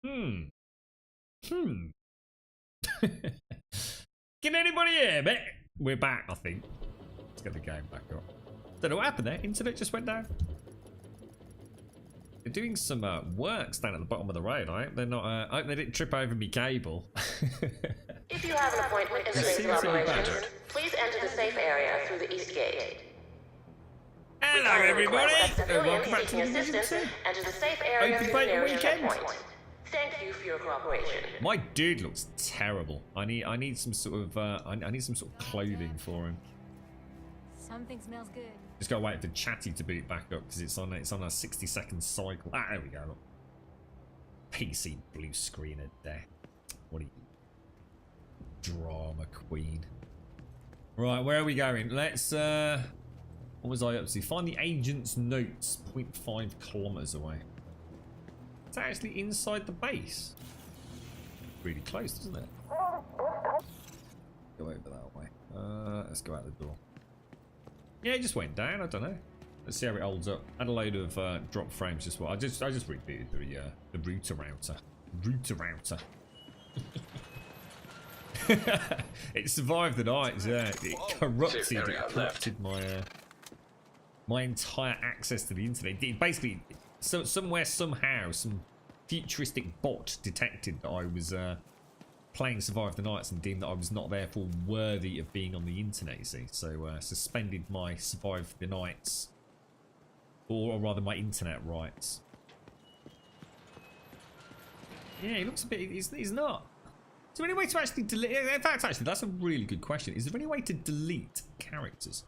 Hmm. Can anybody hear me? We're back, I think. Let's get the game back up. Don't know what happened there. Internet just went down. They're doing some works down at the bottom of the road, right? They're not. I hope they didn't trip over me cable. If you have an appointment in the base of operations, please enter the safe area through the east gate. Hello, everybody. Welcome Back to the Division 2. Enter the safe area Open through the beta nearest weekend. checkpoint. Thank you for your cooperation. My dude looks terrible. I need some sort of I need some sort of clothing for him. Something smells good. Just gotta wait for Chatty to boot back up because it's on a 60-second cycle. Ah, there we go. Look. PC blue screen of death. What are you? Drama queen. Right, where are we going? Let's what was I up to? Find the agent's notes 0.5 kilometers away. It's actually inside the base. Really close, isn't it? Go over that way. Let's go out the door. Yeah, it just went down. I don't know. Let's see how it holds up. Had a load of drop frames just what I just rebooted the router router. It survived the night. Yeah, it corrupted my my entire access to the internet. It basically, somewhere somehow some futuristic bot detected that I was playing Survive the Nights and deemed that I was not therefore worthy of being on the internet, you see. So suspended my Survive the Nights, or rather my internet rights. Yeah, he looks a bit, he's not. Is there any way to actually delete, in fact actually that's a really good question. Is there any way to delete characters?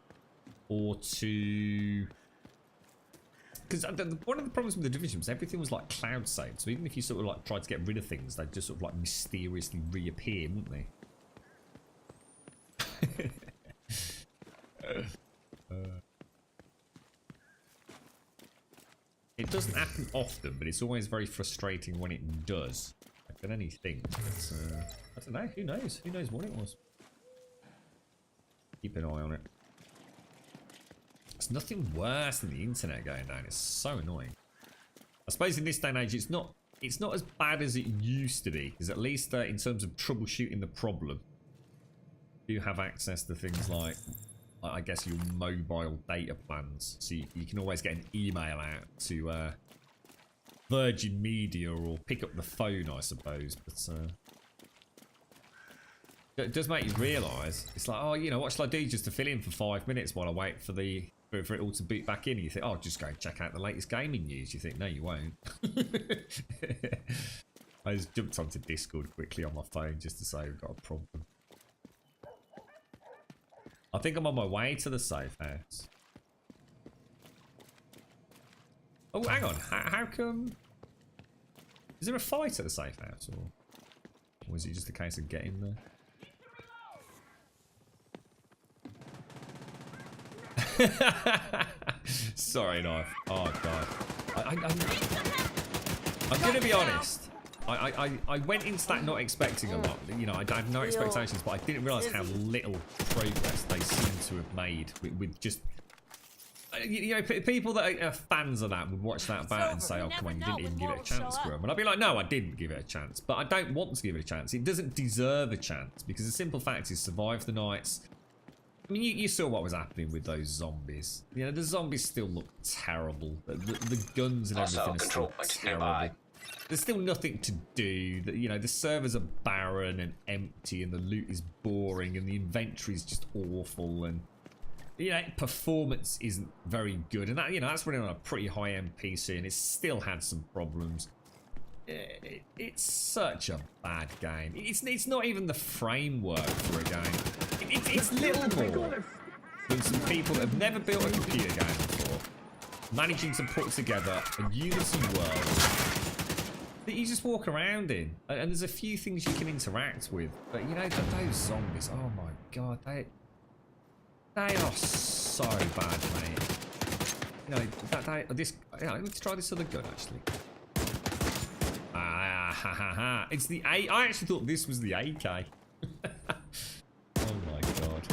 Or to, because one of the problems with the Division was everything was like cloud saved, so even if you sort of like tried to get rid of things, they'd just sort of like mysteriously reappear, wouldn't they? It doesn't happen often, but it's always very frustrating when it does. I can only think, but I don't know. Who knows? Who knows what it was? Keep an eye on it. It's nothing worse than the internet going down. It's so annoying. I suppose in this day and age, it's not as bad as it used to be, because at least in terms of troubleshooting the problem, you have access to things like, I guess, your mobile data plans, so you can always get an email out to Virgin Media or pick up the phone, I suppose. But it does make you realise, it's like, oh, you know, what shall I do just to fill in for 5 minutes while I wait for it all to boot back in? And you think, oh, just go check out the latest gaming news. You think, no, you won't. I just jumped onto Discord quickly on my phone just to say we've got a problem. I think I'm on my way to the safe house. Oh, hang on. How come? Is there a fight at the safe house, or is it just a case of getting there? Sorry, knife. Oh god. I'm gonna be honest. I went into that not expecting a lot. You know, I had no expectations, but I didn't realise how little progress they seem to have made with just. You know, people that are fans of that would watch that back and say, oh, come on, you didn't even give it a chance, Grum. And I'd be like, no, I didn't give it a chance. But I don't want to give it a chance. It doesn't deserve a chance, because the simple fact is, Survive the Nights. I mean, you saw what was happening with those zombies. You know, the zombies still look terrible. The guns and everything are still terrible. There's still nothing to do. You know, the servers are barren and empty, and the loot is boring, and the inventory is just awful, and you know, performance isn't very good. And that, you know, that's running on a pretty high-end PC, and it's still had some problems. It's such a bad game. It's not even the framework for a game. It's little more than some people that have never built a computer game before managing to put together a Unity world that you just walk around in, and there's a few things you can interact with, but you know, those zombies, oh my god, they are so bad, mate. You know, let's try this other gun, actually. It's the A. I actually thought this was the AK. Oh my god.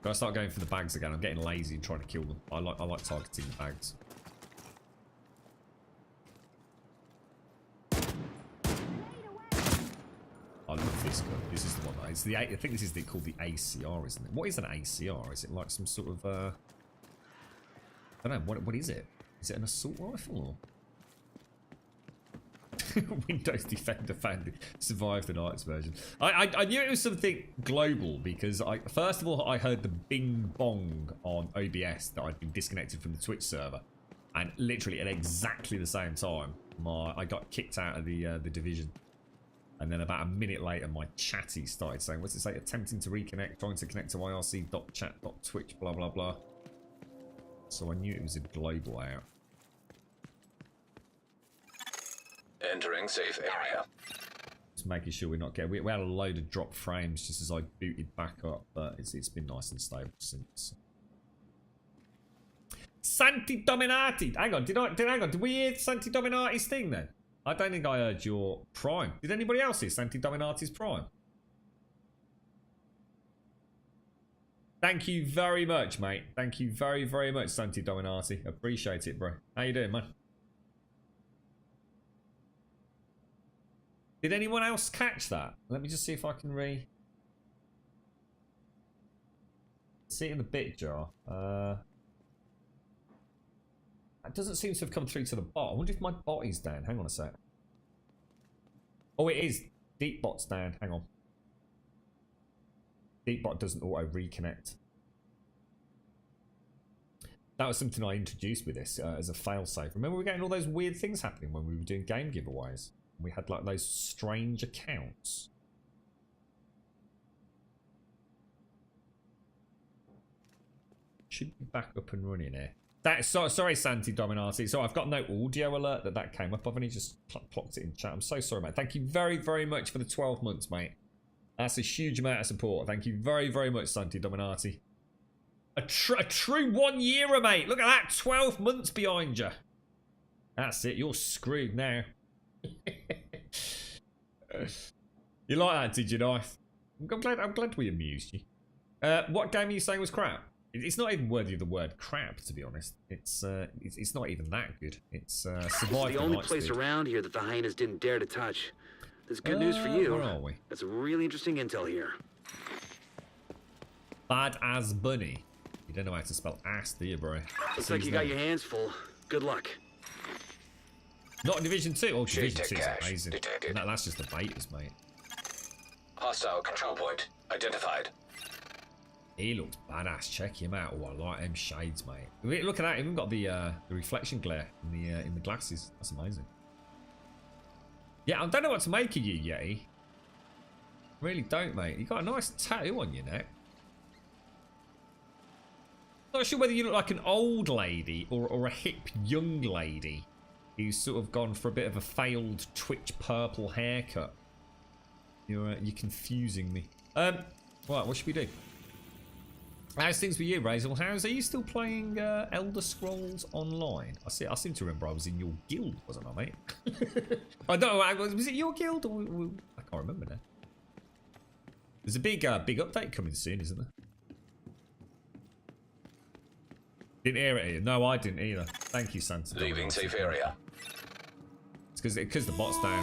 Gotta start going for the bags again. I'm getting lazy and trying to kill them. I like targeting the bags. this gun. This is the one. It's the. I think this is called the ACR, isn't it? What is an ACR? Is it like some sort of? I don't know. What is it? Is it an assault rifle? Or? Windows Defender fan survived the Knights version. I knew it was something global because first of all I heard the bing bong on OBS that I'd been disconnected from the Twitch server, and literally at exactly the same time I got kicked out of the division, and then about a minute later my chatty started saying, what's it say, attempting to reconnect, trying to connect to irc.chat.twitch, blah blah blah. So I knew it was a global out. Entering safe area. Just making sure we're not getting. We had a load of drop frames just as I booted back up, but it's been nice and stable since. Santi Dominati. Hang on, did we hear Santi Dominati's thing then? I don't think I heard your Prime. Did anybody else hear Santi Dominati's Prime? Thank you very much, mate. Thank you very, very much, Santi Dominati. Appreciate it, bro. How you doing, man? Did anyone else catch that? Let me just see if I can see it in the bit jar. It doesn't seem to have come through to the bot. I wonder if my bot is down. Hang on a sec. Oh, it is. Deepbot's down. Hang on. Deepbot doesn't auto reconnect. That was something I introduced with this as a failsafe. Remember we were getting all those weird things happening when we were doing game giveaways? We had like those strange accounts. Should be back up and running here. Sorry, Santi Dominati. So I've got no audio alert that came up. I've only just clocked it in chat. I'm so sorry, mate. Thank you very, very much for the 12 months, mate. That's a huge amount of support. Thank you very, very much, Santi Dominati. A true 1 yearer, mate. Look at that. 12 months behind you. That's it. You're screwed now. You like that, did you, Knife? I'm glad we amused you. What game are you saying was crap? It's not even worthy of the word crap, to be honest. It's not even that good. It's Survive the only place around here that the hyenas didn't dare to touch. There's good news for you. Where are we? That's some really interesting intel here. Bad as bunny. You don't know how to spell ass, do you, bro? Looks like you got your hands full. Good luck. Not in Division 2. Oh, Division Check 2 is cache amazing. detected. No, that's just the betas, mate. Hostile control point identified. He looks badass. Check him out. Oh, I like them shades, mate. Look at that. Even got the reflection glare in the glasses. That's amazing. Yeah, I don't know what to make of you, Yeti. Really don't, mate. You got a nice tattoo on your neck. Not sure whether you look like an old lady or a hip young lady who's sort of gone for a bit of a failed Twitch purple haircut. You're confusing me. Right, what should we do? How's things with you, Razel? Are you still playing Elder Scrolls Online? I seem to remember I was in your guild, wasn't I, mate? I don't know. Was it your guild? Or I can't remember now. There's a big update coming soon, isn't there? Didn't hear it either. No, I didn't either. Thank you, Santa. Leaving safe area. It's because the bot's down.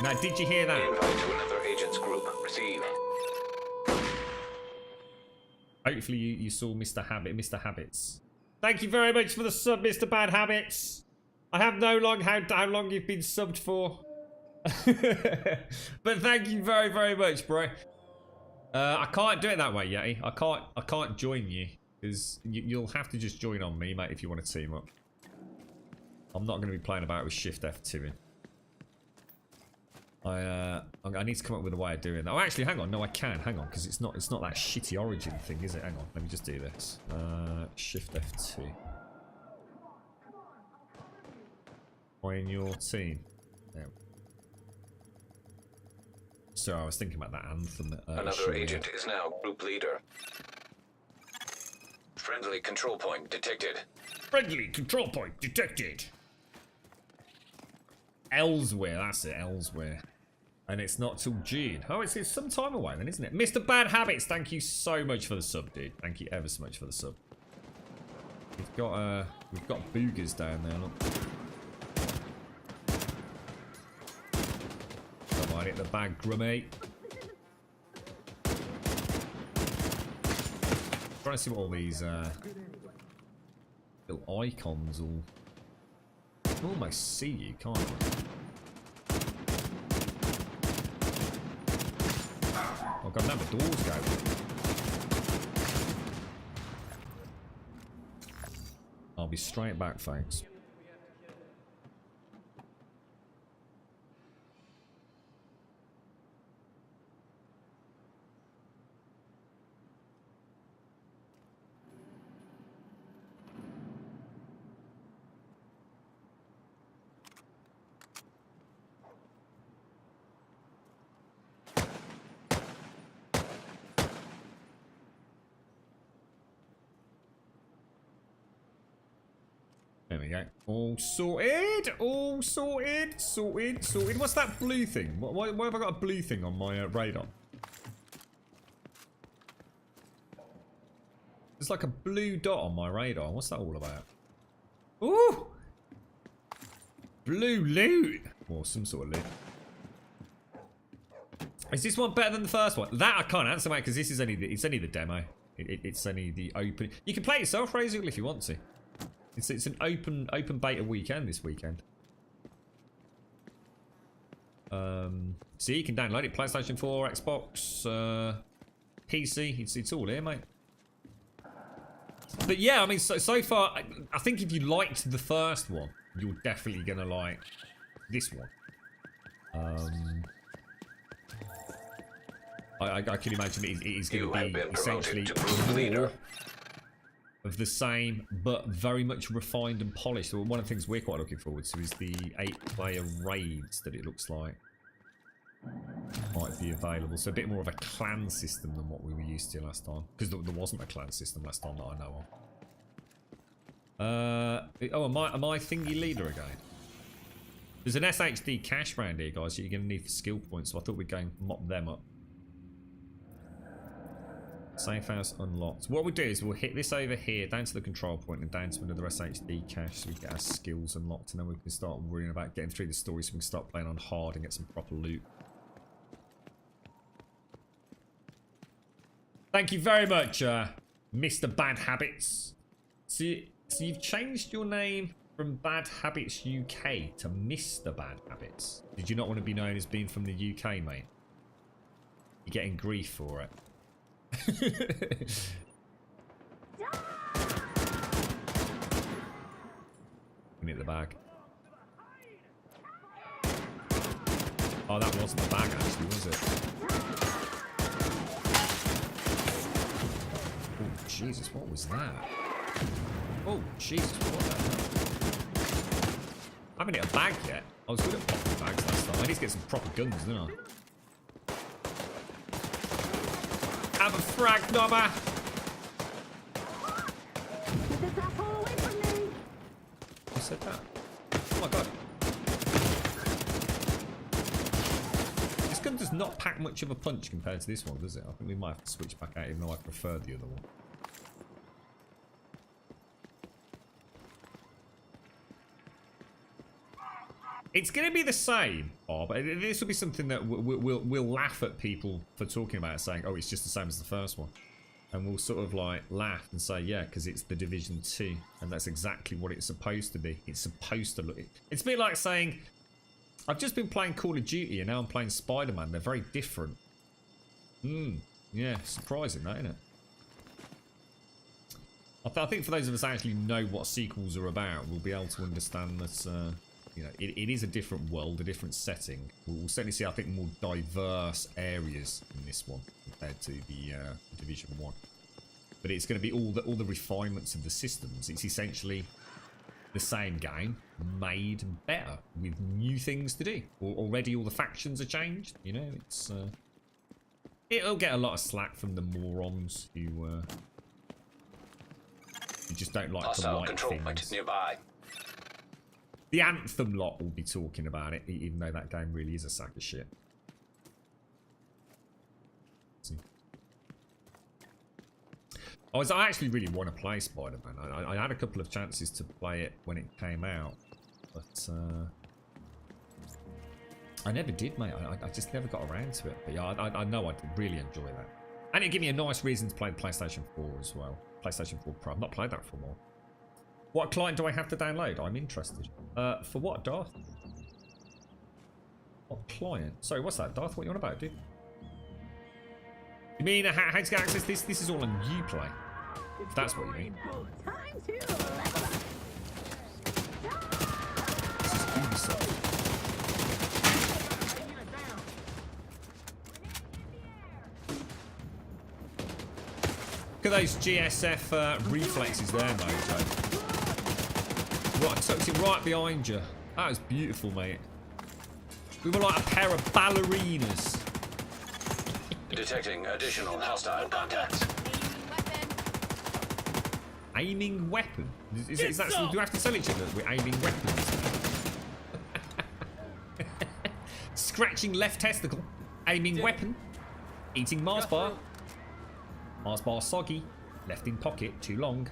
Now, did you hear that? Invite to another agent's group. Receive. Hopefully you saw Mr. Habits. Thank you very much for the sub, Mr. Bad Habits. I have no long how long you've been subbed for. But thank you very, very much, bro. I can't do it that way, Yeti. I can't join you. Because you'll have to just join on me, mate, if you want to team up. I'm not going to be playing about with Shift F2 in. I need to come up with a way of doing that. Oh, actually, hang on. No, I can. Hang on, because it's not that shitty Origin thing, is it? Hang on. Let me just do this. Shift F2. Join your team. There. So I was thinking about that Anthem. Another agent is now group leader. Friendly control point detected. Friendly control point detected. Elsewhere, that's it, Elsewhere. And it's not till June. Oh, it's some time away then, isn't it? Mr. Bad Habits, thank you so much for the sub, dude. Thank you ever so much for the sub. We've got boogers down there, look. Come on, hit the bag, Grummy. Trying to see what all these little icons all. You can almost see you, can't you? Oh god, now the doors go. I'll be straight back, thanks. There we go. All sorted. All sorted. Sorted. Sorted. What's that blue thing? Why have I got a blue thing on my radar? There's like a blue dot on my radar. What's that all about? Ooh! Blue loot. Or some sort of loot. Is this one better than the first one? That I can't answer, mate, because this is only the demo. It's only the open. You can play it yourself, Razor, if you want to. It's an open beta weekend this weekend. So you can download it, PlayStation 4, Xbox, PC. It's all here, mate. But yeah, I mean, so far, I think if you liked the first one, you're definitely gonna like this one. I can imagine it is going to be essentially more of the same, but very much refined and polished. So one of the things we're quite looking forward to is the 8-player raids that it looks like might be available. So a bit more of a clan system than what we were used to last time, because there wasn't a clan system last time that I know of. Oh, am I thingy leader again? There's an SHD cash round here, guys, that you're going to need for skill points, so I thought we'd go and mop them up. Safe house unlocked. What we'll do is we'll hit this over here, down to the control point and down to another SHD cache so we get our skills unlocked, and then we can start worrying about getting through the story so we can start playing on hard and get some proper loot. Thank you very much, Mr. Bad Habits. So you've changed your name from Bad Habits UK to Mr. Bad Habits. Did you not want to be known as being from the UK, mate? You're getting grief for it. Hit the bag. Oh, that wasn't the bag actually, was it? Oh Jesus, what was that? Oh Jesus, what was that? I haven't hit a bag yet. I was good at popping bags last time. I need to get some proper guns, don't I? Have a frag, knobber! Who said that? Oh my god. This gun does not pack much of a punch compared to this one, does it? I think we might have to switch back out, even though I prefer the other one. It's going to be the same, but this will be something that we'll laugh at people for talking about it, saying, oh, it's just the same as the first one. And we'll sort of like laugh and say, yeah, because it's the Division 2. And that's exactly what it's supposed to be. It's supposed to look... It's a bit like saying, I've just been playing Call of Duty and now I'm playing Spider-Man. They're very different. Yeah, surprising that, isn't it? I think for those of us who actually know what sequels are about, we'll be able to understand that... you know, it is a different world, a different setting. We'll certainly see, I think, more diverse areas in this one compared to the Division 1. But it's going to be all the refinements of the systems. It's essentially the same game, made better, with new things to do. Already all the factions are changed, you know, it's... it'll get a lot of slack from the morons who just don't like to write control things. point nearby. The Anthem lot will be talking about it, even though that game really is a sack of shit. I actually really want to play Spider-Man. I had a couple of chances to play it when it came out, but I never did, mate. I just never got around to it. But yeah, I know I'd really enjoy that. And it gave me a nice reason to play the PlayStation 4 as well. PlayStation 4 Pro. I've not played that for a while. What client do I have to download? I'm interested. For what, Darth? What client? Sorry, what's that, Darth? What are you on about, dude? You mean how to get access to this? This is all on Uplay. If that's what you mean. This is Ubisoft. Look at those GSF reflexes there, Mojo. Right, tucked it right behind you. That was beautiful, mate. We were like a pair of ballerinas. Detecting additional hostile contacts. Aiming weapon? Is that do we have to tell each other that we're aiming weapons? Scratching left testicle. Aiming weapon. Eating Mars bar. Mars bar soggy. Left in pocket. Too long.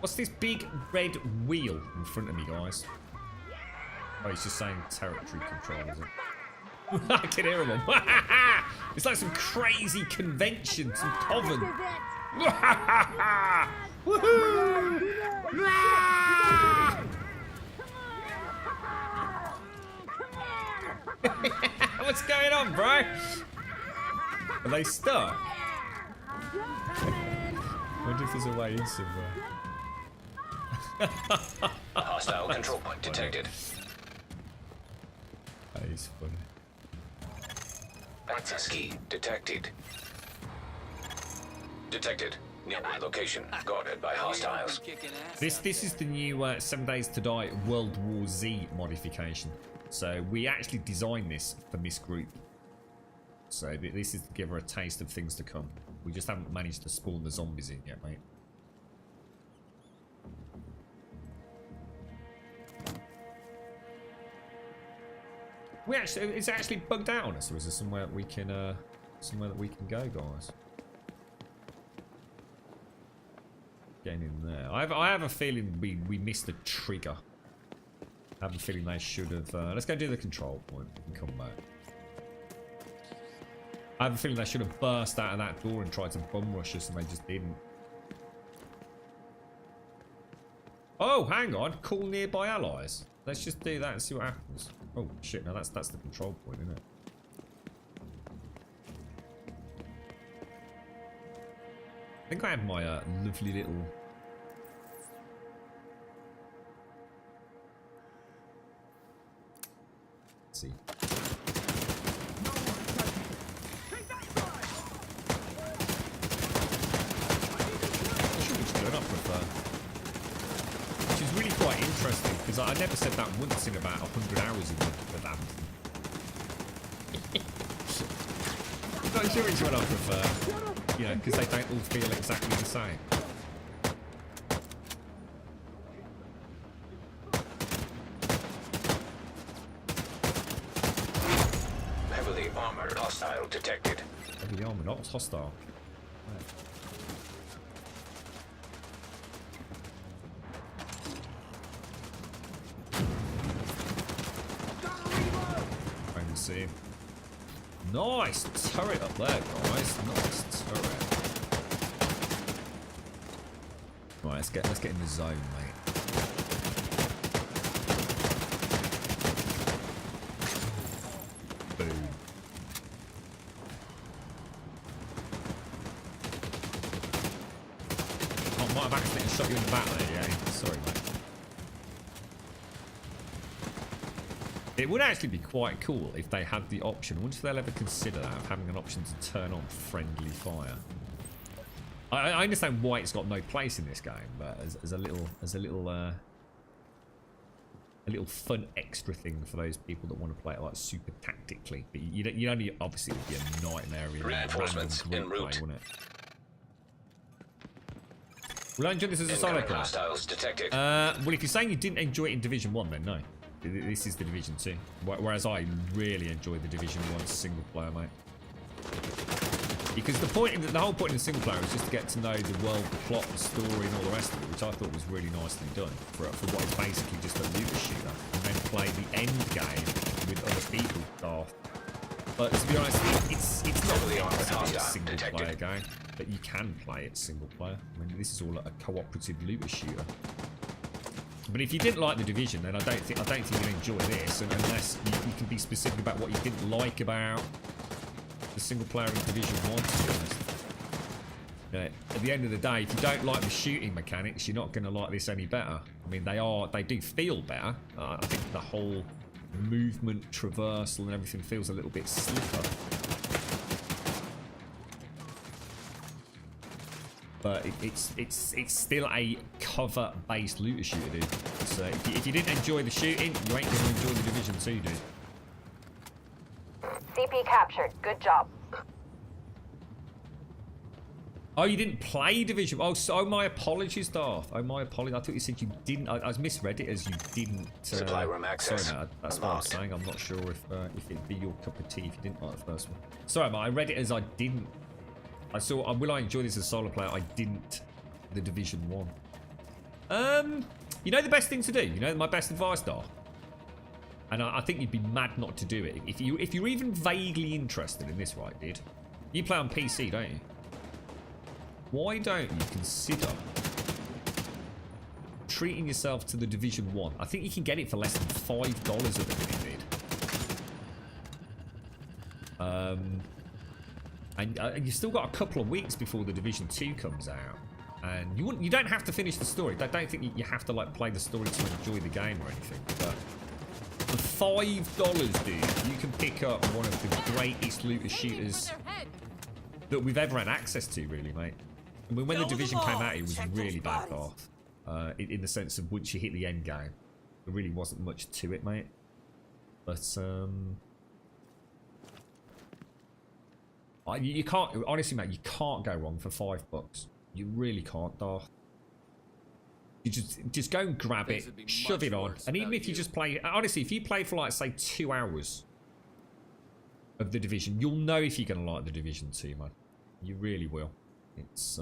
What's this big red wheel in front of me, guys? Oh, he's just saying territory control, is it? I can hear him. It's like some crazy convention, some coven. Woohoo! What's going on, bro? Are they stuck? I wonder if there's a way in somewhere. Hostile control point detected. That is funny. Access key detected. Detected. Nearby location guarded by hostiles. This is the new 7 Days to Die World War Z modification. So we actually designed this for this group. So this is to give her a taste of things to come. We just haven't managed to spawn the zombies in yet, mate. It's actually bugged out on us, or is there somewhere that we can go, guys? Getting in there. I have a feeling we missed a trigger. I have a feeling they should have. Let's go do the control point and come back. I have a feeling they should have burst out of that door and tried to bum rush us, and they just didn't. Oh, hang on. Call nearby allies. Let's just do that and see what happens. Oh shit! No, that's the control point, isn't it? I think I had my lovely little. Let's see. Which is really quite interesting because I never said that once in about 100 hours in the damn thing. Not sure which one I prefer. You know, because they don't all feel exactly the same. Heavily armored hostile detected. Heavily armored, not hostile. See. Nice turret up there, guys. Nice turret. Right, let's get in the zone, mate. Boom. Oh, might have accidentally shot you in the back there, yeah. Sorry, mate. It would actually be quite cool if they had the option. I wonder if they'll ever consider that, of having an option to turn on friendly fire. I understand why it's got no place in this game, but as a little fun extra thing for those people that want to play it like super tactically. But you only obviously it would be a nightmare in Reinforcements en route. play, wouldn't it? Will I enjoy this as a solo player? Hostiles detected. Well, if you're saying you didn't enjoy it in Division 1, then no. This is the Division 2. Whereas I really enjoyed the Division 1 single player, mate. Because the whole point in the single player was just to get to know the world, the plot, the story, and all the rest of it, which I thought was really nicely done for what is basically just a looter shooter, and then play the end game with other people. But to be honest, it's not Heavily meant armored to be a hostile single player detected. game, but you can play it single player. I mean, this is all a cooperative looter shooter. But if you didn't like The Division, then I don't think you'll enjoy this, unless you can be specific about what you didn't like about the single player in Division 1, to be honest. At the end of the day, if you don't like the shooting mechanics, you're not going to like this any better. I mean, they do feel better. I think the whole movement, traversal, and everything feels a little bit slicker. But it's still a cover-based looter shooter, dude. So if you didn't enjoy the shooting, you ain't going to enjoy the Division 2, dude. CP captured. Good job. Oh, you didn't play Division? Oh, so my apologies, Darth. Oh, my apologies. I thought you said you didn't. I misread it as you didn't. Supply room access Sorry, no, that's what I'm unlocked. saying. I'm not sure if it'd be your cup of tea if you didn't like the first one. Sorry, mate. I read it as I didn't. I saw. Will I enjoy this as a solo player? I didn't. The Division 1. You know the best thing to do. You know my best advice, Darth. And I think you'd be mad not to do it if you're even vaguely interested in this, right, dude? You play on PC, don't you? Why don't you consider treating yourself to the Division 1? I think you can get it for less than $5 at the minute, dude. And you've still got a couple of weeks before the Division 2 comes out. And you don't have to finish the story. I don't think you have to like play the story to enjoy the game or anything. But for $5, dude, you can pick up one of the greatest looter shooters that we've ever had access to, really, mate. I mean, when the Division came out, it was really bad, Darth. In the sense of once you hit the end game, there really wasn't much to it, mate. But you can't, honestly, mate, you can't go wrong for $5. You really can't, Darth. You just go and grab it, shove it on, and even if you just play, honestly, if you play for like say 2 hours of the Division, you'll know if you're gonna like the Division 2, man. You really will. It's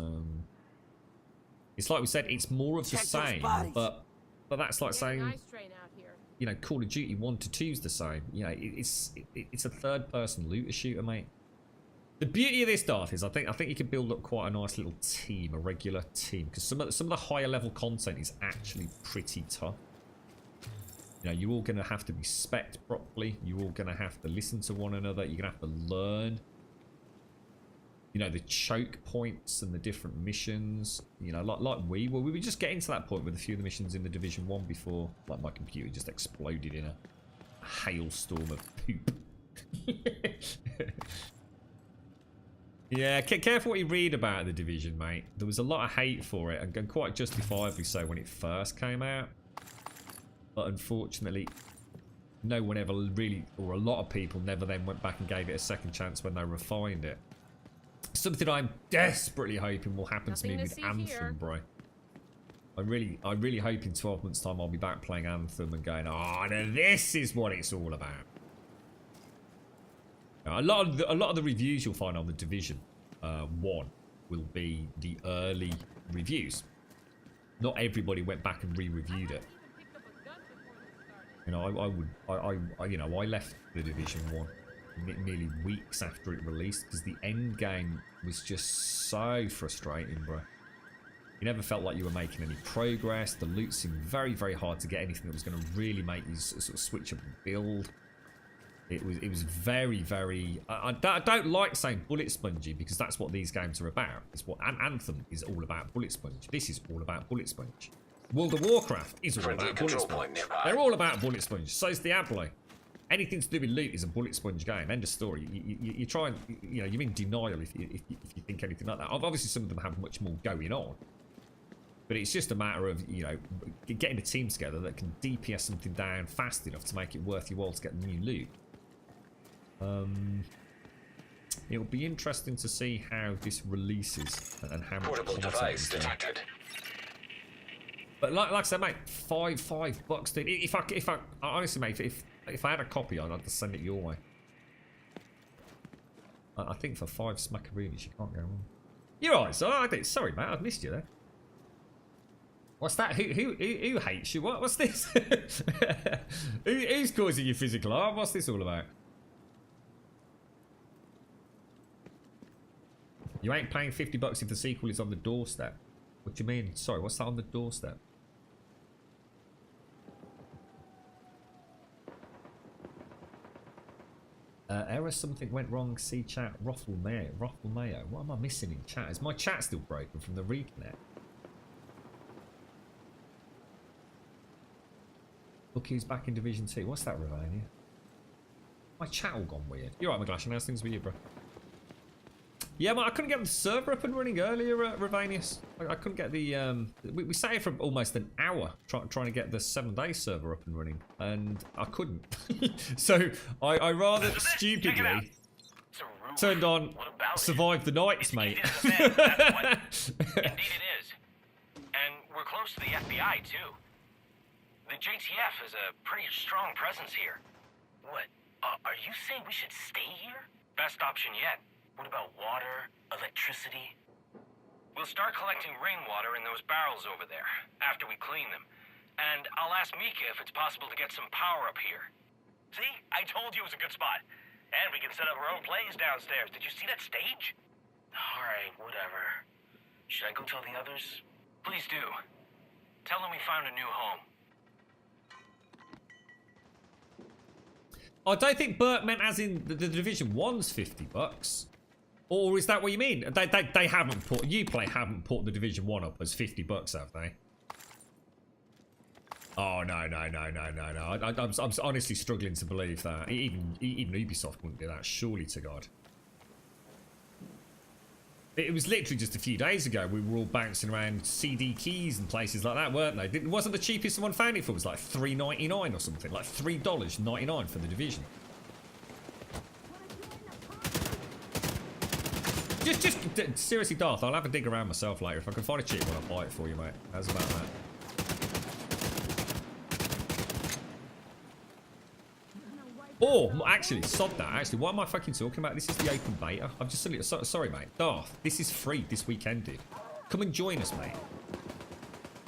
like we said, it's more of the same, but that's like saying, you know, Call of Duty 1 to 2 is the same. You know, it's a third-person looter shooter, mate. The beauty of this, Darth, is I think you can build up quite a nice little team, a regular team, because some of the higher level content is actually pretty tough. You know, you're all going to have to be spec'd properly. You're all going to have to listen to one another. You're going to have to learn, you know, the choke points and the different missions. You know, like we were just getting to that point with a few of the missions in the Division 1 before, like, my computer just exploded in a hailstorm of poop. Yeah, careful what you read about the Division, mate. There was a lot of hate for it, and quite justifiably so when it first came out. But unfortunately, no one ever really, or a lot of people never then went back and gave it a second chance when they refined it. Something I'm desperately hoping will happen to me with Anthem, bro. I'm really hope in 12 months' time I'll be back playing Anthem and going, oh, now this is what it's all about. Now, a lot of the reviews you'll find on the Division 1 will be the early reviews. Not everybody went back and re-reviewed it. You know, I left the Division 1 nearly weeks after it released because the end game was just so frustrating, bro. You never felt like you were making any progress. The loot seemed very, very hard to get anything that was going to really make you sort of switch up and build. It was very, very... I don't like saying bullet spongy because that's what these games are about. It's what Anthem is all about, bullet sponge. This is all about bullet sponge. World of Warcraft is all Friendly about bullet control point sponge. nearby. They're all about bullet sponge. So is Diablo. Anything to do with loot is a bullet sponge game. End of story. You try and, you know, you're in denial if you think anything like that. Obviously, some of them have much more going on. But it's just a matter of, you know, getting a team together that can DPS something down fast enough to make it worth your while to get the new loot. It'll be interesting to see how this releases and how much Portable content device is there. detected. But like I said, mate, $5, dude. If I honestly, mate, if I had a copy, I'd just send it your way. I think for 5 smackaroonies, you can't go wrong. You're alright, so sorry, mate, I've missed you there. What's that? Who hates you? What's this? Who's causing you physical harm? What's this all about? You ain't paying $50 if the sequel is on the doorstep. What do you mean? Sorry, what's that on the doorstep? Error, something went wrong. See chat. Ruffle Mayo. What am I missing in chat? Is my chat still broken from the reconnect? Look who's back in Division 2. What's that, Ravania? My chat all gone weird. You're right, McGlash. How's things with you, bro? Yeah, man, I couldn't get the server up and running earlier, Ravanius. I couldn't get the... we sat here for almost an hour trying to get the 7-day server up and running, and I couldn't. So I rather stupidly turned on Survive the Nights, mate. Indeed it is. And we're close to the FBI, too. The JTF is a pretty strong presence here. What? Are you saying we should stay here? Best option yet. What about water, electricity? We'll start collecting rainwater in those barrels over there, after we clean them. And I'll ask Mika if it's possible to get some power up here. See? I told you it was a good spot. And we can set up our own plays downstairs. Did you see that stage? Alright, whatever. Should I go tell the others? Please do. Tell them we found a new home. I don't think Bert meant as in the Division 1's $50. Or is that what you mean? They haven't put... Uplay haven't put the Division 1 up as $50, have they? Oh, no. I'm honestly struggling to believe that. Even Ubisoft wouldn't do that, surely to God. It was literally just a few days ago we were all bouncing around CD keys and places like that, weren't they? It wasn't the cheapest someone found it for. It was like $3.99 or something. Like $3.99 for the Division. Just seriously, Darth, I'll have a dig around myself later. If I can find a cheap one, I'll buy it for you, mate. How's about that? Oh, actually, sod that. Actually, what am I fucking talking about? This is the open beta. I'm just sorry, mate. Darth, this is free this weekend, dude. Come and join us, mate.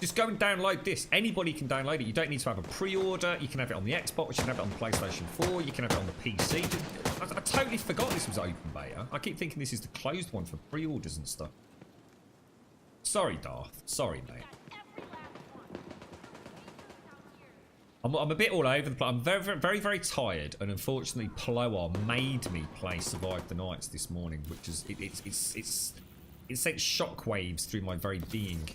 Just go and download this. Anybody can download it. You don't need to have a pre-order. You can have it on the Xbox. You can have it on the PlayStation 4. You can have it on the PC. I totally forgot this was open beta. I keep thinking this is the closed one for pre-orders and stuff. Sorry, Darth. Sorry, mate. I'm a bit all over the place. I'm very tired, and unfortunately, Ploar made me play Survive the Nights this morning, which is it sent shockwaves through my very being.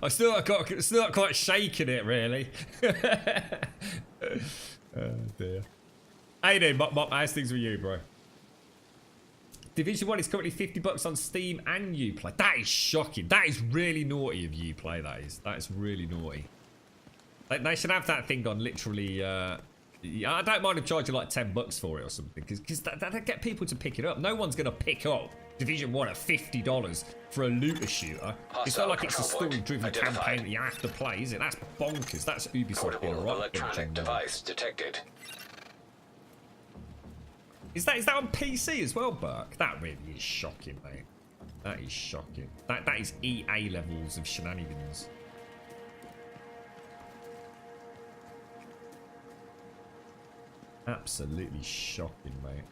I'm still not quite shaking it, really. Oh dear. How you doing, Mop? How's things with you, bro? Division 1 is currently $50 on Steam and Uplay. That is shocking. That is really naughty of Uplay, that is. That is really naughty. They should have that thing on literally... I don't mind them charging like $10 for it or something, because that'll get people to pick it up. No one's going to pick up Division 1 at $50 for a looter shooter. It's not like it's a story-driven campaign that you have to play, is it? That's bonkers. That's Ubisoft being a right electronic device detected. Is that on PC as well, Burke? That really is shocking, mate. That is shocking. That is EA levels of shenanigans. Absolutely shocking, mate.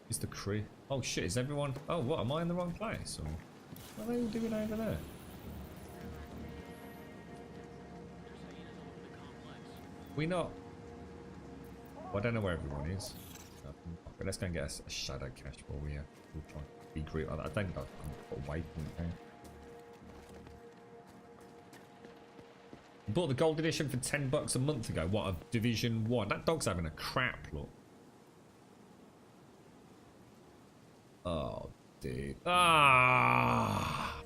Is the crew? Oh shit! Is everyone? Oh, what? Am I in the wrong place? Or what are they all doing over there? We not. Well, I don't know where everyone is. But let's go and get a shadow cache while we'll try and be group. I don't think I've got away from it. Bought the gold edition for $10 a month ago. What, a Division 1? That dog's having a crap look. Oh, dude. Ah.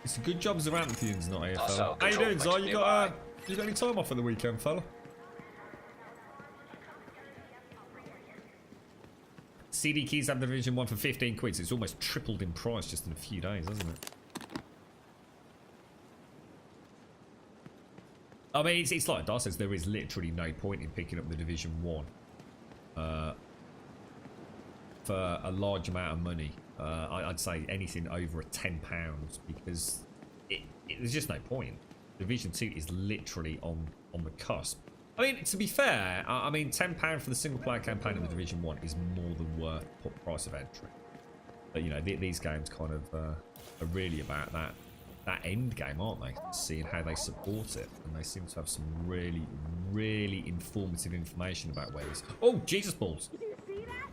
It's a good job Zaranthian's not here, fella. How you doing, Zai? You got any time off for the weekend, fella? CD keys have the Division 1 for 15 quid, so it's almost tripled in price just in a few days, hasn't it? I mean, it's like Dar says, there is literally no point in picking up the Division 1 for a large amount of money. I'd say anything over £10 because there's just no point. Division 2 is literally on the cusp. I mean, to be fair, I mean, £10 for the single player campaign in the Division 1 is more than worth the price of entry. But, you know, these games kind of are really about that end game, aren't they? Seeing how they support it. And they seem to have some really, really informative information about where this... Oh, Jesus balls! Did you see that?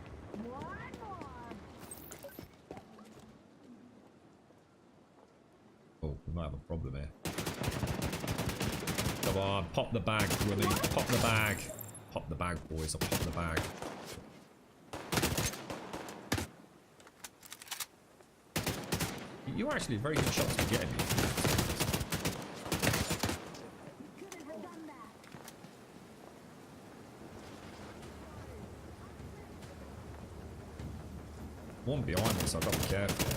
One more. Oh, we might have a problem here. Come on, pop the bag, Remy. Pop the bag. Pop the bag, boys. I'll pop the bag. You're actually a very good shot to be getting me. Couldn't have done that. One behind me, so I've got to be careful here.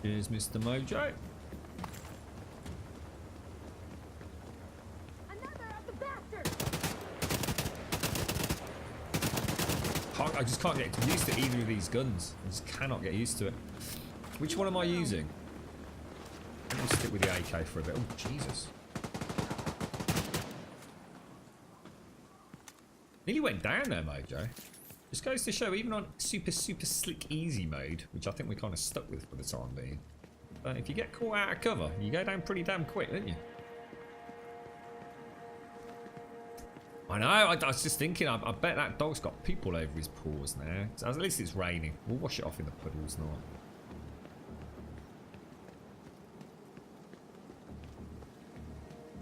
Here's Mr. Mojo. Another of the bastards. I just can't get used to either of these guns. I just cannot get used to it. Which one am I using? Let me stick with the AK for a bit. Oh, Jesus. Nearly went down there, Mojo. Just goes to show, even on super slick easy mode, which I think we're kind of stuck with for the time being, but if you get caught out of cover, you go down pretty damn quick, don't you? I know, I was just thinking, I bet that dog's got people over his paws now. So at least it's raining. We'll wash it off in the puddles now.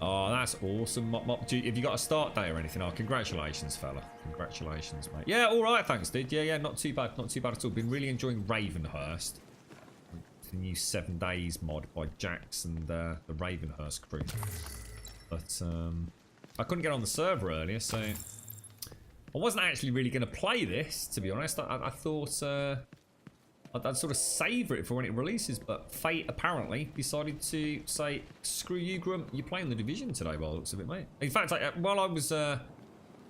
Oh, that's awesome. Mop. Have you got a start date or anything? Oh, congratulations, fella. Congratulations, mate. Yeah, all right, thanks, dude. Yeah, not too bad. Not too bad at all. Been really enjoying Ravenhurst. The new 7 Days mod by Jax and the Ravenhurst crew. But I couldn't get on the server earlier, so I wasn't actually really going to play this, to be honest. I thought I'd sort of savour it for when it releases, but Fate apparently decided to say, screw you, Grump, you're playing the Division today by the looks of it, mate. In fact, while I was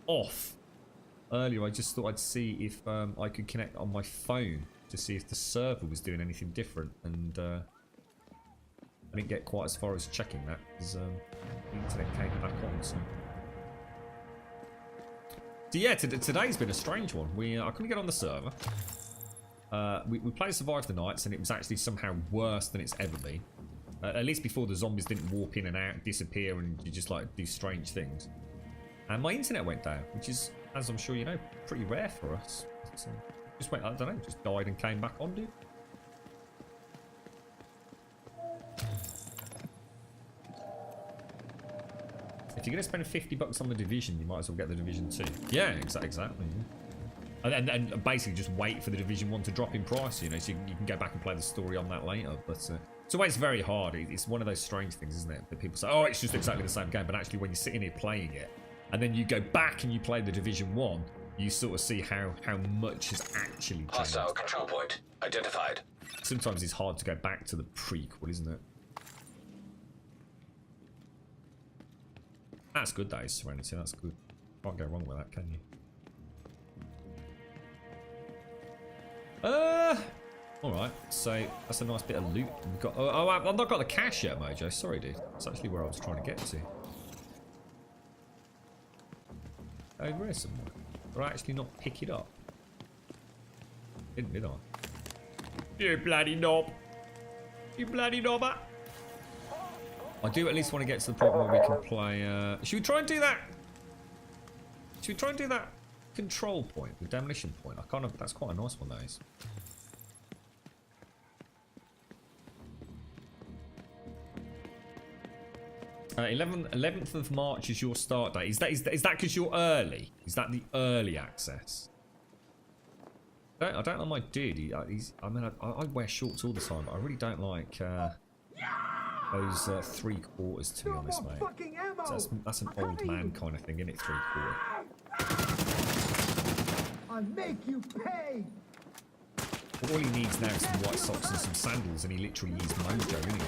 off earlier, I just thought I'd see if I could connect on my phone to see if the server was doing anything different, and I didn't get quite as far as checking that, because the internet came back on, so yeah, today's been a strange one. I couldn't get on the server. We played Survive the Nights, and it was actually somehow worse than it's ever been. At least before the zombies didn't warp in and out, disappear, and you just like do strange things. And my internet went down, which is, as I'm sure you know, pretty rare for us. So just went, I don't know, just died and came back on, dude. If you're gonna spend $50 on the Division, you might as well get the Division 2. Yeah, exactly. And basically just wait for the Division 1 to drop in price, you know, so you can go back and play the story on that later. But it's always very hard. It's one of those strange things, isn't it? That people say, oh, it's just exactly the same game. But actually, when you're sitting here playing it, and then you go back and you play the Division 1, you sort of see how much has actually changed. Hostile control point identified. Sometimes it's hard to go back to the prequel, isn't it? That's good, that is Serenity. That's good. Can't go wrong with that, can you? Alright, so that's a nice bit of loot. We've got, I've not got the cash yet, Mojo. Sorry, dude. That's actually where I was trying to get to. Over here somewhere. Or actually not pick it up. Did I? You bloody knob. You bloody knobber. I do at least want to get to the point where we can play. Should we try and do that? Should we try and do that control point, the demolition point? That's quite a nice one, that is. – 11th of March is your start date. Is that because you're early? Is that the early access? I don't like my dude. I wear shorts all the time, but I really don't like those 3/4, to be honest, mate. So that's an old man kind of thing, isn't it? 3/4. I make you pay. All he needs now is some white socks and some sandals, and he literally is Mojo, isn't he?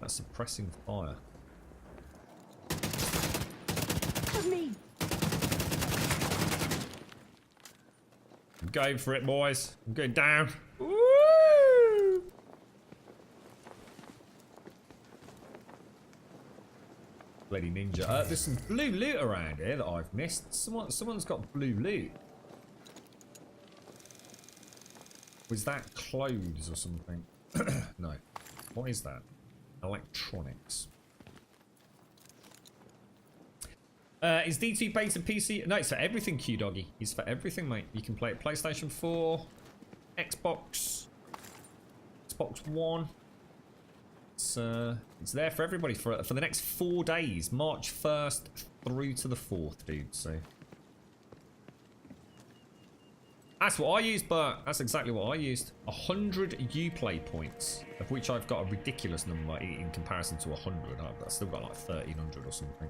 That's suppressing fire. Me. going for it, boys. I'm going down. Woo! Bloody ninja. There's some blue loot around here that I've missed. Someone's got blue loot. Was that clothes or something? No. What is that? Electronics. Is D2 beta PC? No, it's for everything, Q-Doggy. It's for everything, mate. You can play it PlayStation 4, Xbox One. It's there for everybody for the next 4 days, March 1st through to the 4th, dude. So that's what I used, but that's exactly what I used. 100 Uplay points, of which I've got a ridiculous number in comparison to 100. I've still got like 1,300 or something.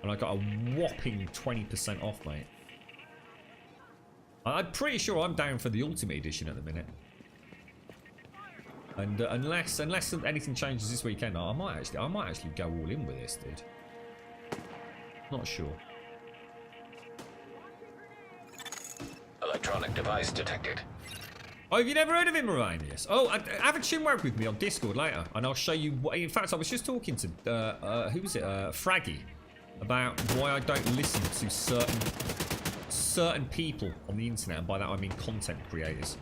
And I got a whopping 20% off, mate. I'm pretty sure I'm down for the Ultimate Edition at the minute. And unless anything changes this weekend, I might actually go all in with this, dude. Not sure. Electronic device detected. Oh, have you never heard of him, Moranius? Oh, have a chinwag with me on Discord later, and I'll show you what. In fact, I was just talking to who was it? Fraggy, about why I don't listen to certain people on the internet, and by that I mean content creators.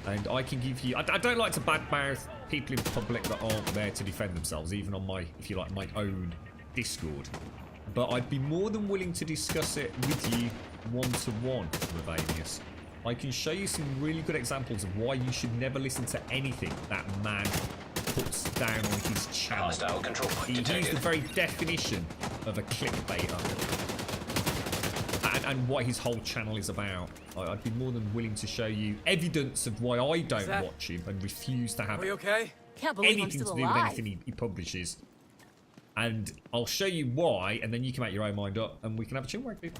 And I can give you. I don't like to badmouth people in public that aren't there to defend themselves, even on my, if you like, my own Discord. But I'd be more than willing to discuss it with you one-to-one, Ravanius. I can show you some really good examples of why you should never listen to anything that man puts down on his channel. Hostile control point He's detected. the very definition of a clickbaiter. And what his whole channel is about. I'd be more than willing to show you evidence of why I don't watch him and refuse to have Can't believe I'm anything to still do with alive. anything he publishes. And I'll show you why, and then you can make your own mind up, and we can have a chinwag, dude.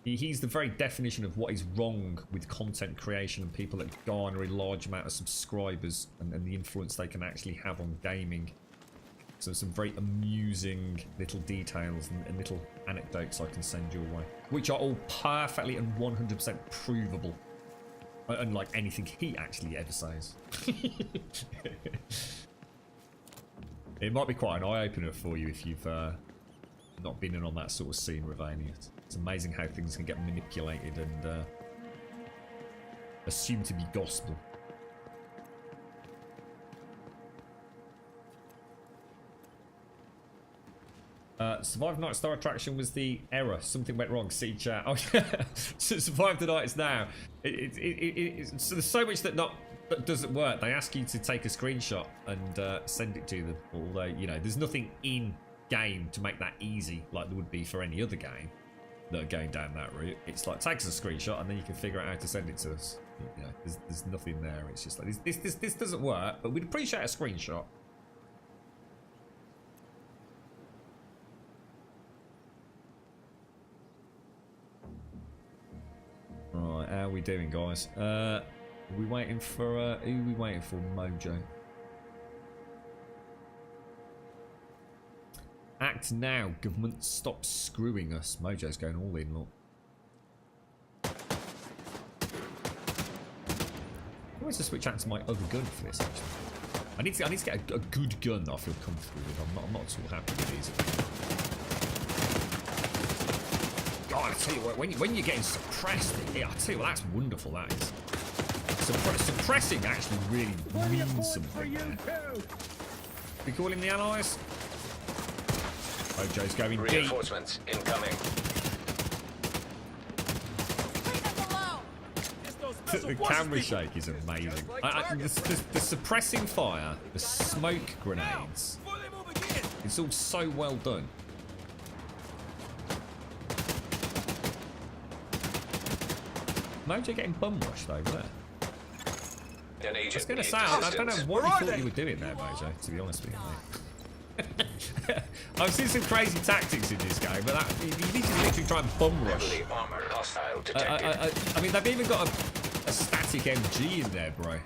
He's the very definition of what is wrong with content creation and people that garner a large amount of subscribers and the influence they can actually have on gaming. So some very amusing little details and little anecdotes I can send your way, which are all perfectly and 100% provable, unlike anything he actually ever says. It might be quite an eye-opener for you if you've not been in on that sort of scene, Ravania. It's amazing how things can get manipulated and assumed to be gospel. Survive Night Star attraction was the error. Something went wrong. See chat. Oh, yeah. Survive the Night is now. So there's so much that doesn't work. They ask you to take a screenshot and send it to them. Although, you know, there's nothing in game to make that easy like there would be for any other game that are going down that route. It's like, take us a screenshot and then you can figure out how to send it to us. You know, there's nothing there. It's just like, this doesn't work, but we'd appreciate a screenshot. Right, how are we doing, guys? Are we waiting for, who are we waiting for? Mojo. Act now, government, stop screwing us. Mojo's going all in, look. I want to switch out to my other gun for this, actually. I need to get a good gun that I feel comfortable with. I'm not at all happy with these. God, I tell you what, when you're getting suppressed, yeah, I tell you what, that's wonderful, that is. Suppressing actually really means something. We calling the allies? Mojo's going deep. Reinforcements incoming. The camera shake is amazing. The suppressing fire, the smoke grenades, it's all so well done. Mojo getting bum rushed over there. An agent I was going to needs say, I don't know assistance. what you thought you were doing there, Mojo, to be honest with you, mate. I've seen some crazy tactics in this game, but you need to literally try and bum rush. Heavily armored hostile detected. I mean, they've even got a static MG in there, bro.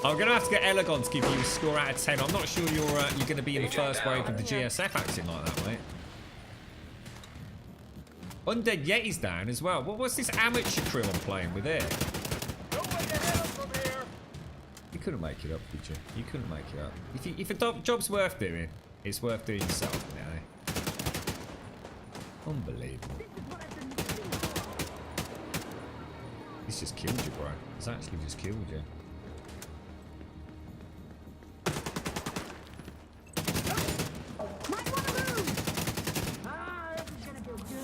I'm going to have to get Elegon to give you a score out of 10. I'm not sure you're going to be in the first wave of the GSF acting like that, mate. Undead Yeti's down as well. What's this amateur crew I'm playing with here? You couldn't make it up, did you? You couldn't make it up. If a job's worth doing, it's worth doing yourself, you know. Unbelievable. This just killed you, bro. It's actually just killed you.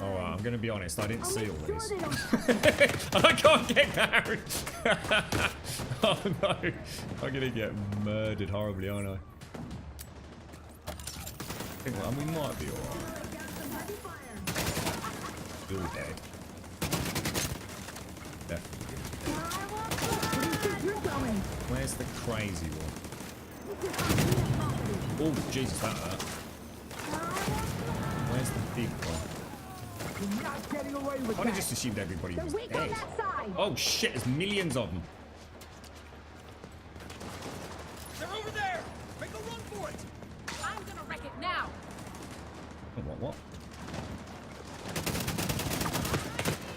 Alright, I'm gonna be honest, I didn't see all this. I can't get down! Oh no! I'm gonna get murdered horribly, aren't I? We might be alright. Still dead. Definitely dead. Where's the crazy one? Oh, Jesus, that hurt. Where's the big one? You're not getting away with I that. just assumed everybody was Weak on dead. that side. Oh shit, there's millions of them. They're over there! Make a run for it! I'm gonna wreck it now. Oh, what?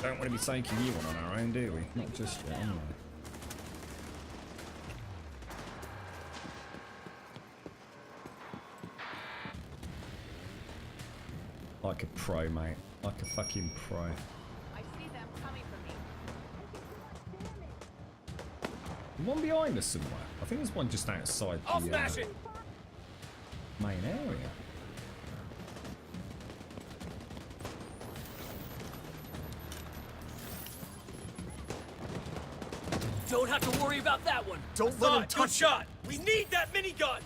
Don't want to be taking you on our own, do we? Not just yet, anyway. Like a pro, mate. Like a fucking pro. I see them coming for me. One behind us somewhere. I think there's one just outside the main area. Don't have to worry about that one. Don't let him touch shot. We need that minigun.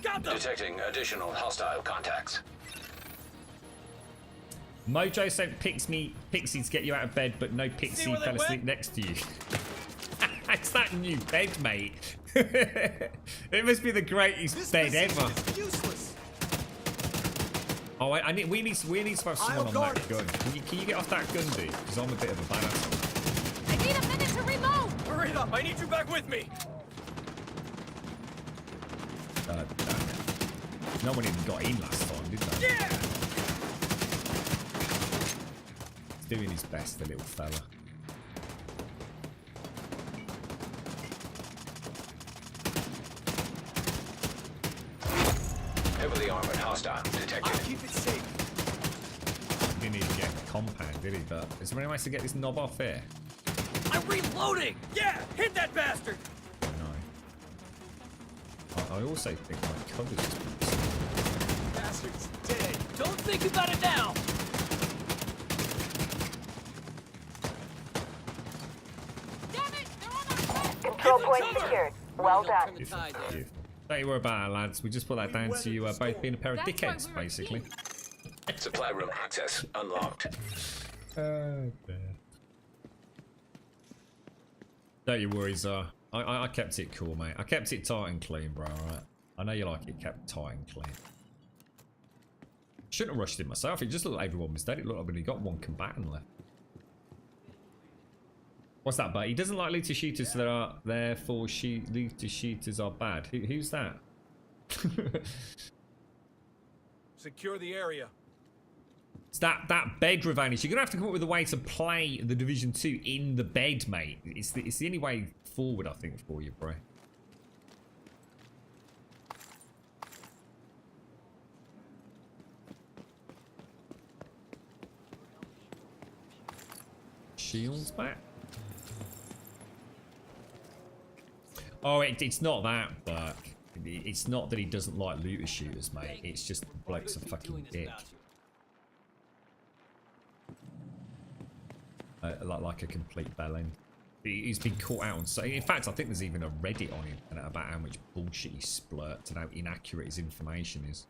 Got them. Detecting additional hostile contacts. Mojo sent Pixie to get you out of bed, but no Pixie where they fell asleep went? next to you. It's that new bed, mate. It must be the greatest bed ever. Useless. Oh, we need to have someone on that gun. Can you get off that gun, dude? Because I'm a bit of a badass. I need a minute to reload. Hurry it up. I need you back with me. Damn it. No one even got in last time, did they? Yeah. He's doing his best, the little fella. Heavily armored hostile detected. Keep it safe. He didn't even get in the compound, did he? But is there any way to get this knob off here? I'm reloading. Yeah. Hit that bastard. No. I also think my cover's just been... Bastard's dead. Don't think about it now. Damn it! They're on our way. Control point secured. Well done. Beautiful, beautiful. Don't you worry about it, lads. We just put that down to you both being a pair of That's why dickheads, we're a basically. Supply room access unlocked. Oh, dear. Don't you worry, Zar. I kept it cool, mate. I kept it tight and clean, bro, alright? I know you like it kept tight and clean. Shouldn't have rushed it myself. It just looked like everyone was dead. It looked like we only got one combatant left. What's that, but he doesn't like looter shooters, so therefore looter shooters are bad. Who's that? Secure the area. It's that bed, Ravanish. You're gonna have to come up with a way to play the Division 2 in the bed, mate. It's the only way forward, I think, for you, bro. Shields back. Oh, it's not that, but it's not that he doesn't like looter shooters, mate. It's just the bloke's a fucking dick. Like a complete bellend. He's been caught out on. So, in fact, I think there's even a Reddit on him about how much bullshit he splurts and how inaccurate his information is.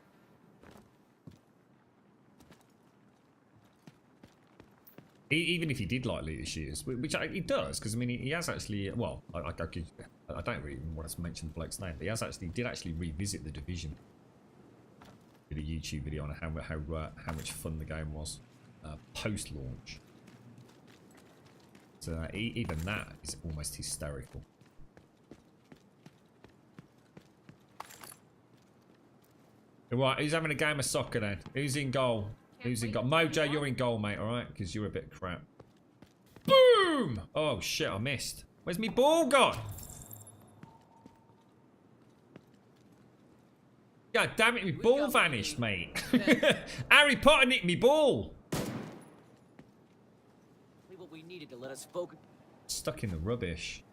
Even if he did like looter shooters, which he does, because I mean he has actually. Well, I don't really want to mention the bloke's name, but he did actually revisit the Division. Did a YouTube video on how much fun the game was post launch. So even that is almost hysterical. Right, who's having a game of soccer then? Who's in goal? Who's in goal? Mojo, you're in goal, mate, alright? Because you're a bit crap. Boom! Oh, shit, I missed. Where's me ball gone? God damn it, me ball vanished, mate. Harry Potter nicked me ball. What we needed to let us focus. Stuck in the rubbish.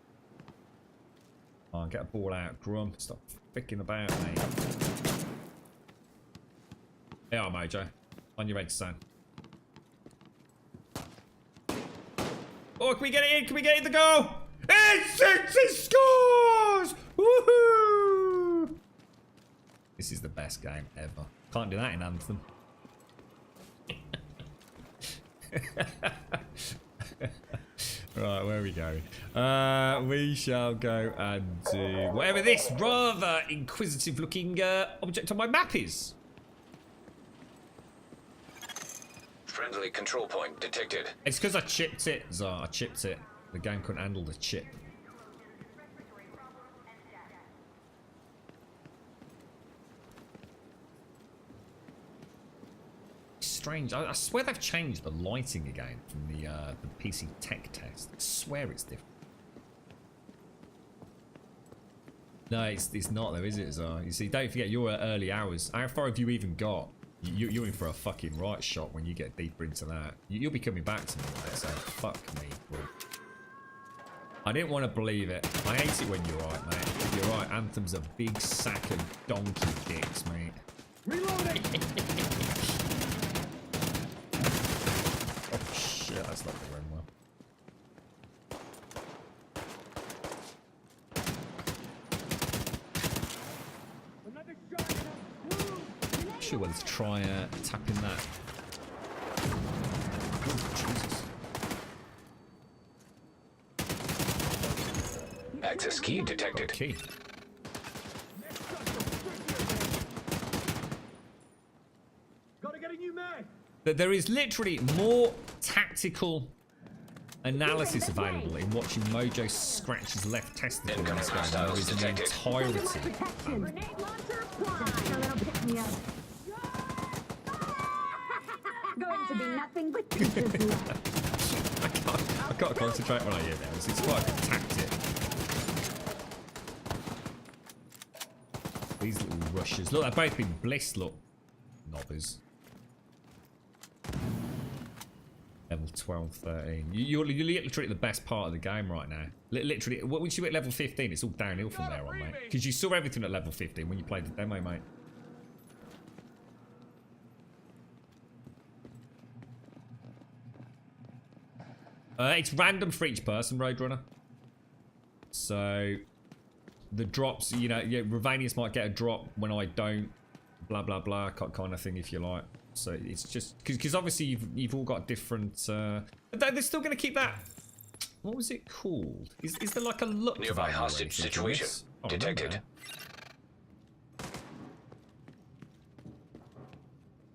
Oh, get a ball out, Grum. Stop ficking about, mate. There you are, Mojo. On your head, son. Oh, can we get it in? Can we get in the goal? It's 60 scores! Woohoo! This is the best game ever. Can't do that in Anthem. Right, where are we going? We shall go and do whatever this rather inquisitive looking object on my map is. Friendly control point detected. It's because I chipped it, Zar. I chipped it. The game couldn't handle the chip. Strange. I swear they've changed the lighting again from the PC tech test. I swear it's different. No, it's not though, is it, Zar? You see, don't forget you're at early hours. How far have you even got? You're in for a fucking right shot when you get deeper into that. You'll be coming back to me, mate, so fuck me, bro. I didn't want to believe it. I hate it when you're right, mate. You're right, Anthem's a big sack of donkey dicks, mate. Reloading! Oh shit, that's not going well. Another shot and I'm through! Sure, well, let's try tapping that. Oh, Jesus. Access key detected. Key. Gotta get a new mag! But there is literally more tactical analysis available in watching Mojo scratch his left testicle in this game than there is in the entirety. Grenade launcher, fly. A little pick me up. Going to be nothing but pieces left. I can't concentrate when I hear those. It's quite a good tactic. These little rushes. Look, they've both been blissed, look. Knobbers. Level 12, 13. You're literally at the best part of the game right now. Literally, once you hit level 15, it's all downhill from there on, mate. Because you saw everything at level 15 when you played the demo, mate. It's random for each person, Roadrunner. So, the drops, you know, yeah, Ravanius might get a drop when I don't. Blah, blah, blah, kind of thing, if you like. So, it's just... Because obviously, you've all got different... they're still going to keep that... What was it called? Is there like a look Nearby value or hostage anything to situation this? Oh, detected.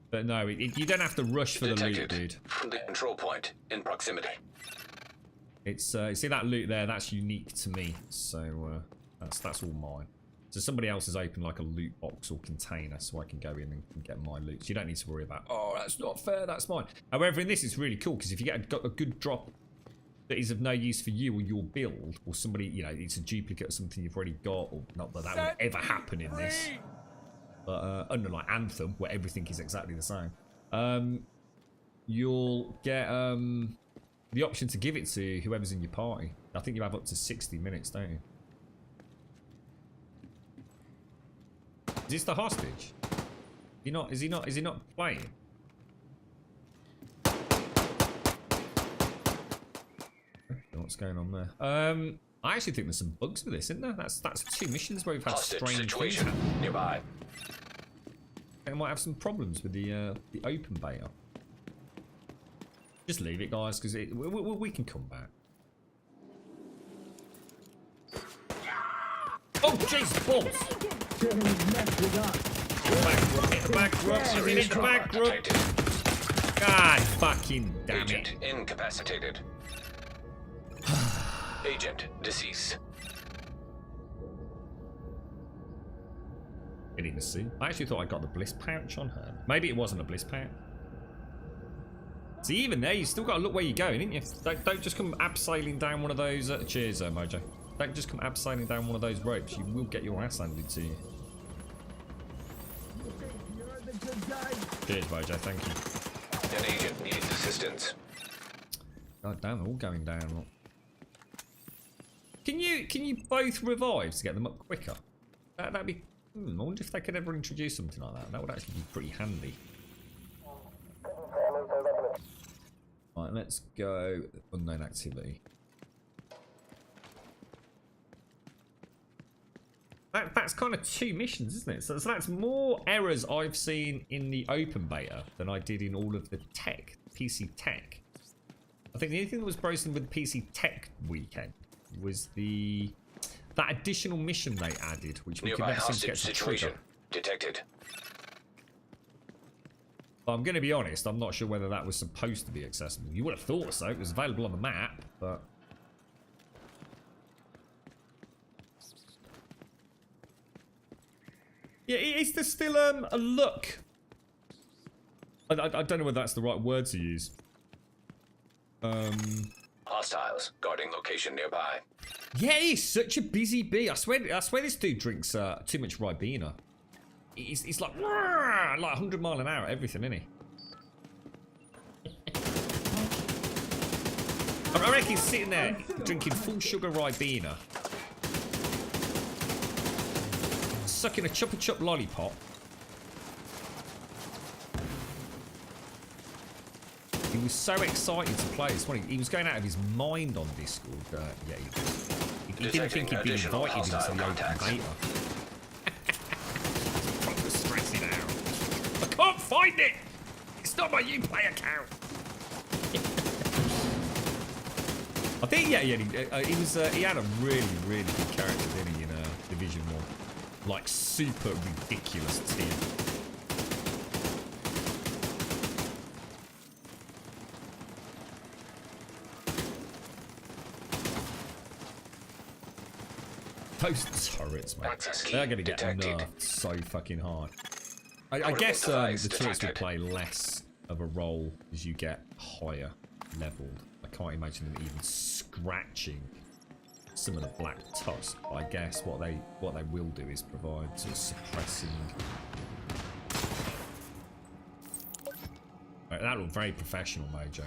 But no, you don't have to rush for the loot, Detected. dude. Friendly control point in proximity. It's see that loot there, that's unique to me. So that's all mine. So somebody else has opened like a loot box or container so I can go in and get my loot. So you don't need to worry about, oh, that's not fair, that's mine. However, in this it's really cool because if you get a good drop that is of no use for you or your build, or somebody, you know, it's a duplicate of something you've already got, or not that would ever happen in this. But unlike Anthem, where everything is exactly the same, you'll get the option to give it to whoever's in your party. I think you have up to 60 minutes, don't you? Is this the hostage? Is he not playing? What's going on there? I actually think there's some bugs with this, isn't there? That's 2 missions where we've had Hostage strange things situation happen. nearby. I might have some problems with the open beta. Just leave it, guys, because we can come back. Oh, jeez, balls! Hit the back rub, hit the back rub. God fucking damn Agent it. incapacitated. Agent deceased. Getting to see. I actually thought I got the bliss pouch on her. Maybe it wasn't a bliss pouch. See, even there, you still got to look where you're going, ain't you? Don't just come abseiling down one of those... cheers, Mojo. Don't just come abseiling down one of those ropes. You will get your ass handed to you. You're the good guy. Cheers, Mojo. Thank you. An agent needs assistance. God damn, they're all going down. Look. Can you both revive to get them up quicker? That'd be... I wonder if they could ever introduce something like that. That would actually be pretty handy. Right, let's go unknown activity. That's kind of 2 missions, isn't it? So that's more errors I've seen in the open beta than I did in all of the tech, PC tech. I think the only thing that was broken with the PC tech weekend was that additional mission they added, which we could Nearby never seem to get hostage to trigger. situation detected. But I'm going to be honest, I'm not sure whether that was supposed to be accessible. You would have thought so. It was available on the map, but... Yeah, is there still a look? I don't know whether that's the right word to use. Hostiles guarding location nearby. Yeah, he's such a busy bee. I swear this dude drinks too much Ribena. He's like 100 mile an hour at everything, isn't he? I reckon he's sitting there drinking full sugar Ribena, sucking a Chupa Chup lollipop. He was so excited to play this morning. He was going out of his mind on Discord. Yeah, he didn't think he'd been invited into the open beta. Proper stressing out. I can't find it. It's not my Uplay account. I think he had a really good character, didn't he, in Division 1? Like super ridiculous team. Those turrets, mate. They're going to get nerfed so fucking hard. I guess the turrets will play less of a role as you get higher leveled. I can't imagine them even scratching some of the Black Tusk. But I guess what they will do is provide sort of suppressing. Right, that looked very professional, Mojo.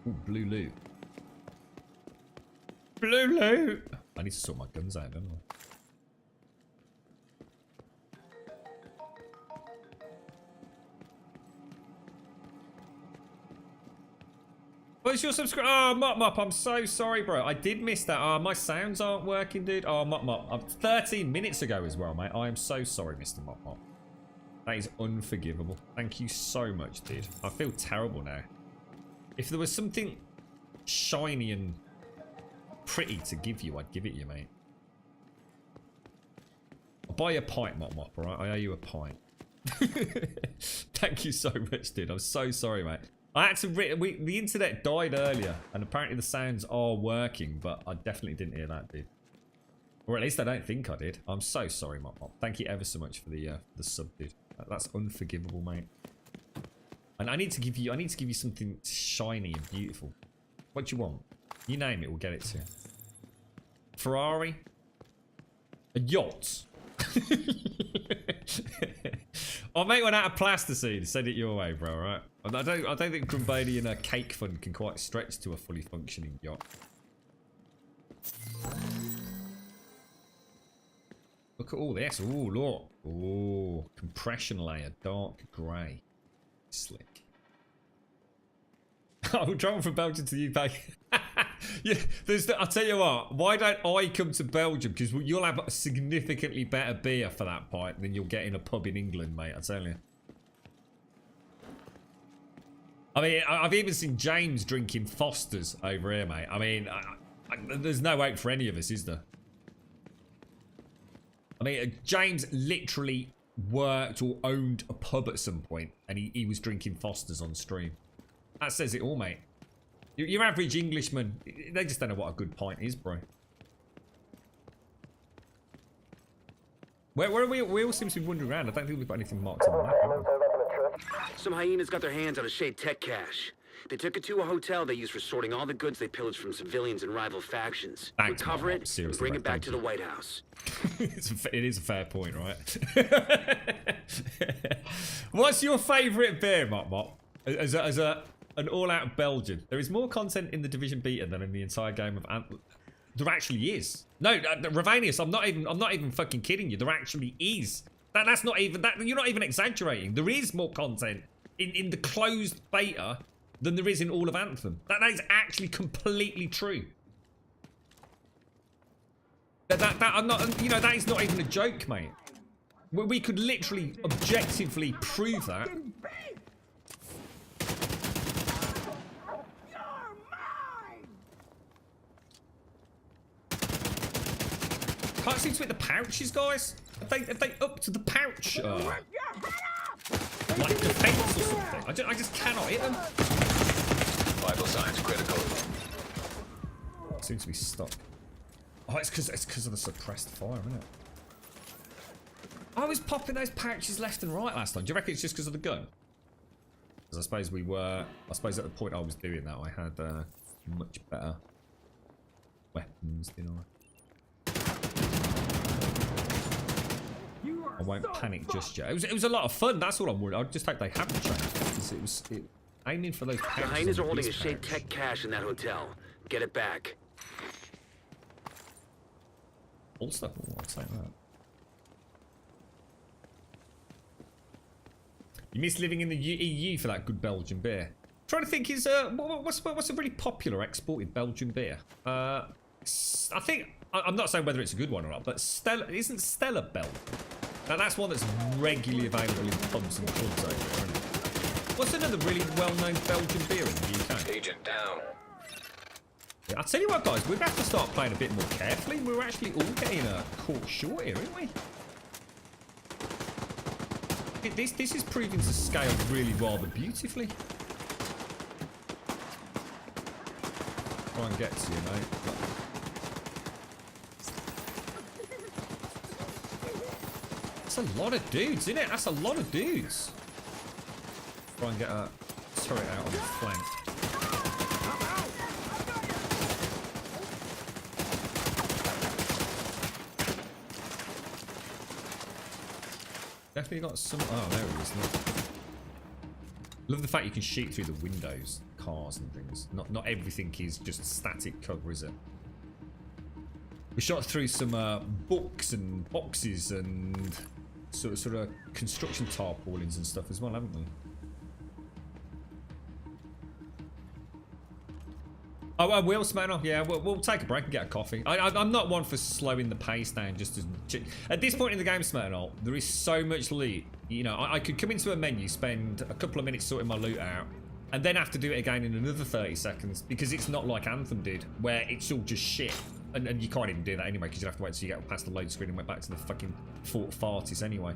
Ooh, blue loot. Blue loot! I need to sort my guns out, don't I? What's your subscribe? Oh, Mop, I'm so sorry, bro. I did miss that. Oh, my sounds aren't working, dude. Oh, Mop. 13 minutes ago as well, mate. I am so sorry, Mr. Mop. That is unforgivable. Thank you so much, dude. I feel terrible now. If there was something shiny and pretty to give you, I'd give it you, mate. I'll buy you a pint, Mop, alright? I owe you a pint. Thank you so much, dude. I'm so sorry, mate. I had to the internet died earlier, and apparently the sounds are working, but I definitely didn't hear that, dude. Or at least I don't think I did. I'm so sorry, Mop. Thank you ever so much for the sub, dude. That's unforgivable, mate. And I need to give you something shiny and beautiful. What do you want? You name it, we'll get it to you. Ferrari? A yacht? I'll make one out of plasticine. Send it your way, bro. Alright. I don't think Grumbadian Cake Fund can quite stretch to a fully functioning yacht. Look at all this. Ooh, look. Ooh, compression layer, dark grey, slick. I'll travel from Belgium to the UK. Yeah, I'll tell you what. Why don't I come to Belgium? Because you'll have a significantly better beer for that pint than you'll get in a pub in England, mate. I tell you. I mean, I've even seen James drinking Foster's over here, mate. I mean, there's no hope for any of us, is there? I mean, James literally worked or owned a pub at some point, and he was drinking Foster's on stream. That says it all, mate. Your average Englishman, they just don't know what a good pint is, bro. Where are we? We all seem to be wandering around. I don't think we've got anything marked on the map. have we? Some hyenas got their hands on a Shade Tech cache. They took it to a hotel they used for sorting all the goods they pillaged from civilians and rival factions. Thanks, Recover Mark. it and Seriously, bring mate, it back thank to you. the White House. It is a fair point, right? What's your favourite beer, Mop Mop? As an all-out Belgian, there is more content in the Division beta than in the entire game of Ant. There actually is. No, Ravanius, I'm not even fucking kidding you. There actually is. That's not even that. You're not even exaggerating. There is more content in the closed beta than there is in all of Anthem. That is actually completely true. I'm not. You know, that is not even a joke, mate. We could literally, objectively prove that. Can't seem to hit the pouches, guys. Have they up to the pouch? Like defense or something? I just cannot hit them. Vital signs critical. Seems to be stuck. Oh, it's because of the suppressed fire, isn't it? I was popping those pouches left and right last time. Do you reckon it's just because of the gun? Because I suppose at the point I was doing that, I had much better weapons, didn't I? I won't panic just yet. It was a lot of fun. That's all I'm worried. I just hope they haven't changed. It was aiming for those pouches. The hyenas are on holding a this Shade pouch. Tech cache in that hotel. Get it back. All stuff. Oh, I'd say that. You miss living in the EU for that good Belgian beer. Trying to think, is what's a really popular exported Belgian beer? I think I'm not saying whether it's a good one or not, but isn't Stella Bell? Now that's one that's regularly available in pubs and clubs over there, isn't it? What's another really well-known Belgian beer in the UK? Agent down. Yeah, I'll tell you what, guys, we're going to have to start playing a bit more carefully. We're actually all getting caught short here, aren't we? This is proving to scale really rather beautifully. Try and get to you, mate. That's a lot of dudes, isn't it? That's a lot of dudes. Try and get a turret out on the flank. Definitely got some. Oh, there it is. Look. Love the fact you can shoot through the windows, cars and things. Not everything is just static cover, is it? We shot through some books and boxes and sort of construction tarpaulins and stuff as well, haven't we? Oh, I will, Smirnoff. Yeah, we'll take a break and get a coffee. I'm not one for slowing the pace down. Just at this point in the game, Smirnoff, there is so much loot. You know, I could come into a menu, spend a couple of minutes sorting my loot out, and then have to do it again in another 30 seconds because it's not like Anthem did, where it's all just shit. And you can't even do that anyway because you have to wait till you get past the load screen and went back to the fucking Fort Fartis anyway.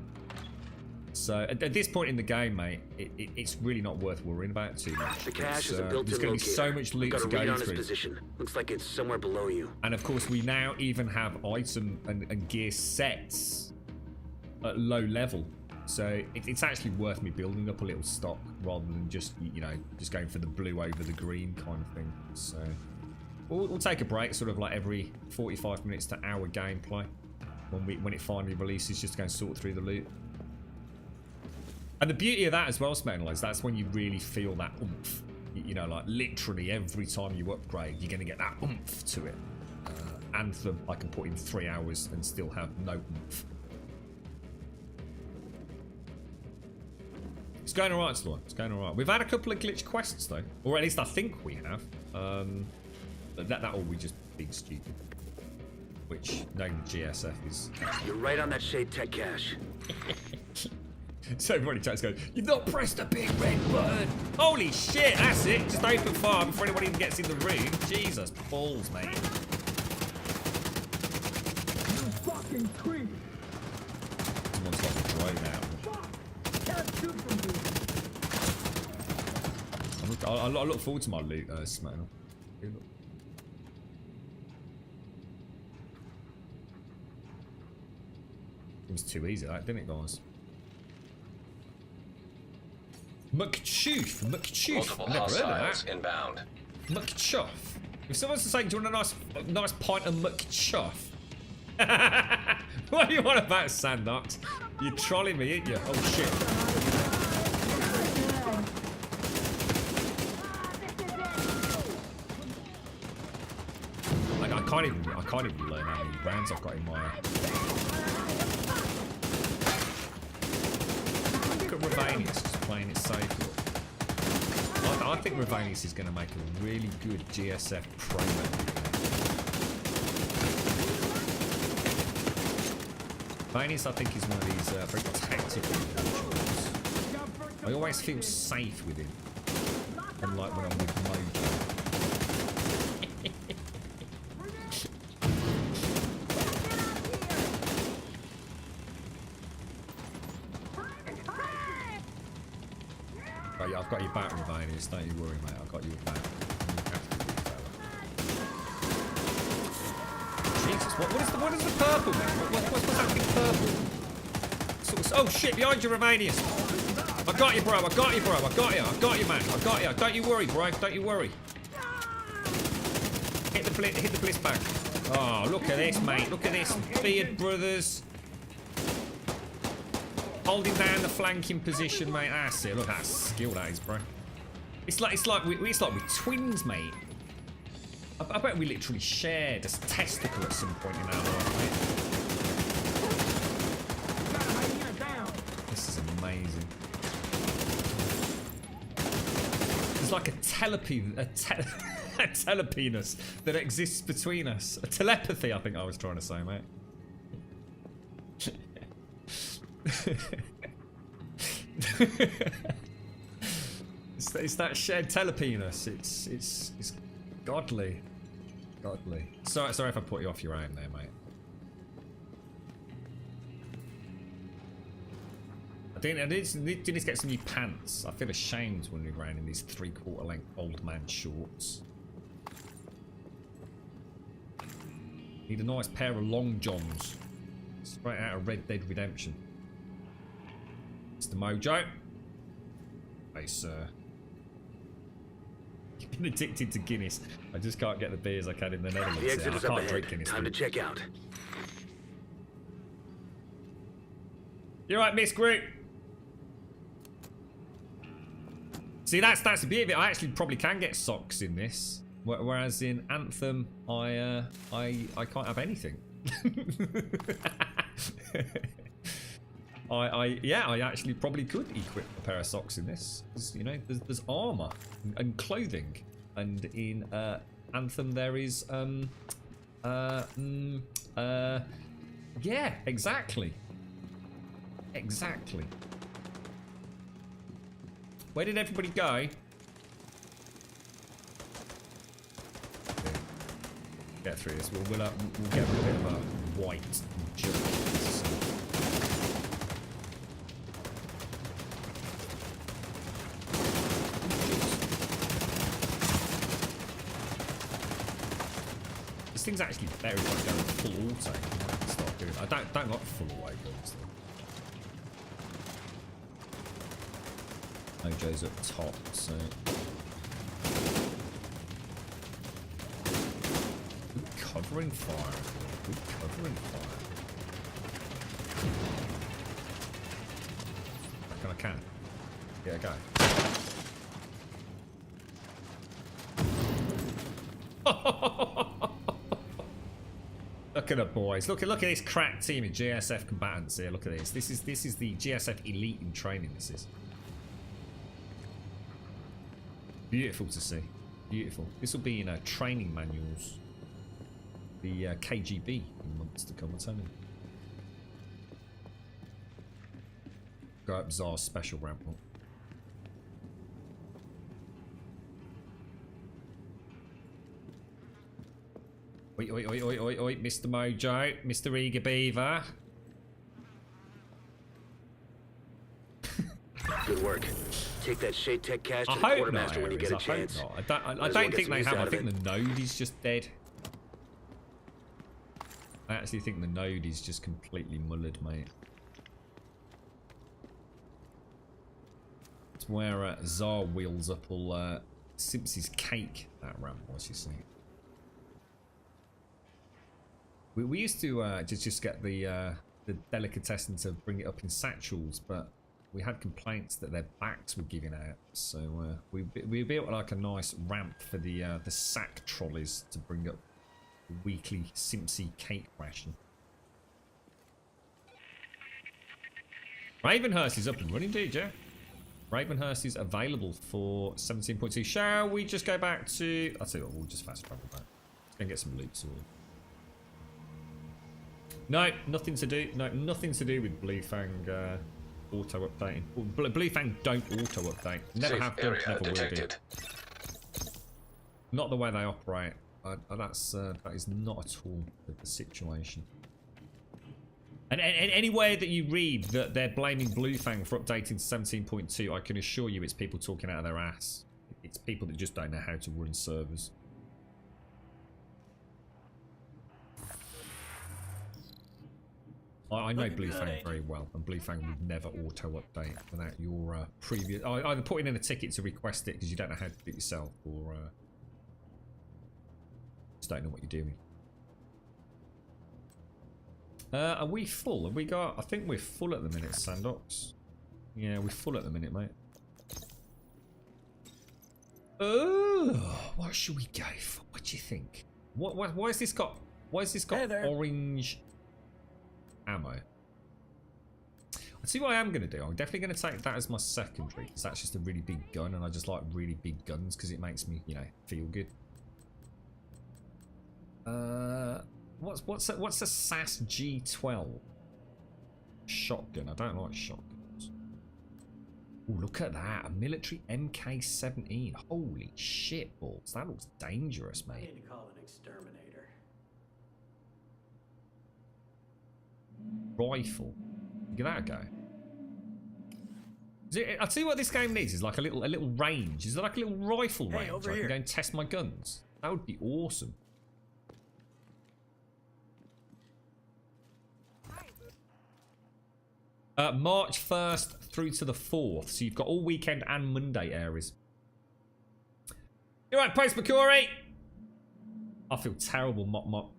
So at this point in the game, mate, it's really not worth worrying about too much. The cache is a built-in there's going to be so locator. much loot Got to a read go on its through. position. Looks like it's somewhere below you. And of course, we now even have item and gear sets at low level. So it's actually worth me building up a little stock rather than just, you know, just going for the blue over the green kind of thing. So we'll take a break, sort of like every 45 minutes to hour gameplay when it finally releases, just to go and sort through the loot. And the beauty of that as well, Smenlo, is that's when you really feel that oomph. You know, like literally every time you upgrade, you're going to get that oomph to it. Anthem, I can put in 3 hours and still have no oomph. It's going alright, Sloan. It's going alright. We've had a couple of glitch quests, though. Or at least I think we have. But that or we just being stupid. Which, knowing the GSF is... You're right on that Shade Tech cache. So everybody chats goes, you've not pressed the big red button. Holy shit, that's it. Just open fire before anyone even gets in the room. Jesus balls, mate. You fucking creep! Someone's got the drone out. Can't shoot from here. I look forward to my loot, Smail. was too easy, that, didn't it, guys? McChoof. Multiple I've never heard of hostiles that. inbound. McChuff. If someone's to say, do you want a nice pint of McChuff? What do you want about, Sandox? You're trolling me, ain't you? Oh shit. I can't even learn how many rounds I've got in my. Look at Ravanius just playing it safe. I think Ravanius is going to make a really good GSF pro. Ravanius, I think, is one of these very tactical individuals. I always feel safe with him, unlike when I'm with Mojo. Oh, yeah, I've got your back, Ravanius. Don't you worry, mate. I've got your back. Jesus, what is the purple, man? What's happening purple? Oh shit, behind you, Ravanius. I got you, bro. I got you, man. I got you. Don't you worry, bro. Don't you worry. Hit the bliss bag. Oh, look at this, mate. Look at this. Beard Brothers. Holding down the flanking position, mate. That's it. Look, that's skill, that is, bro. It's like we're twins, mate. I bet we literally shared a testicle at some point in our life, mate. This is amazing. There's like a telepenis that exists between us. A telepathy, I think I was trying to say, mate. It's that shared telepenis. It's godly. Sorry if I put you off your aim there, mate. I didn't get some new pants. I feel ashamed when we ran in these 3/4 length old man shorts. Need a nice pair of long johns. Straight out of Red Dead Redemption. Mr. Mojo. Hey, sir. You've been addicted to Guinness. I just can't get the beers I can in the Netherlands. The exit is up I can't drink ahead. Guinness. Time to check out. You're right, Miss Groot. See, that's the beauty of it. I actually probably can get socks in this, whereas in Anthem, I can't have anything. I actually probably could equip a pair of socks in this. You know, there's armor and clothing, and in Anthem there is yeah, exactly. Where did everybody go? Get through this. We'll get a little bit of a white jump. This thing's actually very good going full auto. I might have to start doing it. I don't like full auto guns though. Mojo's up top, so good covering fire. Good covering fire. I can. Yeah, go. Look at the boys. Look at this crack team of GSF combatants here. Look at this. This is the GSF elite in training. This is beautiful to see. Beautiful. This will be in training manuals. The KGB in months to come. I'm telling you. Go up Tsar's special ramp up. Oi, oi, oi, oi, oi, oi, Mr. Mojo, Mr. Eager Beaver. Good work. Take that Shade Tech cash to I the hope quartermaster not, when you Ares. get a chance. I hope not. I Might as well don't get think some they use have. out I of think it. the node is just dead. I actually think the node is just completely mullered, mate. where Czar wheels up all Simpson's cake. That ramp was, you see. We used to just get the delicatessen to bring it up in satchels, but we had complaints that their backs were giving out. So we built like a nice ramp for the sack trolleys to bring up the weekly Simpsy cake ration. Ravenhurst is up and running, dude, yeah. Ravenhurst is available for 17.2. Shall we just go back to... I'll tell you what, we'll just fast travel back. Let's go and get some loot sorted. No, nothing to do. No, nothing to do with Bluefang auto updating. Bluefang don't auto update. Never Safe have done, area never will do. detected. Not the way they operate. That is not at all the situation. And any way that you read that they're blaming Bluefang for updating to 17.2, I can assure you it's people talking out of their ass. It's people that just don't know how to run servers. I know Bluefang very well, and Bluefang would never auto-update without your previous... Either putting in a ticket to request it because you don't know how to do it yourself, or just don't know what you're doing. Are we full? Have we got... I think we're full at the minute, Sandox. Yeah, we're full at the minute, mate. Oh, what should we go for? What do you think? Why has this got... Why has this got orange ammo? I'll see what I am going to do. I'm definitely going to take that as my secondary, because that's just a really big gun, and I just like really big guns because it makes me, you know, feel good. What's a SAS G12? Shotgun. I don't like shotguns. Oh, look at that. A military MK17. Holy shit balls. That looks dangerous, mate. I need to call an exterminator. Rifle. Give that a go. I'll tell you what this game needs is like a little range. Is there like a little rifle range? Over I here. can go and test my guns. That would be awesome. March 1st through to the 4th. So you've got all weekend and Monday areas. You alright, Post McCory? I feel terrible, Mop.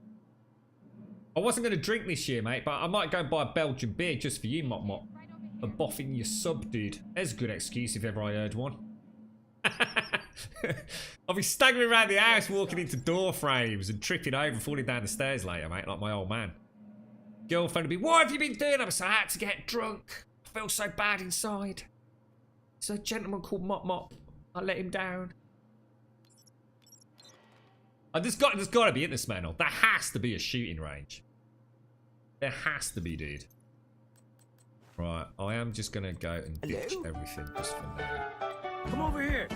I wasn't going to drink this year, mate, but I might go and buy a Belgian beer just for you, Mop. And boffing your sub, dude. There's a good excuse if ever I heard one. I'll be staggering around the house walking into door frames and tripping over and falling down the stairs later, mate, like my old man. Girlfriend would be, what have you been doing? I was like, I had to get drunk. I feel so bad inside. There's a gentleman called Mop. I let him down. There's got to be, in this man. There has to be a shooting range. There has to be, dude. Right, I am just going to go and ditch everything just for now. Come over here.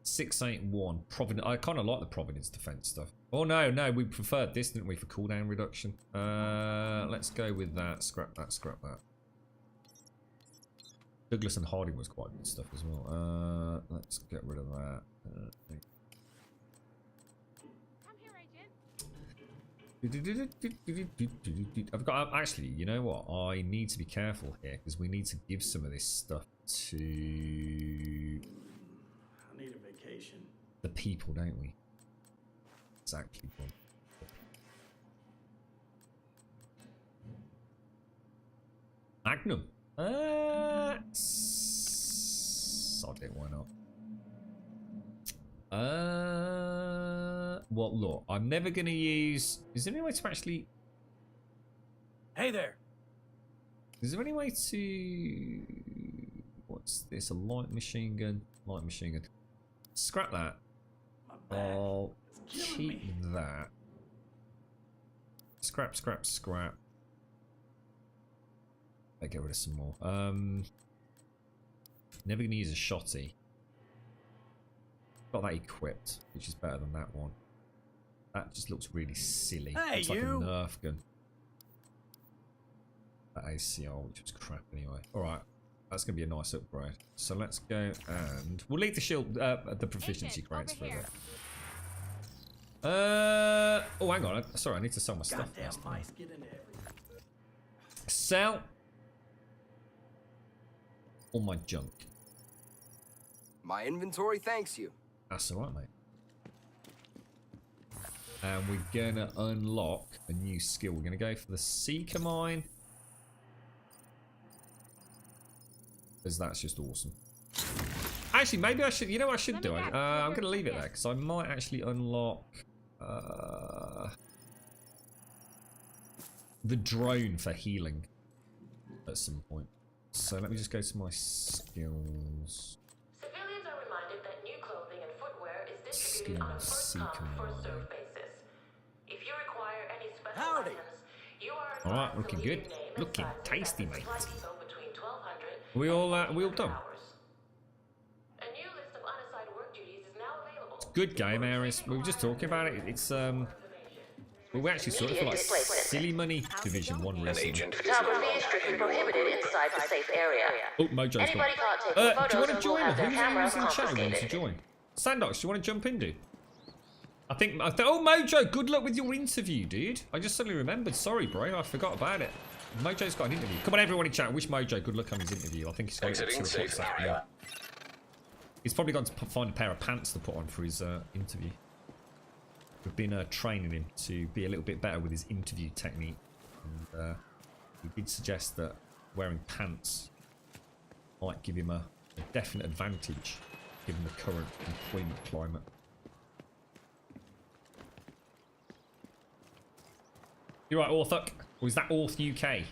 681 Providence. I kind of like the Providence defense stuff. Oh no, we preferred this, didn't we, for cooldown reduction? Let's go with that. Scrap that. Douglas and Harding was quite good stuff as well. Let's get rid of that. I've got actually, you know what? I need to be careful here because we need to give some of this stuff to I need a vacation. the people, don't we? Exactly. Magnum. Sod it, why not? Well, look, I'm never gonna use. Is there any way to actually? Hey there. Is there any way to? What's this? A light machine gun. Light machine gun. Scrap that. I'll keep that. Scrap. I'll get rid of some more. Never gonna use a shotty. Got that equipped, which is better than that one. That just looks really silly. Hey, it's like you. a Nerf gun. That ACR, which was crap anyway. Alright, that's going to be a nice upgrade. So let's go and... We'll leave the shield, the proficiency crates for a bit. Oh, hang on. Sorry, I need to sell my stuff. Goddamn mice, get into everything. Sell all my junk. My inventory thanks you. That's alright, mate. And we're gonna unlock a new skill. We're gonna go for the Seeker Mine. Because that's just awesome. Actually, maybe I should, you know what I should do? I'm gonna leave it there, because I might actually unlock the drone for healing at some point. So let me just go to my skills. Civilians are reminded that new clothing and footwear is distributed on a first-come, first-served basis. If you require any special Howdy. items, you are All right, advised to looking leave good. your name and Looking size tasty, at the mate. supply depot between 1200 We all and we all done. hours. A new list of unassigned work duties is now available. Good game, Aris. We were just talking about it. It's well, we actually saw it for like Silly Money Division 1 An recently. agent is Photography is strictly prohibited inside the safe area. Oh, Mojo's gone. Anybody caught taking Do you photos want to will join? have their Who's cameras in chat who wants to confiscated. join? Sandox, do you want to jump in, dude? I think. Oh, Mojo, good luck with your interview, dude. I just suddenly remembered. Sorry, bro. I forgot about it. Mojo's got an interview. Come on, everyone in chat. Wish Mojo good luck on his interview. I think he's got it at Exiting 2 o'clock safe this afternoon. area. He's probably gone to find a pair of pants to put on for his interview. We've been training him to be a little bit better with his interview technique. And he did suggest that wearing pants might give him a definite advantage given the current employment climate. You're right, Orthuk. Or is that Orth UK?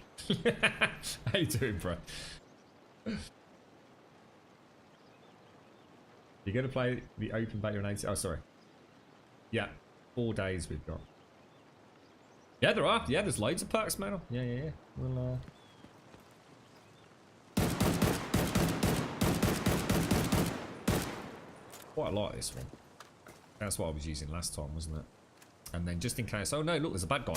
How you doing, bro? You're going to play the open beta on 80? Oh, sorry. Yeah, 4 days we've got. Yeah, there are. Yeah, there's loads of perks, man. Yeah. We'll, quite a lot of this one. That's what I was using last time, wasn't it? And then just in case... Oh, no, look, there's a bad guy.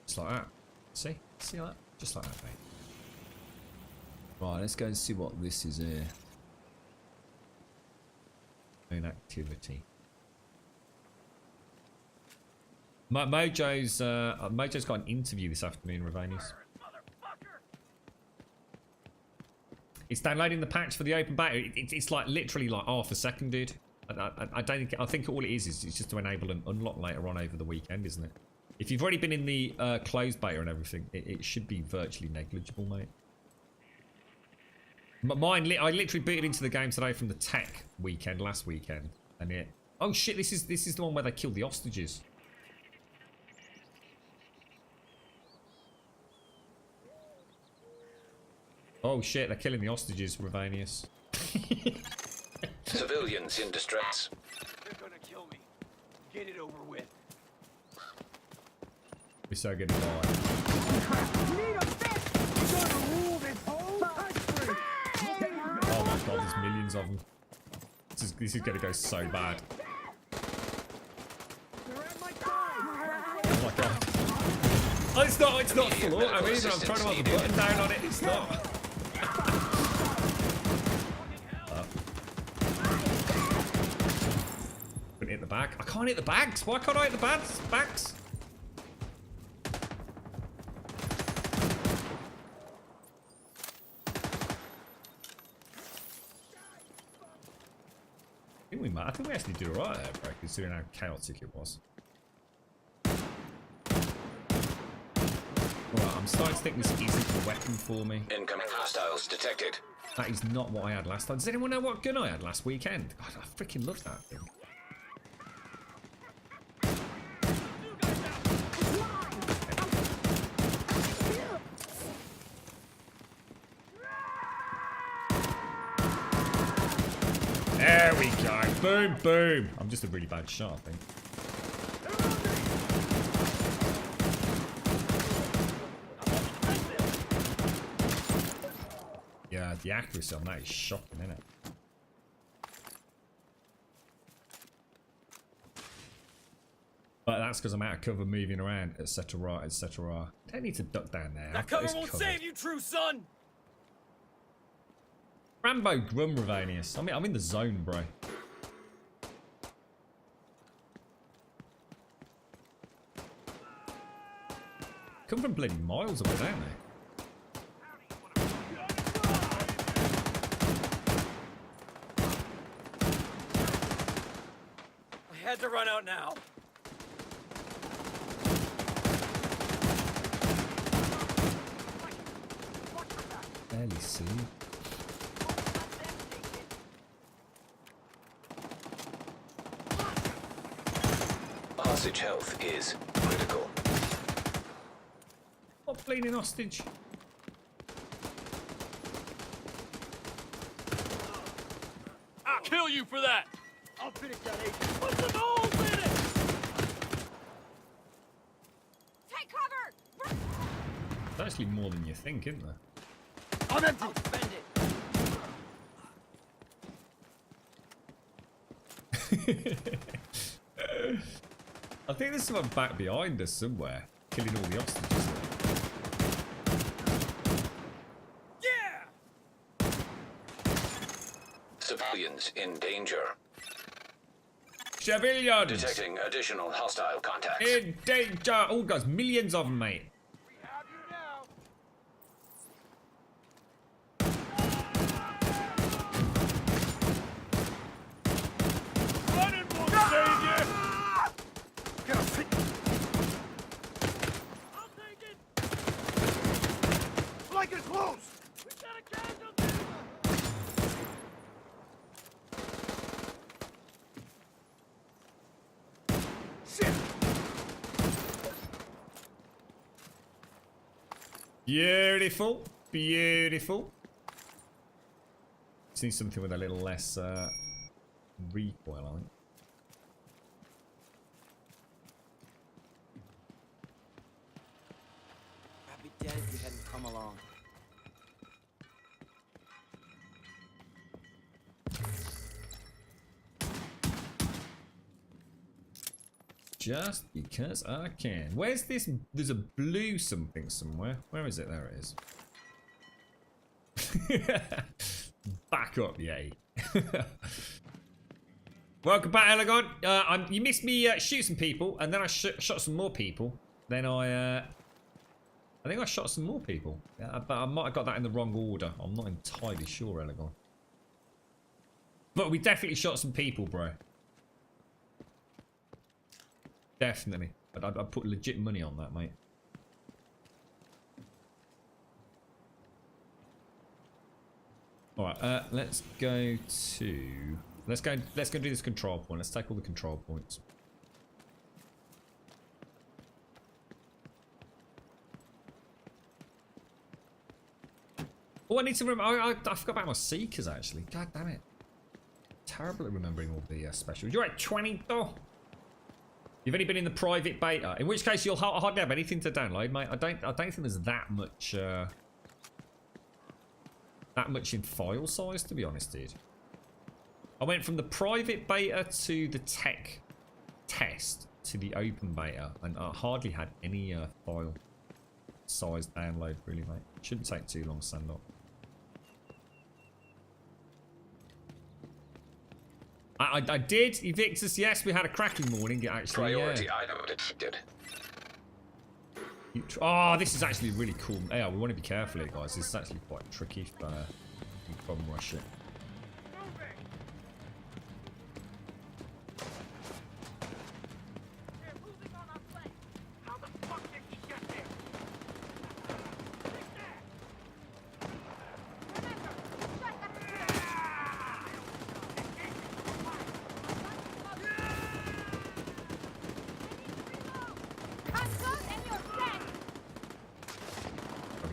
Just like that. See? See that? Just like that, mate. Right, let's go and see what this is here. Main activity. Mojo's got an interview this afternoon, Ravanius. It's downloading the patch for the open beta. It's like literally like half a second, dude. I don't think. I think all it is it's just to enable an unlock later on over the weekend, isn't it? If you've already been in the closed beta and everything, it should be virtually negligible, mate. Mine, I literally booted into the game today from the tech weekend last weekend, and it. Oh shit! This is the one where they killed the hostages. Oh shit! They're killing the hostages, Ravanius. Civilians in distress. They're gonna kill me. Get it over with. We're so gonna die. Need a fist! You're gonna rule this whole country! Oh my god, there's millions of them. This is gonna go so bad. They're at my side! Oh my god. Oh, it's not full auto either. I'm trying to have the button down on it. It's not. Couldn't hit the back. I can't hit the backs. Why can't I hit the backs? I think we actually did alright there, bro, considering how chaotic it was. Alright, I'm starting to think this isn't a weapon for me. Incoming hostiles detected. That is not what I had last time. Does anyone know what gun I had last weekend? God, I freaking love that thing. There we go. Boom, boom. I'm just a really bad shot, I think. Yeah, the accuracy on that is shocking, isn't it? But that's because I'm out of cover moving around, etc., etc. Don't need to duck down there. That cover won't save you, true son! Rambo Grum, Ravanius. I mean, I'm in the zone, bro. come from bloody miles away, don't they? I had to run out now. Barely see. Hostage health is critical. What bleeding hostage? I'll kill you for that. I'll finish that agent. Put some holes in it. Take cover! There's actually more than you think, isn't there? I'm empty. I'll spend it. I think there's someone back behind us somewhere, killing all the hostages. Yeah. Civilians in danger. Civilians! Detecting additional hostile contacts. In danger! Oh, guys, millions of them, mate. We have you now. Running won't save you. Get a fit. I'll take it. Like it close. We got a casualty. Shit. Beautiful. Beautiful. Just need something with a little less recoil, I think. I'd be dead if you hadn't come along. Just because I can. Where's this? There's a blue something somewhere. Where is it? There it is. Back up, yay. Welcome back, Elegon. You missed me shoot some people, and then I shot some more people. Then I think I shot some more people. But I might have got that in the wrong order. I'm not entirely sure, Elegon. But we definitely shot some people, bro. Definitely. I'd put legit money on that, mate. Alright, let's go to... Let's go do this control point. Let's take all the control points. Oh, I need to remember... I forgot about my Seekers, actually. God damn it. Terrible at remembering all the specials. You're at 20, though. You've only been in the private beta, in which case you'll hardly have anything to download, mate. I don't think there's that much in file size, to be honest, dude. I went from the private beta to the tech test to the open beta, and I hardly had any file size download, really, mate. Shouldn't take too long to send up. I did, Evictus, yes, we had a cracking morning, actually. Priority item detected. Oh, this is actually really cool. Yeah, we want to be careful here, guys. This is actually quite tricky for bomb rush it.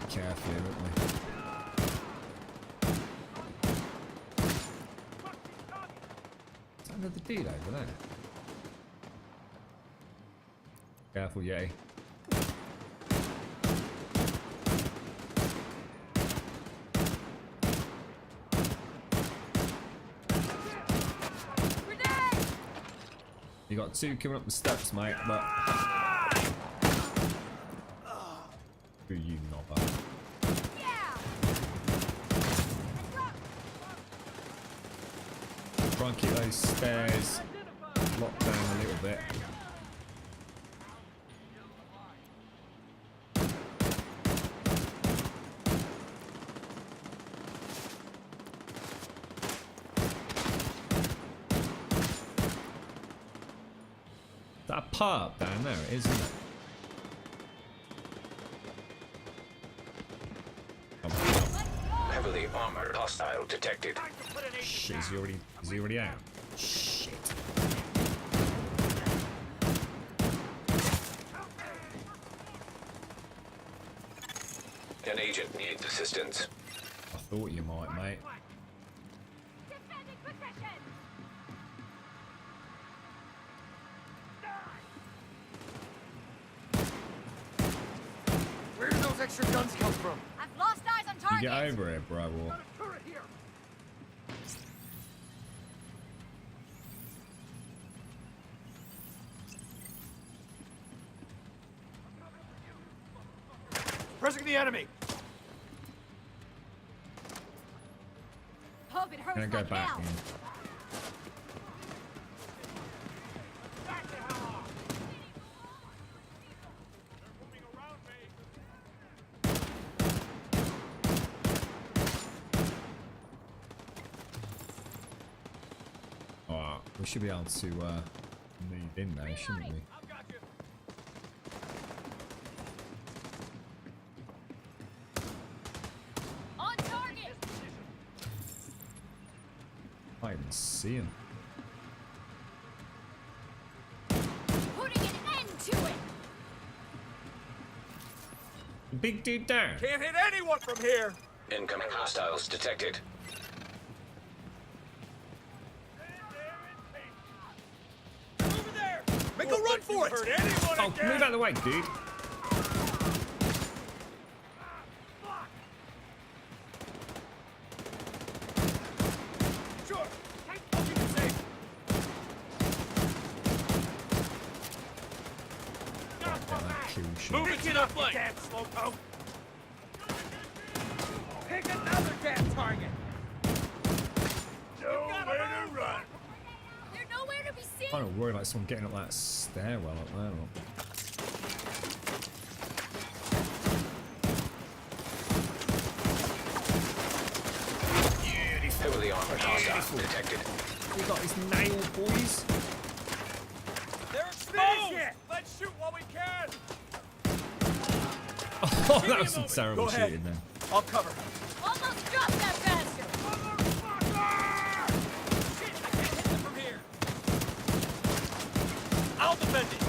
Careful here, won't we? Is that another dude over there? Careful, yay. You got two coming up the steps, mate, but... Who you knobber? Try and keep those stairs locked down a little bit. that a perp down there? It is, isn't it? Heavily armored hostile detected. Shit, is he already out? Shit. An agent needs assistance. I thought you might, mate. Defending position. Where do those extra guns come from? I've lost eyes on You target. get over it, bro. Or... Turret here. Pressing the enemy. Hope it hurts Can I go like back? hell. And... Alright, we should be able to move in there, shouldn't we? On target. I can't even see him. Putting an end to it. The big dude down. Can't hit anyone from here. Incoming hostiles detected. Over there. Make a run for it. Hurt anyone Oh, again. move out of the way, dude. Sure. I'll keep it safe. That kill shot. Move it to the flank. Damn slowpoke. Pick another damn target. Nowhere to run. They're nowhere to be seen. I'm kind of worried about someone getting up that stairwell up there. Look. Heavily armored hostiles detected. We got his nail, boys. They're exposed. Let's shoot while we can. Oh, that was some terrible Go ahead. shooting then. I'll cover. Almost dropped that bastard. Shit, I can't hit them from here. I'll defend it.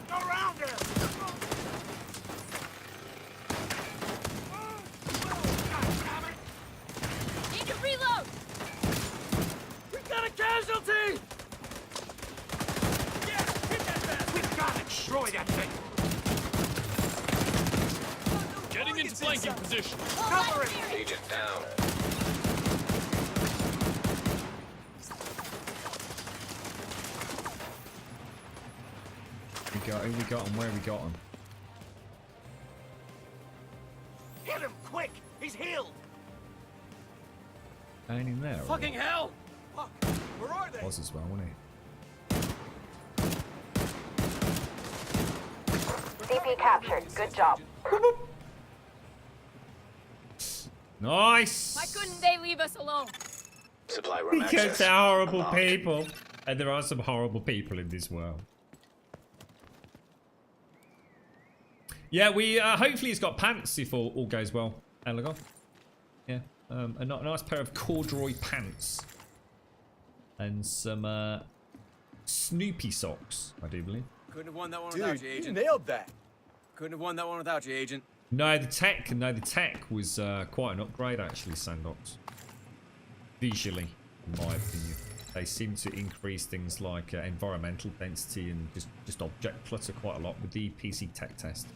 Go around him. Need to reload. We got a casualty. Yeah, hit that bastard. We've got to destroy that thing. Getting into flanking position. Cover it. Agent down. Who we got and where we got him? Hit him quick. He's healed. Ain't in there. Fucking hell. Fuck. Where are they? Was as well, wasn't he? CP captured. Good job. Nice. Why couldn't they leave us alone? Supply room Because access. they're horrible Unlocked. people, and there are some horrible people in this world. Yeah, we hopefully he's got pants if all goes well. Elagor. Yeah, a nice pair of corduroy pants and some Snoopy socks, I do believe. Couldn't have won that one without you, Agent. nailed that. Couldn't have won that one without you, Agent. No, the tech was quite an upgrade actually, Sandox. Visually, in my opinion, they seem to increase things like environmental density and just object clutter quite a lot with the PC tech test.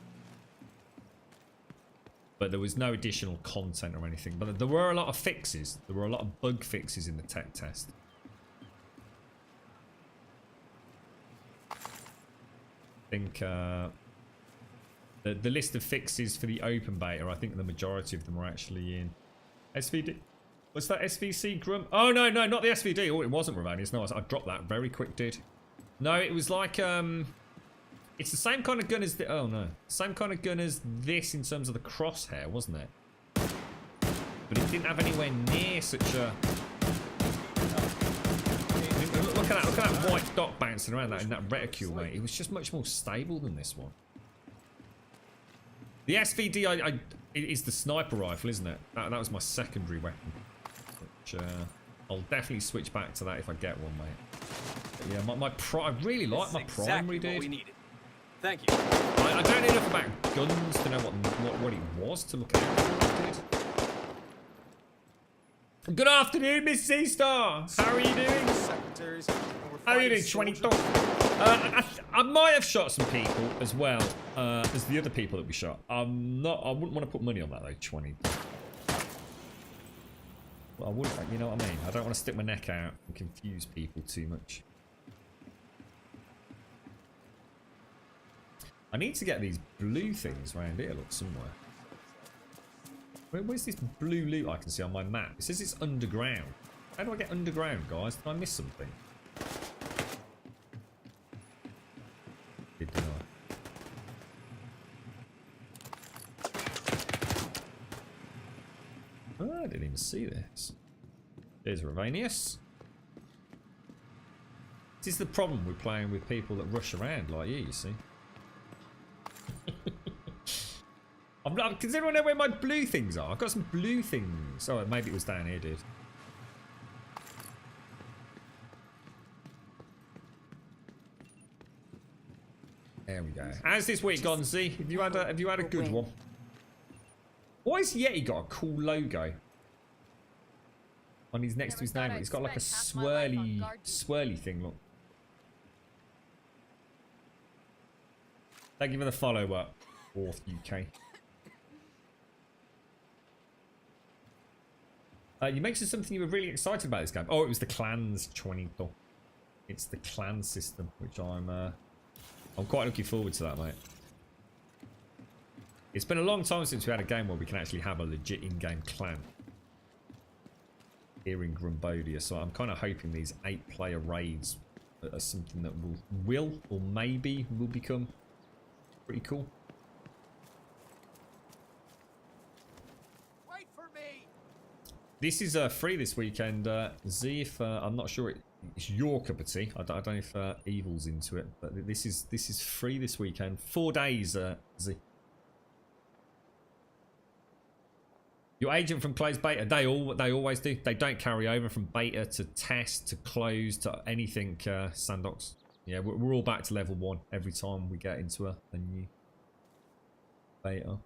But there was no additional content or anything. But there were a lot of fixes. There were a lot of bug fixes in the tech test. I think the list of fixes for the open beta, I think the majority of them are actually in SVD. Was that SVC Grum? Oh, no, not the SVD. Oh, it wasn't Ravanius. No, I dropped that very quick, dude. No, it was like, it's the same kind of gun as the, oh no. Same kind of gun as this in terms of the crosshair, wasn't it? But it didn't have anywhere near such a... Look look at that white dot bouncing around that in that reticule, mate. It was just much more stable than this one. The SVD is the sniper rifle, isn't it? That was my secondary weapon. Which I'll definitely switch back to that if I get one, mate. But yeah, I really like my primary, dude. What we needed. Thank you. I don't know enough about guns to know what it was to look at, dude. Good afternoon, Miss C-Star. How are you doing? Secretaries. How are you doing, 20? I might have shot some people as well as the other people that we shot. I wouldn't want to put money on that though, 20. Well, I wouldn't, you know what I mean? I don't want to stick my neck out and confuse people too much. I need to get these blue things around here, look, somewhere. Where's this blue loot I can see on my map? It says it's underground. How do I get underground, guys? Did I miss something? Didn't I? Oh, I didn't even see this. There's Ravanius. This is the problem with playing with people that rush around like you see. Does everyone know where my blue things are? I've got some blue things. Oh, maybe it was down here, dude. There we go. How's this week gone, Z? Have you had a good one? Why has Yeti got a cool logo on his next to his name? He's got like a swirly thing. Look. Thank you for the follow up, Fourth UK. You mentioned something you were really excited about this game. Oh, it was the clans, Chonito. It's the clan system, which I'm quite looking forward to that, mate. It's been a long time since we had a game where we can actually have a legit in-game clan here in Grumbodia, so I'm kind of hoping these 8-player raids are something that will or maybe will become pretty cool. Wait for me. This is free this weekend, Z. If I'm not sure it's your cup of tea. I don't know if Evil's into it, but this is free this weekend. 4 days, Z. Your agent from closed beta, they always do. They don't carry over from beta to test to close to anything. Sandox. Yeah, we're all back to level 1 every time we get into a new beta.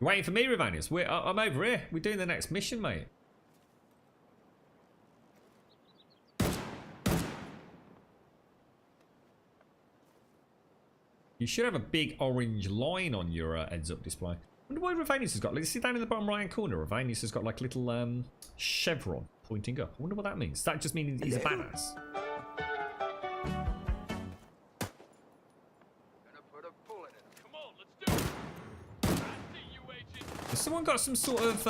You waiting for me, Ravanius? I'm over here. We're doing the next mission, mate. You should have a big orange line on your heads-up display. I wonder what Ravanius has got. Let's see down in the bottom right-hand corner. Ravanius has got like a little chevron pointing up. I wonder what that means. Does that just mean he's a badass? Has someone got some sort of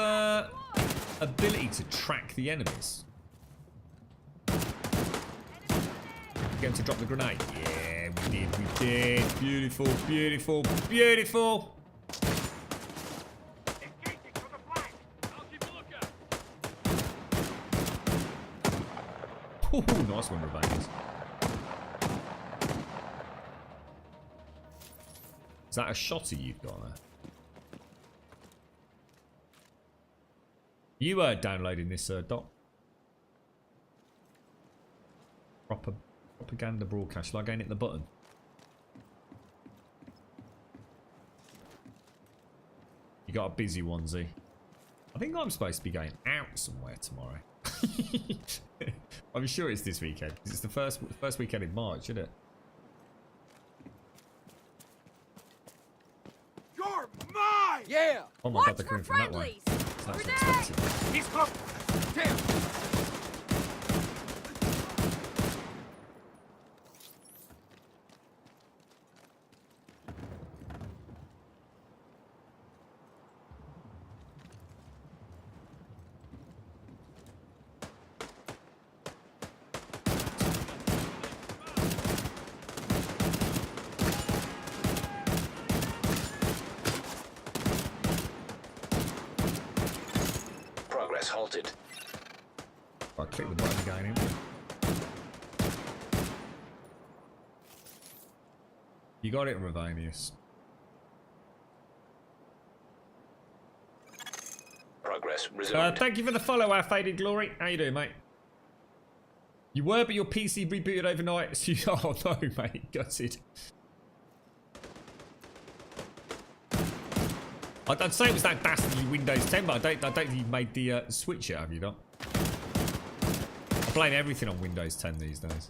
ability to track the enemies? Get him to drop the grenade. Yeah, we did. Beautiful, beautiful, beautiful. Ooh, nice one, Ravanius. Is that a shotty you've got there? You downloading this, Doc? Propaganda broadcast. Shall I go and hit the button? You got a busy one, Z. I think I'm supposed to be going out somewhere tomorrow. I'm sure it's this weekend. It's the first weekend in March, isn't it? You're mine. Yeah. Oh my god, they're coming from that way. That's expensive. He's coming. Damn. halted. I click the button again. You got it, Ravanius. Progress resumed. Thank you for the follow, our faded glory. How you doing, mate? You were, but your PC rebooted overnight. So oh no, mate, gutted. I'd say it was that dastardly Windows 10, but I don't think you made the switch yet, have you not? I blame everything on Windows 10 these days.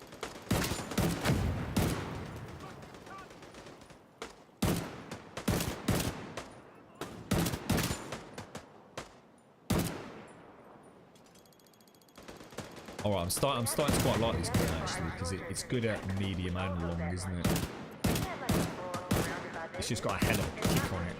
Alright, I'm starting to quite like this gun actually, because it's good at medium and long, isn't it? It's just got a hell of a kick on it.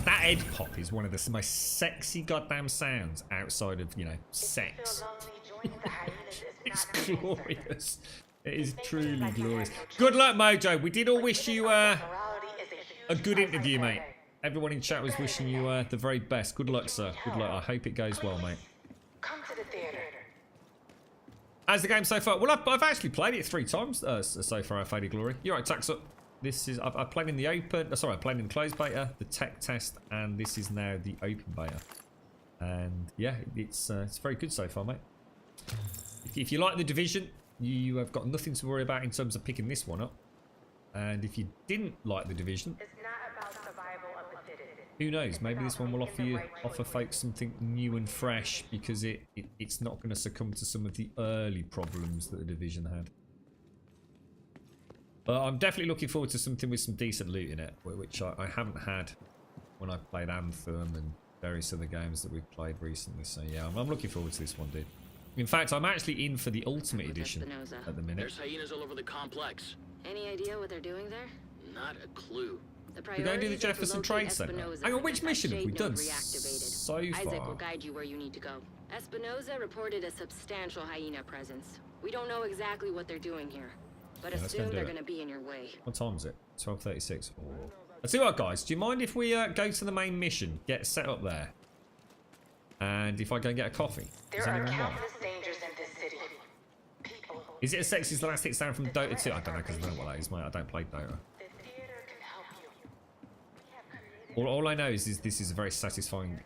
That head pop is one of the most sexy goddamn sounds outside of, you know, sex. It's glorious. It is truly glorious. Good luck, Mojo. We did all wish you a good interview, mate. Everyone in chat was wishing you the very best. Good luck, sir. Good luck. I hope it goes well, mate. Come to the theater. How's the game so far? Well, I've actually played it 3 times so far, Faded Glory. You're right, Tax Up. This is I've played in the open. Sorry, I played in the closed beta, the tech test, and this is now the open beta. And yeah, it's very good so far, mate. If you like the Division, you have got nothing to worry about in terms of picking this one up. And if you didn't like the Division, It's not about survival of the fittest. who knows? Maybe this one will offer folks something new and fresh, because it's not going to succumb to some of the early problems that the Division had. But I'm definitely looking forward to something with some decent loot in it, which I haven't had when I played Anthem and various other games that we've played recently. So yeah, I'm looking forward to this one, dude. In fact, I'm actually in for the Ultimate Edition at the minute. There's hyenas all over the complex. Any idea what they're doing there? Not a clue. We're going to do the Jefferson Trade Center. Hang on, which mission have we done so Isaac will far? guide you where you need to go. Espinoza reported a substantial hyena presence. We don't know exactly what they're doing here, but Yeah, let's go assume do they're it. going to be in your way. What time is it? 12:36. Oh. I'll tell you what, guys. Do you mind if we go to the main mission, get set up there, and if I go and get a coffee? Does There are anyone mind? countless dangers in this city. People. Is it as sexy as the last hit sound from Dota 2? I don't know, because I don't know what that is, mate. I don't play Dota. The theater can help you. We have created All I know is this is a very satisfying,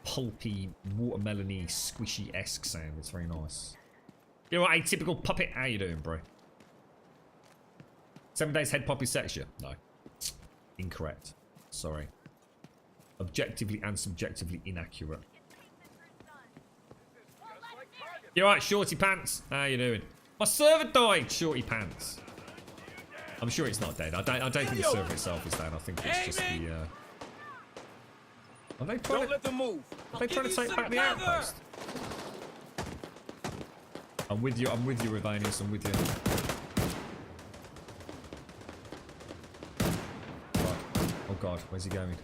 pulpy, watermelony, squishy-esque sound. It's very nice. You're right, atypical puppet. How you doing, bro? 7 days head pop is sexier? No. Incorrect. Sorry. Objectively and subjectively inaccurate. You're right, Shorty Pants. How you doing? My server died, Shorty Pants. I'm sure it's not dead. I don't think the server itself is dead. I think it's just the Are they trying Don't let them move. Are they trying to take back the outpost? I'm with you, Ravanius, I'm with you. Right. Oh god, where's he going?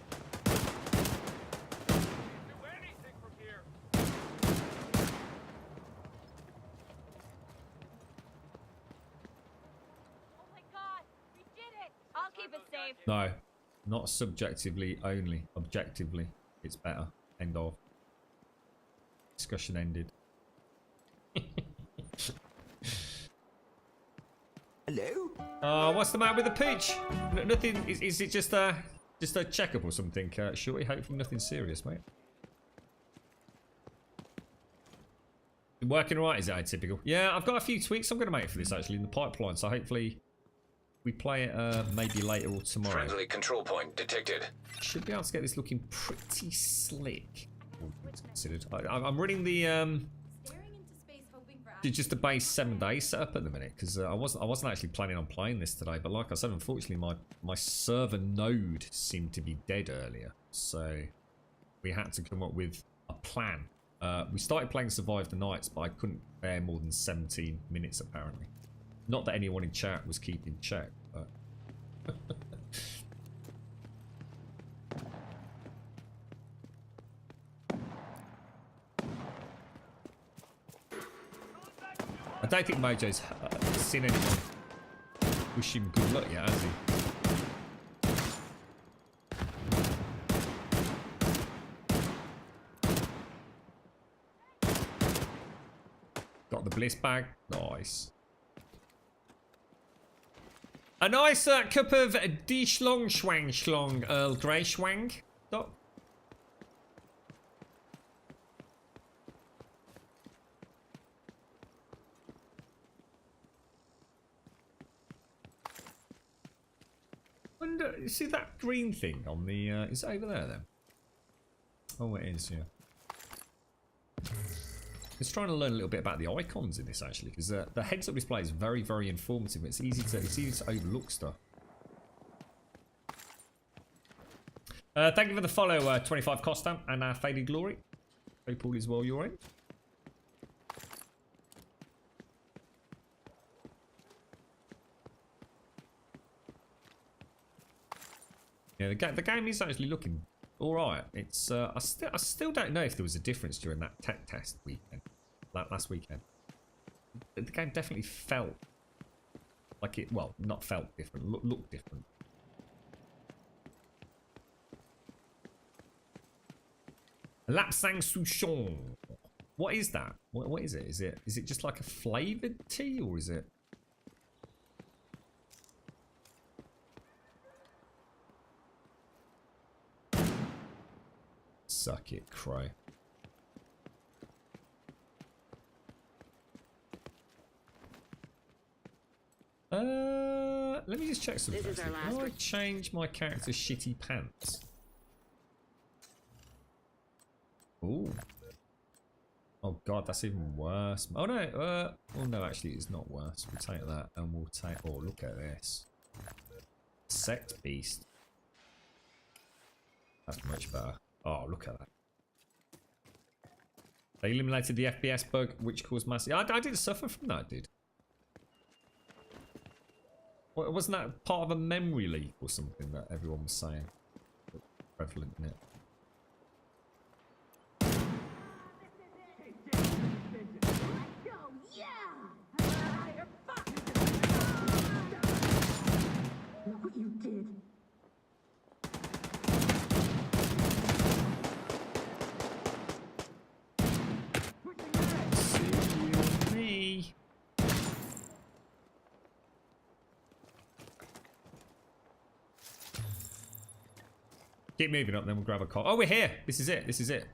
Oh my god, we did it! I'll keep it safe. No, not subjectively only. Objectively, it's better. End of. Discussion ended. Hello? What's the matter with the pitch? Nothing. Is it just a checkup or something? Shorty, hopefully nothing serious, mate. Been working alright, is it atypical? Yeah, I've got a few tweaks I'm going to make for this actually in the pipeline, so hopefully we play it maybe later or tomorrow. Friendly control point detected. Should be able to get this looking pretty slick. All things considered. I'm running the just a base 7 day setup at the minute, because I wasn't actually planning on playing this today, but like I said, unfortunately my server node seemed to be dead earlier, so we had to come up with a plan. We started playing Survive the Nights, but I couldn't bear more than 17 minutes apparently. Not that anyone in chat was keeping check, but I don't think Mojo's seen anyone wish him good luck yet, has he? Got the bliss bag. Nice. A nice cup of Die Schlong Schwang Schlong Earl Grey Schwang. Doc. Wonder, you see that green thing on the, is it over there then? Oh, it is, yeah. I was trying to learn a little bit about the icons in this actually, because the heads-up display is very, very informative. It's easy to overlook stuff. Thank you for the follow, 25 Costa and Faded Glory. Hope all is well your end. Yeah, the game is actually looking all right. It's I still don't know if there was a difference during that tech test weekend, last weekend. The game definitely felt like it. Well, not felt different. Looked different. Lapsang Souchong. What is that? What is it? Is it just like a flavored tea, or is it? Suck it, crow. Let me just check something. How do I change my character's shitty pants? Ooh. Oh god, that's even worse. Oh no, oh no, actually it's not worse. We'll take that and we'll take, oh look at this. Sex beast. That's much better. Oh, look at that. They eliminated the FPS bug, which caused massive... I didn't suffer from that, dude. Wasn't that part of a memory leak or something that everyone was saying? Prevalent in it. Look what you did. Keep moving up, then we'll grab a car. Oh, we're here. This is it. This is it.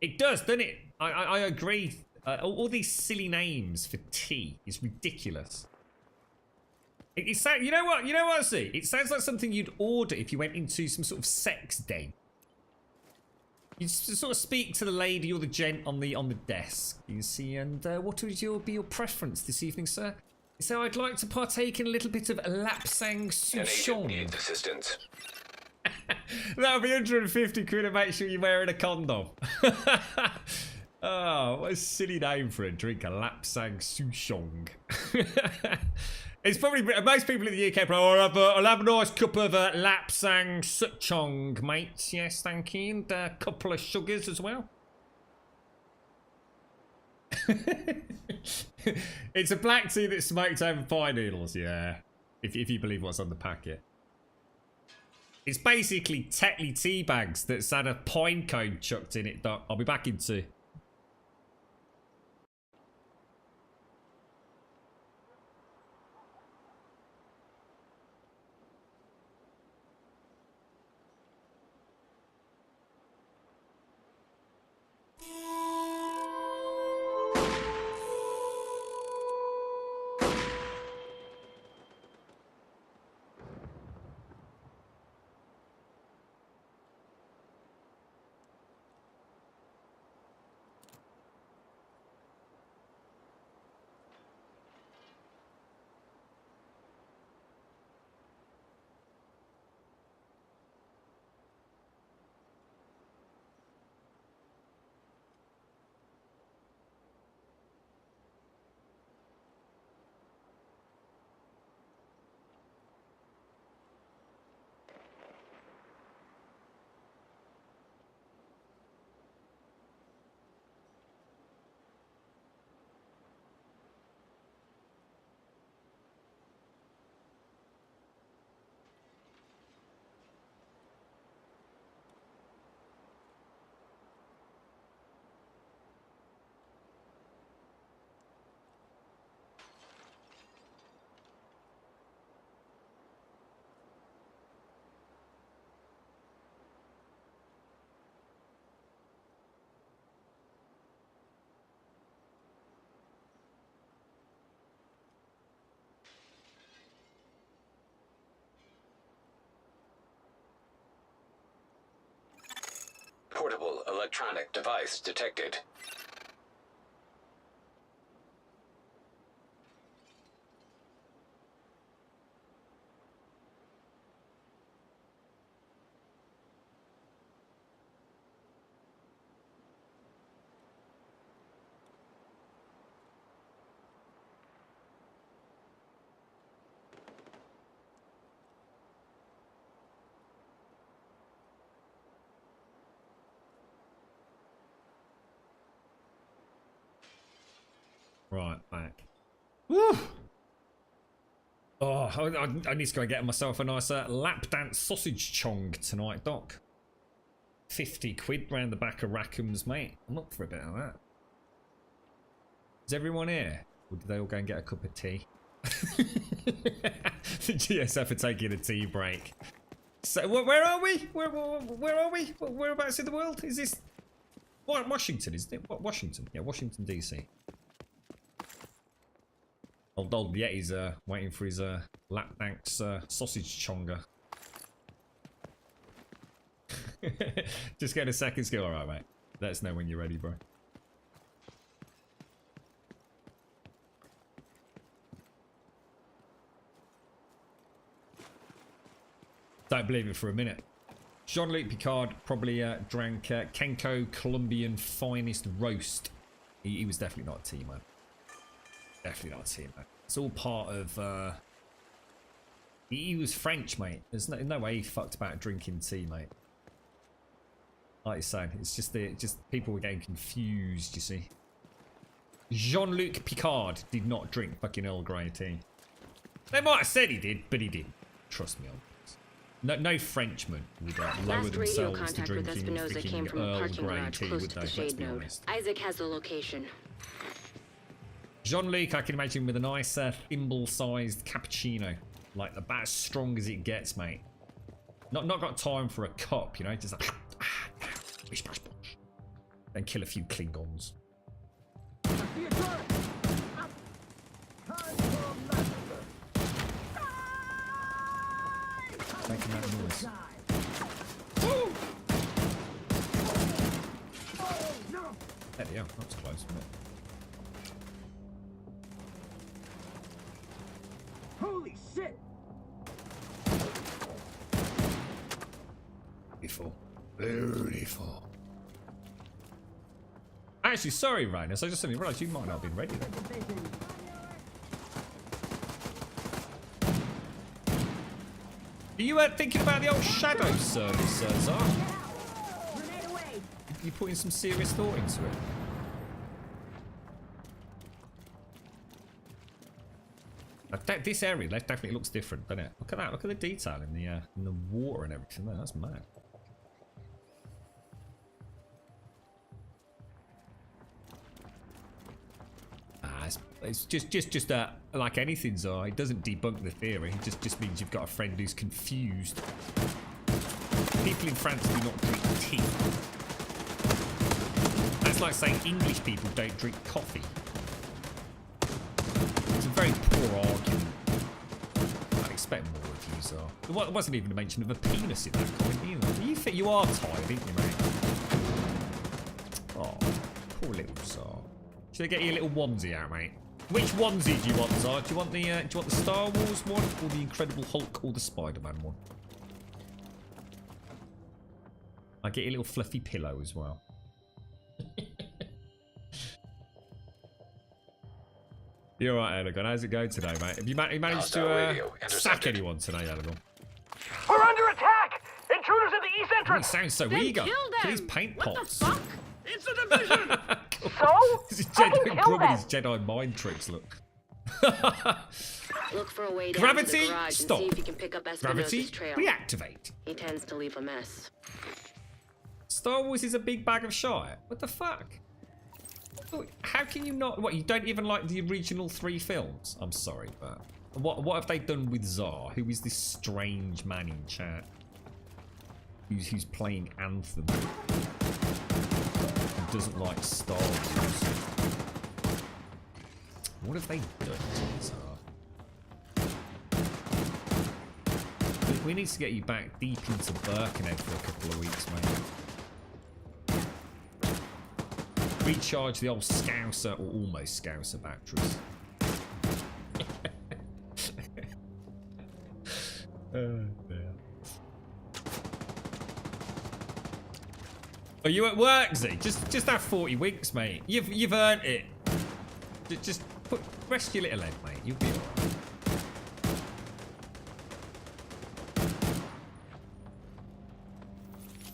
It does, doesn't it? I agree. All these silly names for tea is ridiculous. It sounds, you know what? You know what I see? It sounds like something you'd order if you went into some sort of sex den. You sort of speak to the lady or the gent on the desk. You see, and what would be your preference this evening, sir? So I'd like to partake in a little bit of Lapsang Souchong. Needs assistance. That'll be 150 quid and make sure you're wearing a condom. Oh, what a silly name for a drink, a Lapsang Souchong. It's probably, most people in the UK probably, I'll have a nice cup of Lapsang Souchong, mate. Yes, thank you. And a couple of sugars as well. It's a black tea that's smoked over pine needles, yeah. If you believe what's on the packet. It's basically Tetley tea bags that's had a pine cone chucked in it, Doc. I'll be back in 2. Electronic device detected. Right, back. Woo! Oh, I need to go and get myself a nice lap dance sausage chong tonight, Doc. 50 quid round the back of Rackham's, mate. I'm up for a bit of that. Is everyone here? Or did they all go and get a cup of tea? The GSF are taking a tea break. So, where are we? Where are we? Whereabouts in the world? Is this... What, Washington, isn't it? What, Washington? Yeah, Washington, D.C. Old Yeti's waiting for his lap dance sausage chonga. Just get a second skill. Alright, mate. Let us know when you're ready, bro. Don't believe it for a minute. Jean-Luc Picard probably drank Kenko Colombian finest roast. He was definitely not a tea man. Definitely not a tea man. It's all part of... He was French, mate. There's no way he fucked about drinking tea, mate. Like you're saying, it's just people were getting confused, you see. Jean-Luc Picard did not drink fucking Earl Grey tea. They might have said he did, but he didn't. Trust me on this. No Frenchman would lower themselves to drinking freaking Earl Grey tea, would they? Let's be honest. Isaac has the location. Jean-Luc, I can imagine with a nice thimble-sized cappuccino. Like, about as strong as it gets, mate. Not got time for a cup, you know? Just like... Bish, bash, bosh. Then kill a few Klingons. Making that noise. There we go. That was close, wasn't it? Holy shit! Beautiful. Actually, sorry, Rhinus. I just suddenly realised you might not have been ready then. Are you thinking about the old shadow service, Zar? You putting some serious thought into it? This area definitely looks different, doesn't it? Look at that. Look at the detail in the water and everything there. That's mad. It's just like anything, Zar. It doesn't debunk the theory. It just means you've got a friend who's confused. People in France do not drink tea. That's like saying English people don't drink coffee. It's a very poor argument. I'd expect more of you, Zar. There wasn't even a mention of a penis in that comment either. You think you are tired, didn't you, mate? Oh, poor little Zar. Should I get you a little onesie out, mate? Which onesie do you want, Zar? Do you want the Star Wars one, or the Incredible Hulk, or the Spider-Man one? I get you a little fluffy pillow as well. You're right, Elegon. How's it going today, mate? Have you managed to sack anyone today, Elegon? We're under attack! Intruders at the east entrance! He sounds so eager. These paint pots. What the fuck? It's a division! So? This is Jedi, his Jedi mind tricks, look. Look for a way down Gravity, to the garage stop. And see if you can pick up Espinosa's Gravity, trail. reactivate. He tends to leave a mess. Star Wars is a big bag of shite. What the fuck? How can you not? What, you don't even like the original 3 films? I'm sorry, but what have they done with Zar? Who is this strange man in chat? Who's playing Anthem? Who doesn't like Star Wars? What have they done to Zar? We need to get you back deep into Birkenhead for a couple of weeks, mate. recharge the old Scouser, or almost Scouser batteries. Oh, dear. Are you at work, Z? Just have 40 winks, mate. You've earned it. Just rest your little head, mate. You'll be alright.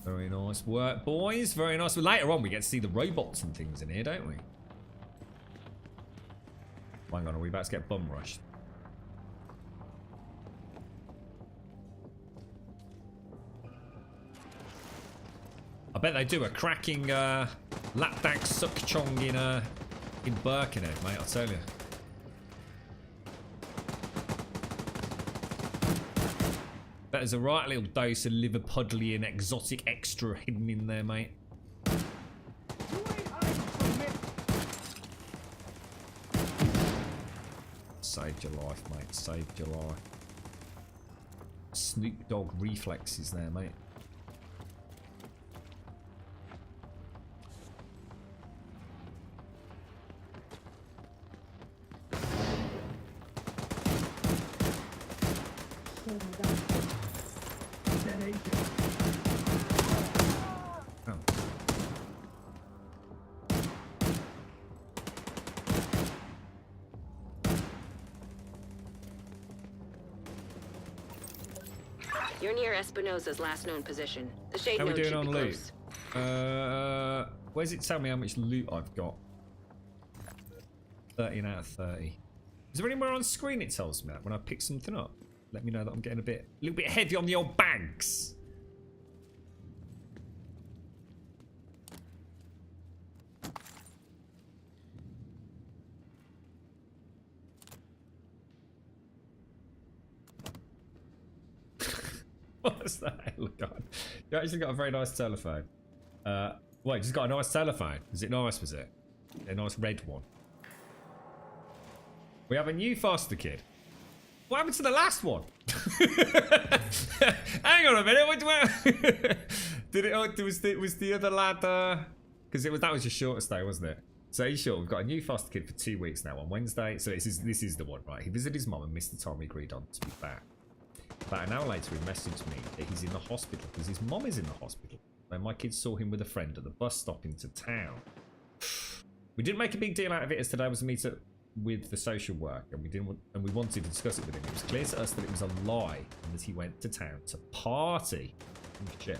Very nice work, boys. Very nice. Well, later on, we get to see the robots and things in here, don't we? Hang on, are we about to get bum rushed? I bet they do a cracking lapdak suck chong in Birkenhead, mate. I'll tell you. Bet there's a right little dose of Liverpudlian exotic extra hidden in there, mate. Saved your life, mate. Saved your life. Snoop Dogg reflexes there, mate. You're near Espinosa's last known position. The shade How are we node doing should on be loot? close. Where's it tell me how much loot I've got? 13 out of 30. Is there anywhere on screen it tells me that when I pick something up? Let me know that I'm getting a little bit heavy on the old bags. What's that? Look on. You actually got a very nice telephone. Wait, just got a nice telephone. Is it nice, was it? A nice red one. We have a new foster kid. What happened to the last one? Hang on a minute. Did it? Was the other lad? Because that was your shortest day, wasn't it? So he's short. We've got a new foster kid for 2 weeks now. On Wednesday, so this is the one, right? He visited his mum and missed the time we agreed on to be back. About an hour later, he messaged me that he's in the hospital because his mum is in the hospital. When my kids saw him with a friend at the bus stop into town. We didn't make a big deal out of it, as today was a meet up with the social work, and we wanted to discuss it with him. It was clear to us that it was a lie and that he went to town to party. Shit.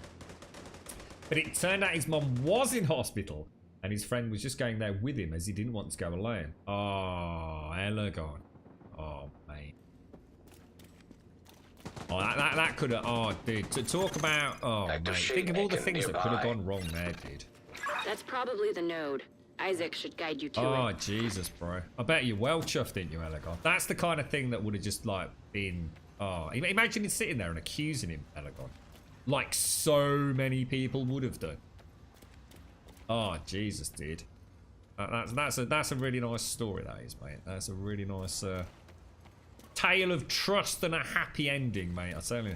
But it turned out his mum was in hospital and his friend was just going there with him as he didn't want to go alone. Oh, Elegon. Oh, mate. Oh, that could have... Oh, dude. To talk about... Oh, mate. Think of all the things that could have gone wrong there, dude. That's probably the node. Isaac should guide you to it. Oh, Jesus, bro. I bet you're well chuffed, didn't you, Elegon? That's the kind of thing that would have just, like, been... Oh, imagine him sitting there and accusing him, Elegon. Like so many people would have done. Oh, Jesus, dude. That's a really nice story, that is, mate. That's a really nice tale of trust and a happy ending, mate. I tell you.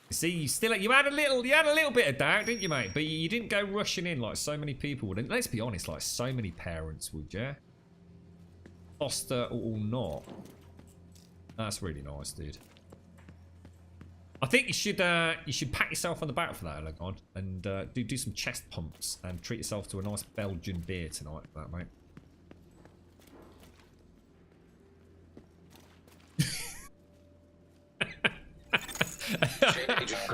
See, you had a little bit of doubt, didn't you, mate? But you didn't go rushing in like so many people would. And let's be honest, like so many parents would, yeah. Foster or not. That's really nice, dude. I think you should pat yourself on the back for that, Elegon, and do some chest pumps and treat yourself to a nice Belgian beer tonight for that, mate.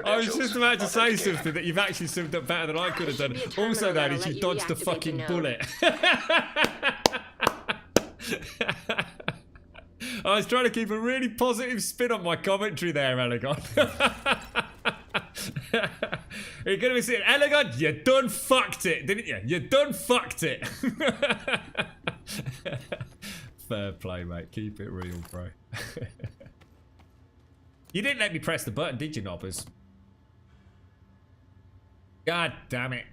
I was just about to say something that you've actually summed up better than I could have done. Also, that is you dodged a fucking bullet. I was trying to keep a really positive spin on my commentary there, Elegon. You're going to be saying, Elegon, you done fucked it, didn't you? You done fucked it. Fair play, mate. Keep it real, bro. You didn't let me press the button, did you, Knobbers? God damn it.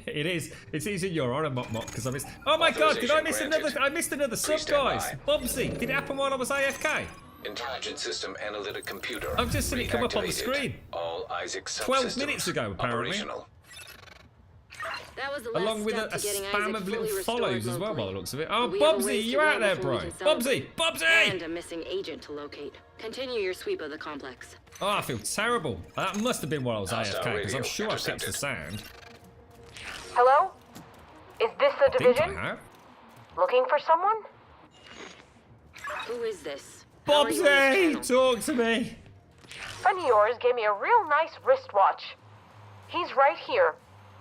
It's in your honor, Mop because I missed. Oh my god, did I miss another? I missed another sub, guys. Bubsy, did it happen while I was AFK? Intelligent system analytic computer. I've just seen it come up on the reactivated. screen. All Isaac 12 subsystems minutes ago, apparently. operational. That was the last Along with step a to getting spam Isaac of little fully restored follows as well, by the locally. looks of it. Oh, But we have a Bubsy, ways to you go out there, before we bro? can Bubsy, celebrate. Bubsy! And a missing agent to locate. Continue your sweep of the complex. Oh, I feel terrible. That must have been while I was Hostile AFK, because I'm radio sure I kept the intercepted. sound. Hello? Is this the I think I division? have. Looking for someone? Who is this? How are you on this Bubsy, channel? talk to me. Friend of yours gave me a real nice wristwatch. He's right here.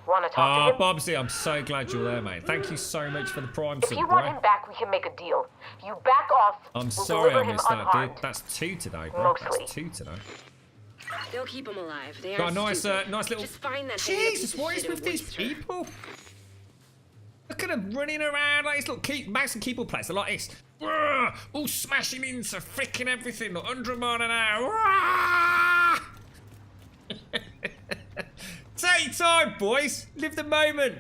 Want to talk Ah, to him? Bubsy, I'm so glad you're there, mate. Thank you so much for the prime If sub, you want bro. him back, we can make a deal. You back off. I'm we'll sorry deliver I him missed that, unharmed. dude. That's 2 today, bro. Mostly. That's 2 today. They'll keep him alive. They Got a aren't nice, stupid. nice little... Just find that hanging Jesus, piece of what is shit with and these waste her. people? Look at them running around like this. Look, Max and Keeple plays. They're like this. Rah! All smashing into freaking everything. Look, 100 mile an hour. Rah! Take your time, boys. Live the moment.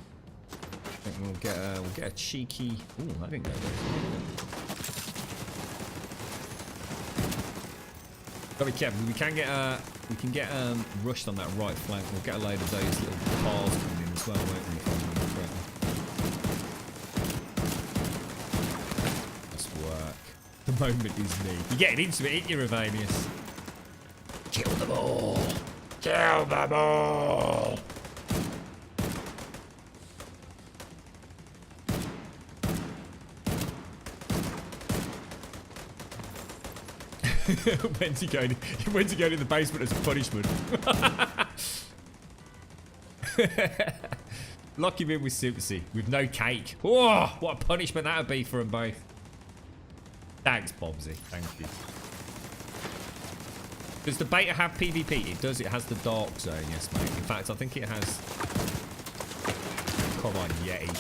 I think we'll get a cheeky. Ooh, I didn't go there. Gotta be careful. We can get rushed on that right flank. We'll get a load of those little cars coming in as well, won't we? If I remember correctly. Let's work. The moment is me. You're getting into it, ain't you, Ravanius? Kill them all. Kill them all. When's he going in the basement as a punishment? Lock him in with sympathy, with no cake. Oh, what a punishment that would be for them both. Thanks, Bobsy. Thank you. Does the beta have PvP? It does. It has the dark zone, yes, mate. In fact, I think it has... Come on, Yeti.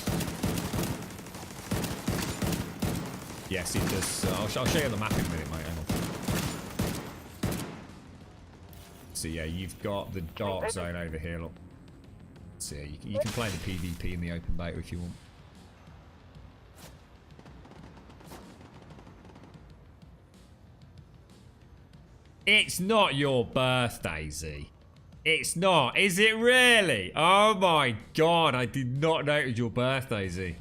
Yes, it does. I'll show you the map in a minute, mate. Hang on. So yeah, you've got the dark zone over here. Look. So yeah, you can play the PvP in the open beta if you want. It's not your birthday, Z. It's not. Is it really? Oh my god, I did not know it was your birthday, Z.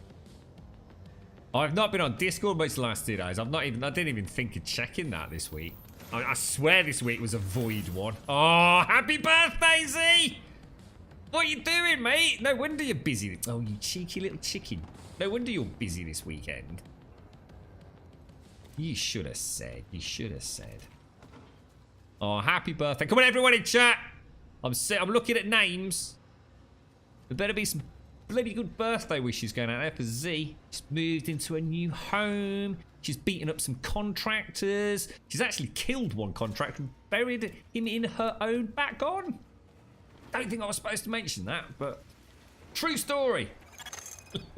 I've not been on Discord much the last 2 days. I didn't even think of checking that this week. I swear this week was a void one. Oh, happy birthday, Z! What are you doing, mate? No wonder you're busy. Oh, you cheeky little chicken. No wonder you're busy this weekend. You should have said. You should have said. Oh, happy birthday. Come on, everyone in chat. I'm looking at names. There better be some bloody good birthday wishes going out there for Z. She's moved into a new home. She's beaten up some contractors. She's actually killed one contractor and buried him in her own back garden. Don't think I was supposed to mention that, but true story.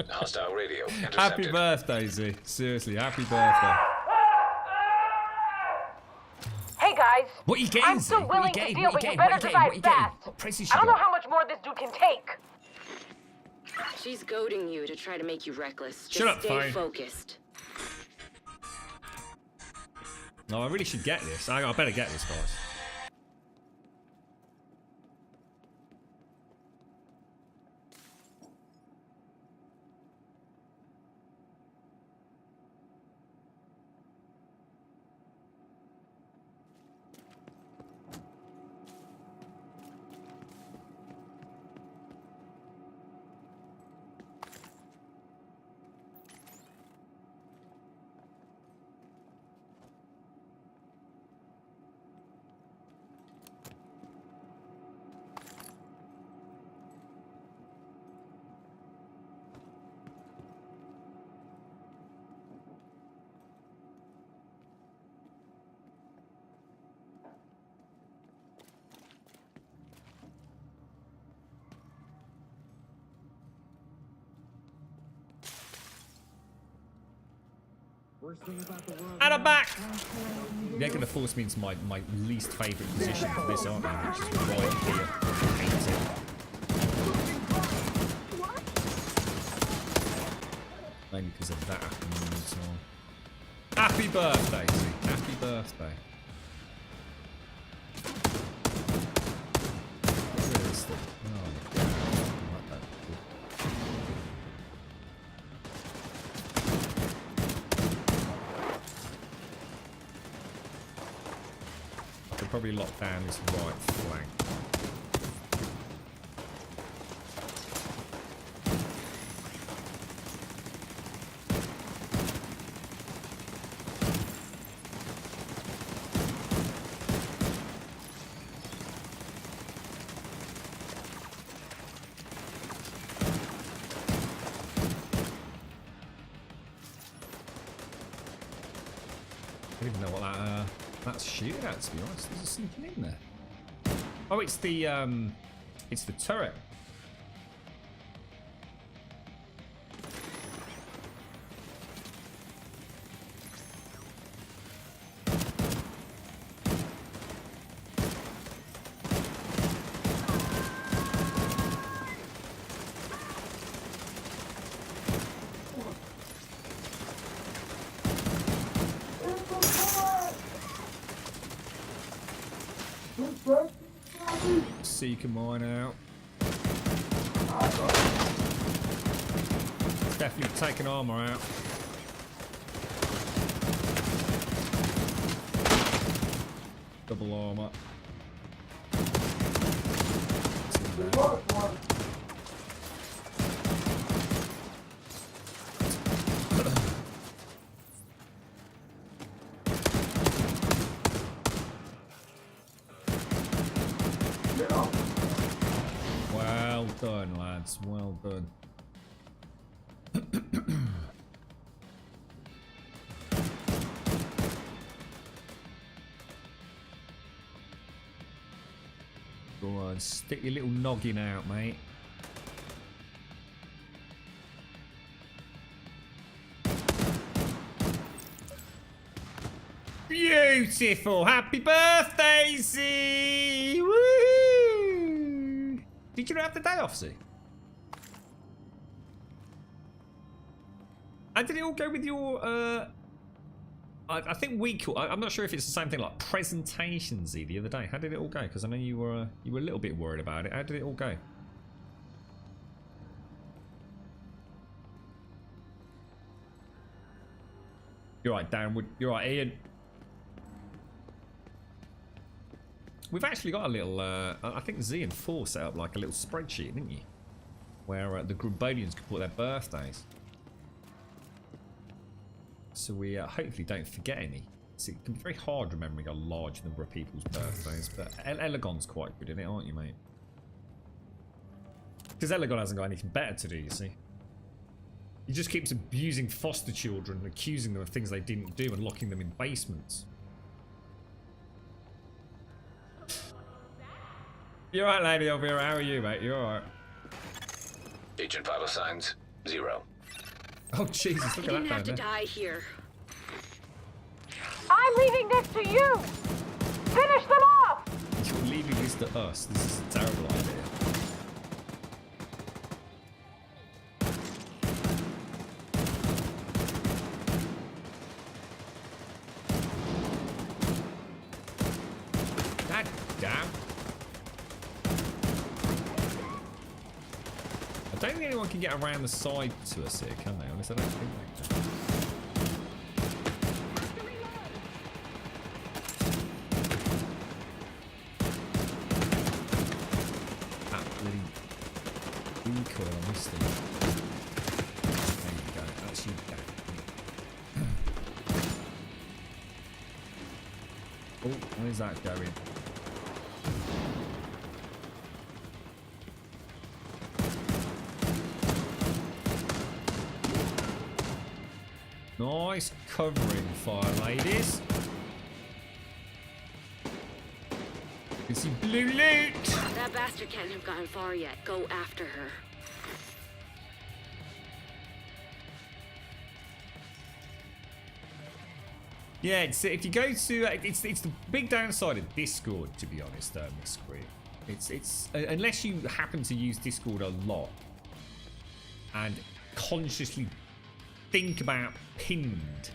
Hostile radio intercepted. Happy birthday, Z. Seriously, happy birthday. Hey guys. What are you getting, I'm Z? still What are you willing to getting? deal, What but are you you better getting? What are you decide getting? fast. What prices I you don't know got? how much more this dude can take. She's goading you to try to make you reckless. Shut up, Just stay phone. focused. No, I really should get this. I better get this, guys. And I'm back! They're going to force me into my least favourite position for this, aren't they? Which is right here. I hate it. Mainly because of that happening all the time. Happy birthday, Z. Happy birthday. Get rid of this thing. Oh, I like that. I could probably lock down this right flank. I don't even know what that's shooting at, to be honest. There's something in there. Oh, it's the turret. Seeker mine out. It's definitely taking armor out. Double armor. Well done, lads. Well done. Go on, stick your little noggin out, mate. Beautiful! Happy birthday, Z! Woohoo! Did you have the day off, Z? And did it all go with your, I think I'm not sure if it's the same thing, like presentation, Z, the other day. How did it all go? Because I know you were a little bit worried about it. How did it all go? You're right, Darren. You're right, Ian. We've actually got a little, I think Z and 4 set up like a little spreadsheet, didn't you? Where the Grumbodians could put their birthdays. So we hopefully don't forget any. So it can be very hard remembering a large number of people's birthdays, but Elegon's quite good in it, aren't you, mate? Because Elegon hasn't got anything better to do, you see. He just keeps abusing foster children, accusing them of things they didn't do and locking them in basements. You're right, Lady Elvira. How are you, mate? You're alright. Agent vital signs, 0. Oh, Jesus, look at that. You didn't have to die here. I'm leaving this to you! Finish them off! You're leaving this to us. This is a terrible idea. God damn. I don't think anyone can get around the side to us here, can they? Honestly, I don't think they can. That bloody recoil on this thing. There you go. That's you back. Oh, where's that going? Nice covering fire, ladies. You can see blue loot. That bastard can't have gone far yet. Go after her. Yeah, if you go to it's the big downside of Discord, to be honest, Miss Squid. It's unless you happen to use Discord a lot and consciously think about pinned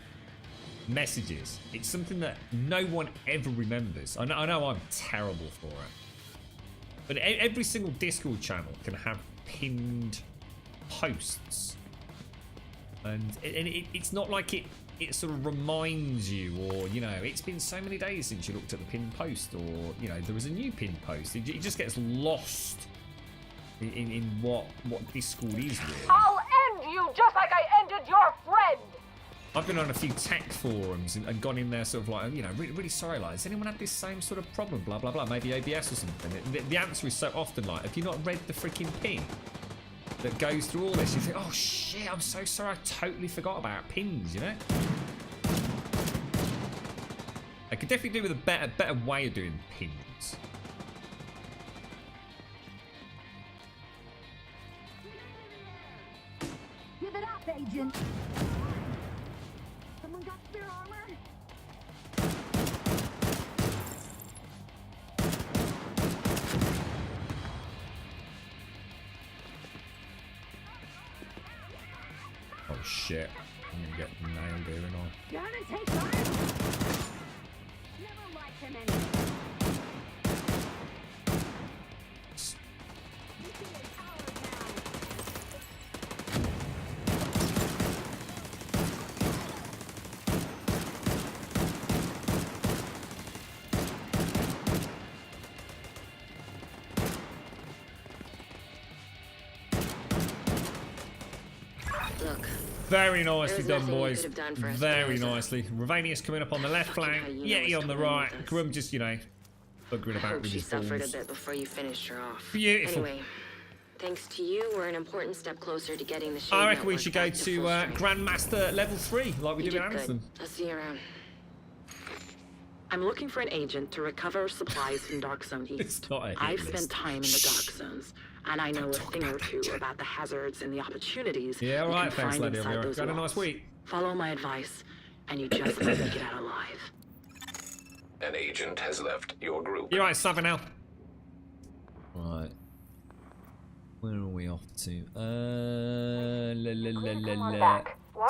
messages, it's something that no one ever remembers. I know I'm terrible for it. But every single Discord channel can have pinned posts. And it's not like it sort of reminds you, or, you know, it's been so many days since you looked at the pinned post, or, you know, there was a new pinned post. It just gets lost in what Discord is really. I'll end you just like I ended your friend! I've been on a few tech forums and gone in there sort of like, you know, really sorry, like, has anyone had this same sort of problem, blah, blah, blah, maybe ABS or something. The answer is so often like, have you not read the freaking pin that goes through all this? You think, oh shit, I'm so sorry, I totally forgot about pins, you know? I could definitely do with a better way of doing pins. Give it up, Agent. Someone got spear armor? Oh shit, I'm gonna get nailed here, and all. Gonna take time. Never liked him anyway. Look. Very nicely There's done, nothing you boys. could have done for us, Very Espinosa. nicely. Ravanius coming up on the left flank. Fucking Yeti hyena on the was right. toying with us. Grum just, you know, buggering I about hope with she his suffered a balls. bit before you finished her off. Beautiful. Anyway, thanks to you, we're an important step closer to getting the Shade I reckon we Network should go back to full strength. Grandmaster level 3, like we You do in did good. Anderson. I'll see you around. I'm looking for an agent to recover supplies from Dark Zone East. It's not a hit I've list. spent time in the Dark Zones, and I know a thing or two about the hazards and the opportunities Yeah, all you right, can thanks, find lady. inside those Got a nice walls. week. Follow my advice, and you just might make it out alive. An agent has left your group. You're right, Savinel. Right. Where are we off to?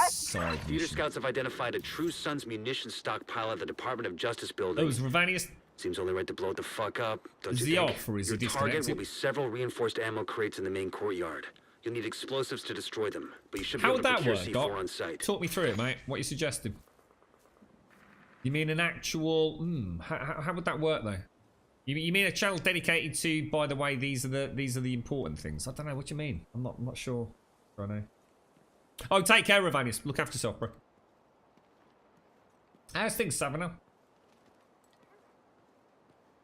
Side Theater mission. scouts have identified a True Sons munitions stockpile at the Department of Justice Oh, building. is Ravanius? Seems only right to blow it the fuck up, don't Is you he think? off, or is he Your target disconnected? will be several reinforced ammo crates in the main courtyard. You'll need explosives to destroy them, but you should be How able would to that procure work, C4 Doc? on site. Talk me through it, mate. What you suggesting? You mean an actual? How would that work though? You mean a channel dedicated to? By the way, these are the important things. I don't know what you mean. I'm not sure. I know. Oh, take care, Ravanius. Look after yourself, bro. How's things, Savannah?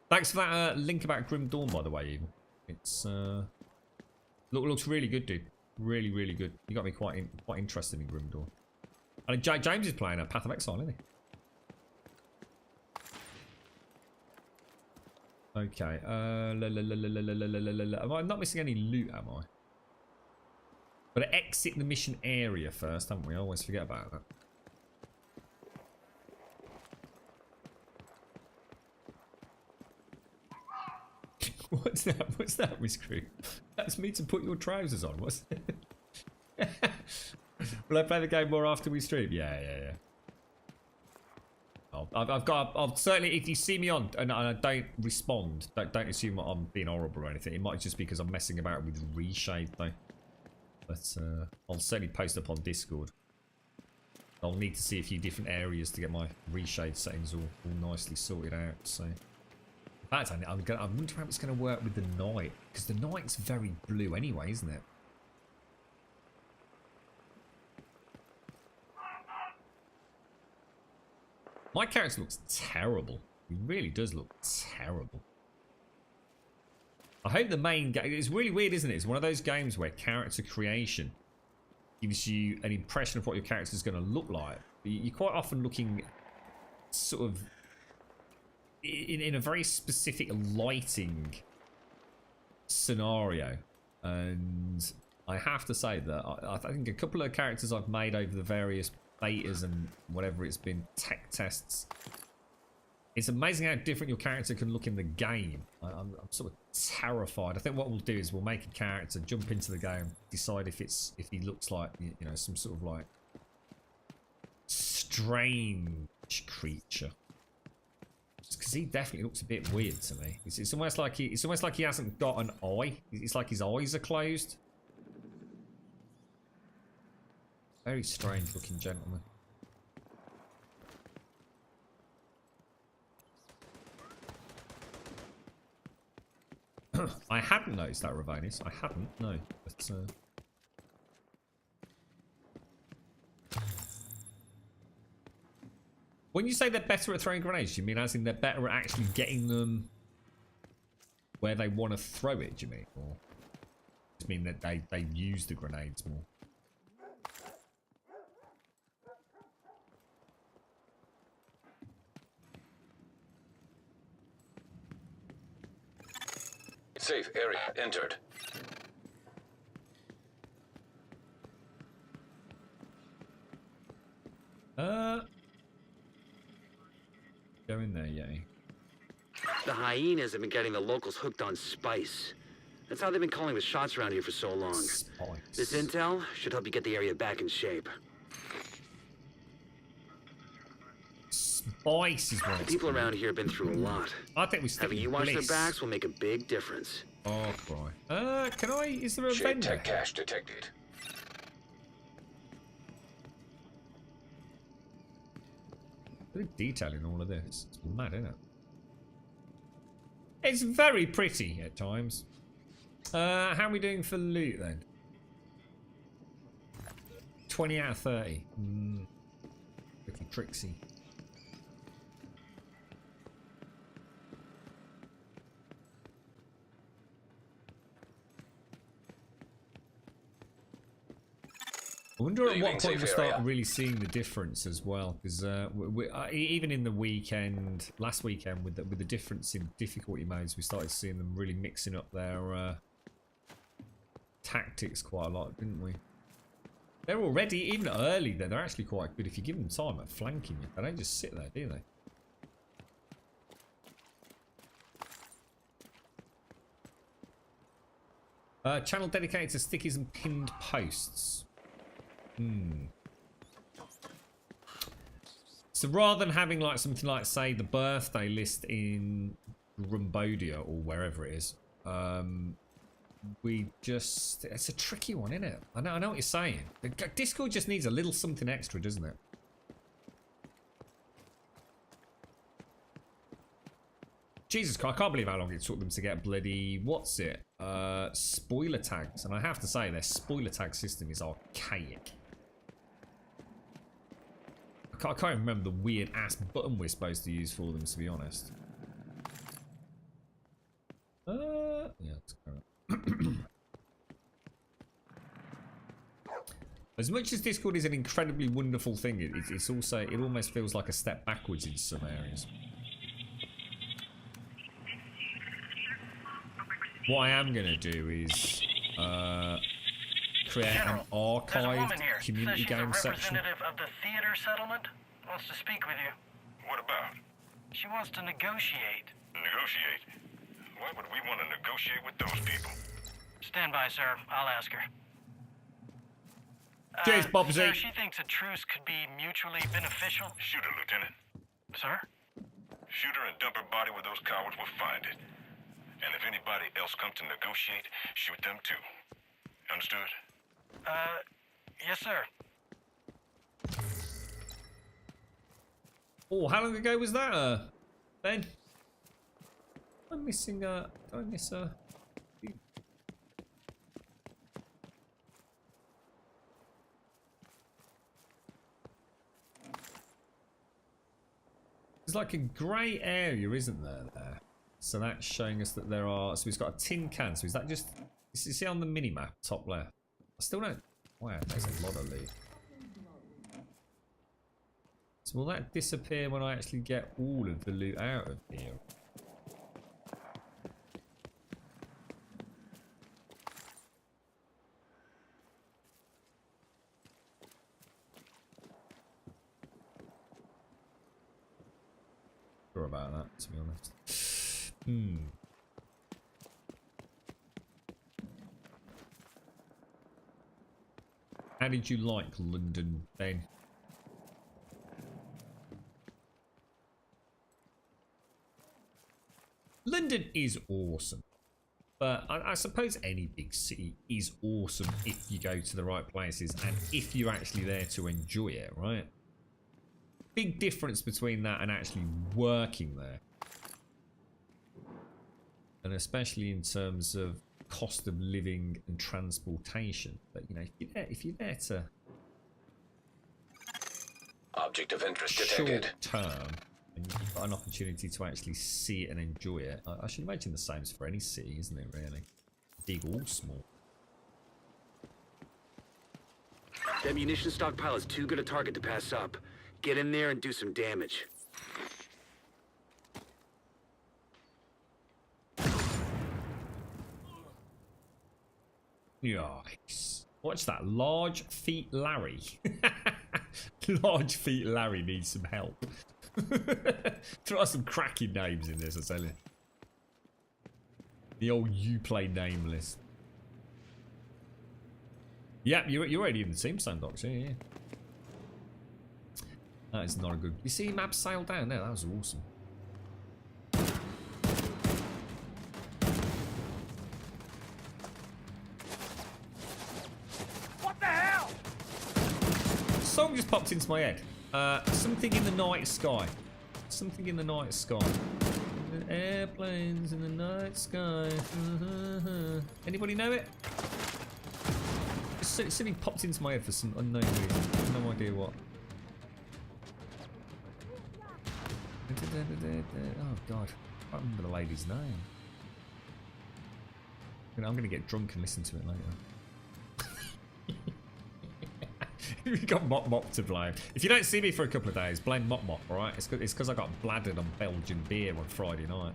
Thanks for that link about Grim Dawn, by the way. Even it's looks really good, dude. Really, really good. You got me quite interested in Grim Dawn. And James is playing a Path of Exile, isn't he? Okay. Am I not missing any loot? Am I? But exit the mission area first, haven't we? I always forget about that. What's that? What's that, Miss Crew? That's me to put your trousers on. What's it? Will I play the game more after we stream? Yeah. I'll certainly, if you see me on and I don't respond, don't assume that I'm being horrible or anything. It might just be because I'm messing about with Reshade though. But I'll certainly post up on Discord. I'll need to see a few different areas to get my Reshade settings all nicely sorted out. So, in fact, I'm wondering how it's going to work with the night, because the night's very blue anyway, isn't it? My character looks terrible. He really does look terrible. I hope the main game... It's really weird, isn't it? It's one of those games where character creation gives you an impression of what your character is going to look like. You're quite often looking sort of in a very specific lighting scenario. And I have to say that I think a couple of characters I've made over the various betas and whatever it's been, tech tests, it's amazing how different your character can look in the game. I'm sort of terrified. I think what we'll do is we'll make a character, jump into the game, decide if he looks like, you know, some sort of like strange creature. Because he definitely looks a bit weird to me. It's almost like he hasn't got an eye. It's like his eyes are closed. Very strange looking gentleman. I hadn't noticed that, Ravonis. I hadn't, no. But, when you say they're better at throwing grenades, you mean as in they're better at actually getting them where they want to throw it, do you mean? Or just mean that they use the grenades more? Safe area entered. Go in there, yay. The hyenas have been getting the locals hooked on spice. That's how they've been calling the shots around here for so long. Spice. This intel should help you get the area back in shape. Spice is what it's People called. around here have been through a lot. I think we stick Having with you watch their Bliss. backs will make a big difference. Oh, right. Can I? Is there a Shade vendor? tech cache detected. Good detail in all of this. It's mad, isn't it? It's very pretty at times. How are we doing for loot then? 20 out of 30. Looking tricksy. I wonder at what point we'll start really seeing the difference as well, because even in the weekend, last weekend, with the difference in difficulty modes, we started seeing them really mixing up their tactics quite a lot, didn't we? They're already, even early, they're actually quite good if you give them time at flanking you. They don't just sit there, do they? Channel dedicated to stickies and pinned posts. So rather than having like something like, say, the birthday list in Rumbodia or wherever it is, we just, it's a tricky one, isn't it? I know what you're saying. Discord just needs a little something extra, doesn't it? Jesus Christ, I can't believe how long it took them to get bloody, what's it? Spoiler tags. And I have to say, their spoiler tag system is archaic. I can't remember the weird ass button we're supposed to use for them, to be honest. Yeah, let's go. As much as Discord is an incredibly wonderful thing, it's also, it almost feels like a step backwards in some areas. What I am going to do is create an archived community game section. Representative of the theater settlement wants to speak with you. What about? She wants to negotiate. Negotiate? Why would we want to negotiate with those people? Stand by, sir. I'll ask her. Cheers, Bob Sir, Z. she thinks a truce could be mutually beneficial. Shoot her, Lieutenant. Sir? Shoot her and dump her body where those cowards will find it. And if anybody else comes to negotiate, shoot them too. Understood? Yes, sir. Oh, how long ago was that, Ben? I'm missing, did I miss a... There's like a grey area, isn't there? So that's showing us that there are... So we've got a tin can. So is that just... You see on the mini-map, top left? I still don't... Wow, there's a lot of loot. So will that disappear when I actually get all of the loot out of here? Sure about that, to be honest. How did you like London, Ben? London is awesome. But I suppose any big city is awesome if you go to the right places and if you're actually there to enjoy it, right? Big difference between that and actually working there. And especially in terms of cost of living and transportation. But, you know, if you're there to... Object of interest detected. Short term, and you've got an opportunity to actually see it and enjoy it. I should imagine the same is for any city, isn't it, really? Big or small. That munition stockpile is too good a target to pass up. Get in there and do some damage. Yikes. Watch that. Large Feet Larry. Large Feet Larry needs some help. Throw some cracking names in this, I tell you. The old You Play name list. Yep, you're already in the team, Sandox. Yeah. That is not a good... You see Mab sail down there? That was awesome. What the hell? The song just popped into my head. Something in the night sky. Something in the night sky. Airplanes in the night sky. Anybody know it? Something popped into my head for some unknown reason. No idea what. Oh god, I can't remember the lady's name. I'm gonna get drunk and listen to it later. We've got Mop Mop to blame. If you don't see me for a couple of days, blame Mop Mop, alright? It's because I got bladdered on Belgian beer on Friday night.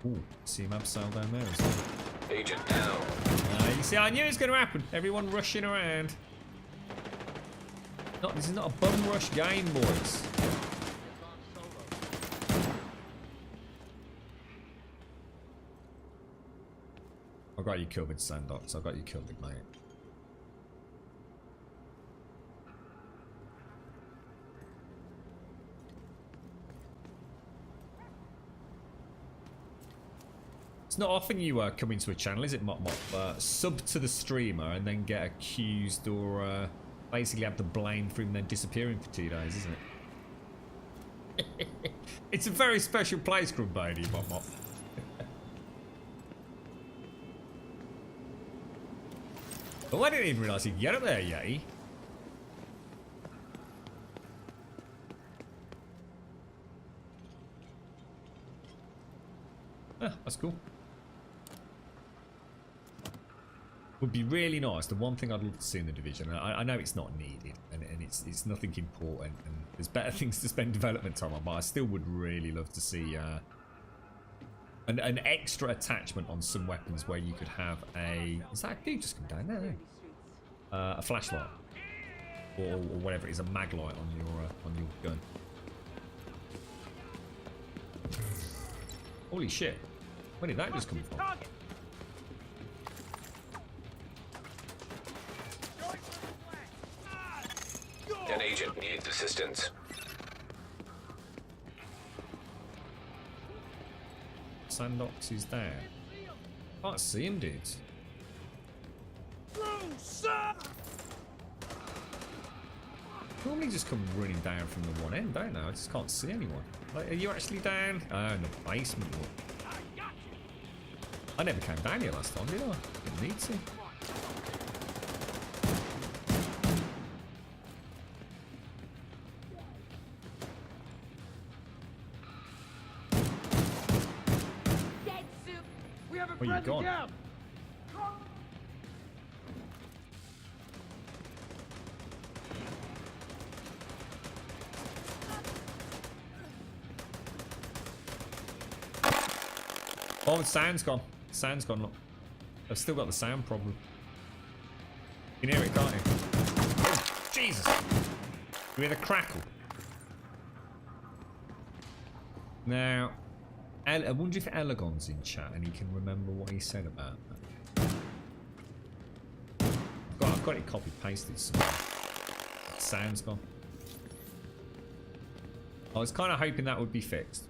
Ooh, see Mab sail down there as well. Agent down. You see, I knew it was going to happen. Everyone rushing around. This is not a bum rush game, boys. I got you covered, Sandox. I got you covered, mate. It's not often you come into a channel, is it, Mop Mop? Sub to the streamer and then get accused or basically have the blame for him then disappearing for 2 days, isn't it? It's a very special place, Grumbody, Mop Mop. Oh, I didn't even realise he'd get up there, Yeti. Ah, that's cool. Would be really nice. The one thing I'd love to see in the Division, I know it's not needed, and it's nothing important, and there's better things to spend development time on, but I still would really love to see an extra attachment on some weapons where you could have a... Is that a dude just come down there? A flashlight. Or whatever it is, a mag light on your gun. Holy shit. Where did that just come from? An agent needs assistance. Sandox is there. Can't see him, dudes. Normally just come running down from the one end, don't they? I just can't see anyone. Like, are you actually down? Oh, in the basement. I never came down here last time, did I? Didn't need to. Where you gone? Oh, the sound's gone. The sound's gone, look. I've still got the sound problem. You can hear it, can't you? Oh, Jesus! You hear the crackle? Now, I wonder if Elegon's in chat and he can remember what he said about that. got it copy pasted somewhere. Sound's gone. I was kind of hoping that would be fixed.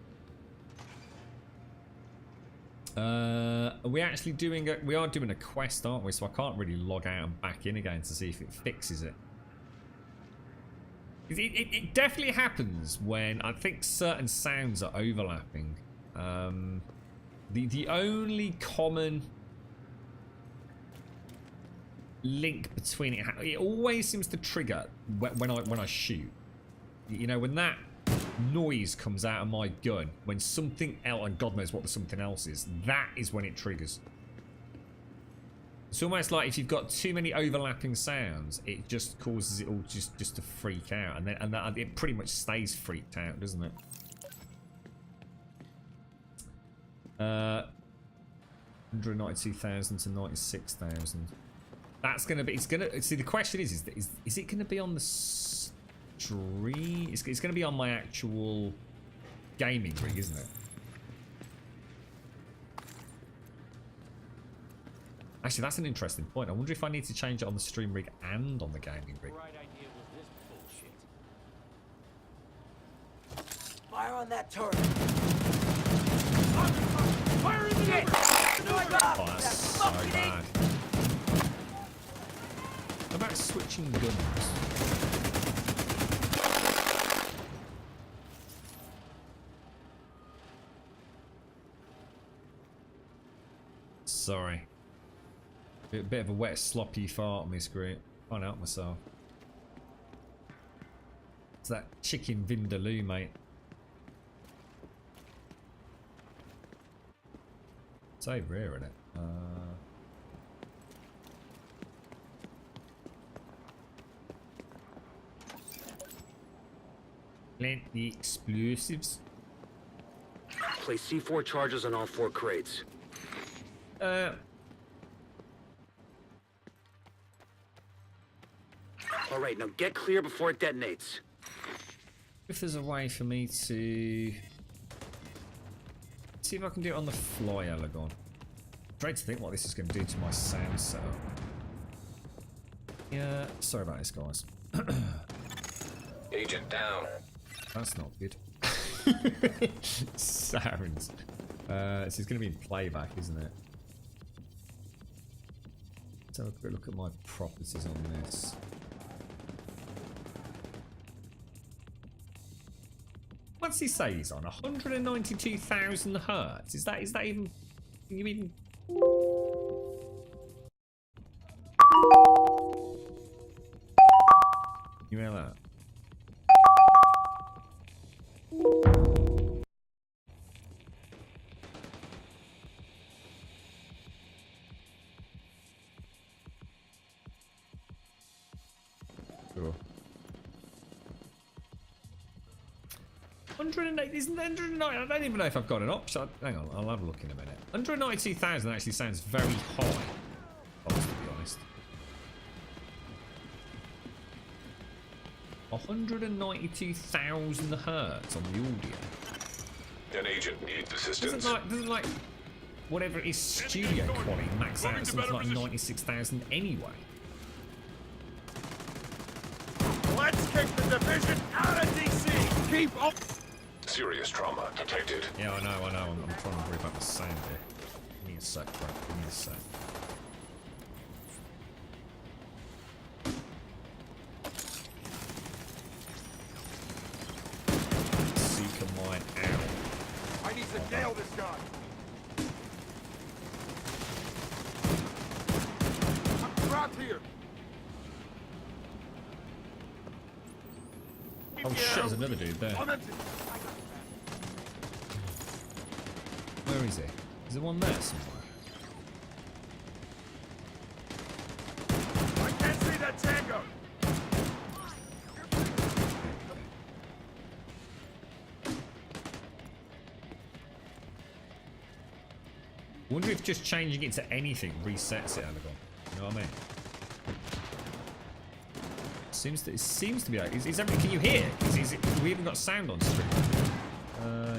Are we actually doing we are doing a quest, aren't we? So I can't really log out and back in again to see if it fixes it. It definitely happens when I think certain sounds are overlapping. The only common link between it always seems to trigger when I shoot. You know, when that noise comes out of my gun, when something else, and God knows what the something else is, that is when it triggers. It's almost like if you've got too many overlapping sounds, it just causes it all just to freak out, and that it pretty much stays freaked out, doesn't it? 192,000 to 96,000. That's gonna be. It's gonna. See, the question is it gonna be on the stream? It's gonna be on my actual gaming rig, isn't it? Actually, that's an interesting point. I wonder if I need to change it on the stream rig and on the gaming rig. Right idea was this bullshit. Fire on that turret. Fire in the air. Oh, that's so bad. How about switching guns? Sorry. Bit of a wet, sloppy fart on my screen. Can't help myself. It's that chicken vindaloo, mate. It's over here, isn't it? Plant the explosives. Place C4 charges on all 4 crates. All right, now get clear before it detonates. If there's a way for me to see if I can do it on the fly, Alagon. Great to think what this is going to do to my sound setup. Yeah, sorry about this, guys. Agent down. That's not good. Sounds. So it's going to be in playback, isn't it? Let's have a quick look at my properties on this. What's he say he's on? 192,000 hertz. Is that even? Can you even? You hear that? Cool. 108, isn't 109? I don't even know if I've got an option. Hang on, I'll have a look in a minute. 192,000 actually sounds very high. To be honest. 192,000 hertz on the audio. An agent needs assistance. Doesn't like whatever it is studio quality max out at something like 96,000 anyway. Let's kick the division out of DC. Keep up. Serious trauma detected. Yeah, I know. I'm trying to worry about the sound here. Give me a sec, bro. Give me a sec. Seeker mine out. I need to nail this guy. I'm trapped here. Oh shit, there's another dude there. Where is he? Is there one there somewhere? I can't see that tango. I wonder if just changing it to anything resets it, Anagon. You know what I mean? It seems to be like. Is everything? Can you hear? We even got sound on stream.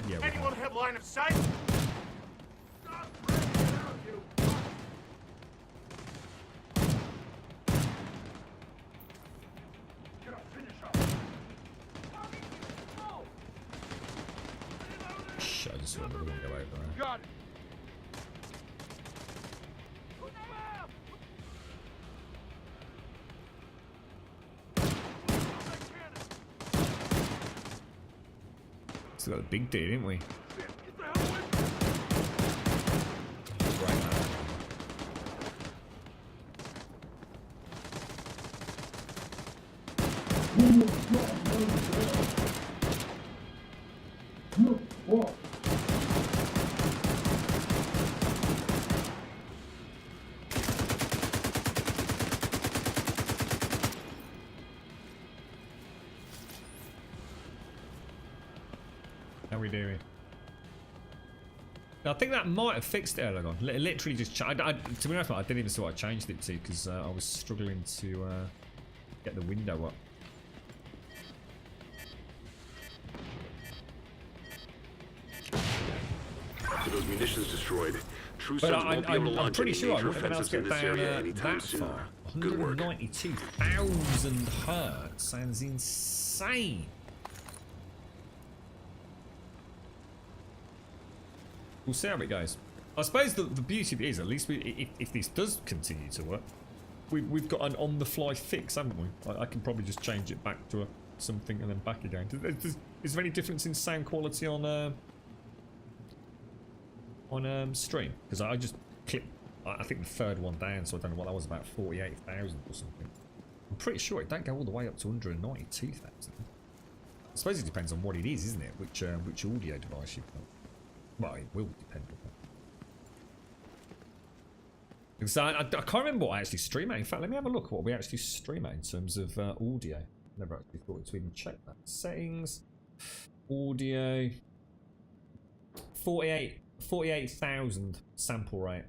Yeah. Anyone have line of sight? Shit, I just saw another one go over there. Got it. Still got a big dude, didn't we? Get the hell away. Right now. How are we doing? I think that might have fixed it earlier on. Literally just to be honest, I didn't even see what I changed it to because I was struggling to get the window up. With those munitions destroyed, True But Sons won't be able to I'm launch pretty any sure I major wouldn't have been able offensives to in get this down area anytime that soon. far. Good work. 192,000 hertz sounds insane. We'll see how it goes. I suppose the beauty of it is, at least if this does continue to work, we've got an on-the-fly fix, haven't we? I can probably just change it back to something and then back again. Is there any difference in sound quality on stream? Because I just clipped, I think the third one down, so I don't know what that was, about 48,000 or something. I'm pretty sure it don't go all the way up to 192,000. I suppose it depends on what it is, isn't it? Which audio device you've got. Well, it will depend on that. Because I can't remember what I actually stream at. In fact, let me have a look at what we actually stream at in terms of audio. Never actually thought to even check that. Settings, audio, 48,000 sample rate.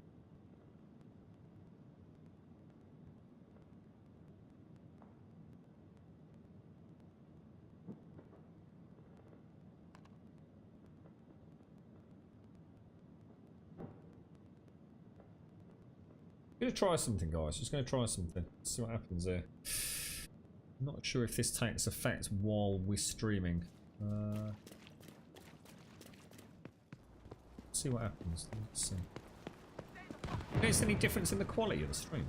I'm gonna try something, guys. Just gonna try something. See what happens there. I'm not sure if this takes effect while we're streaming. See what happens. Let's see. Notice any difference in the quality of the stream?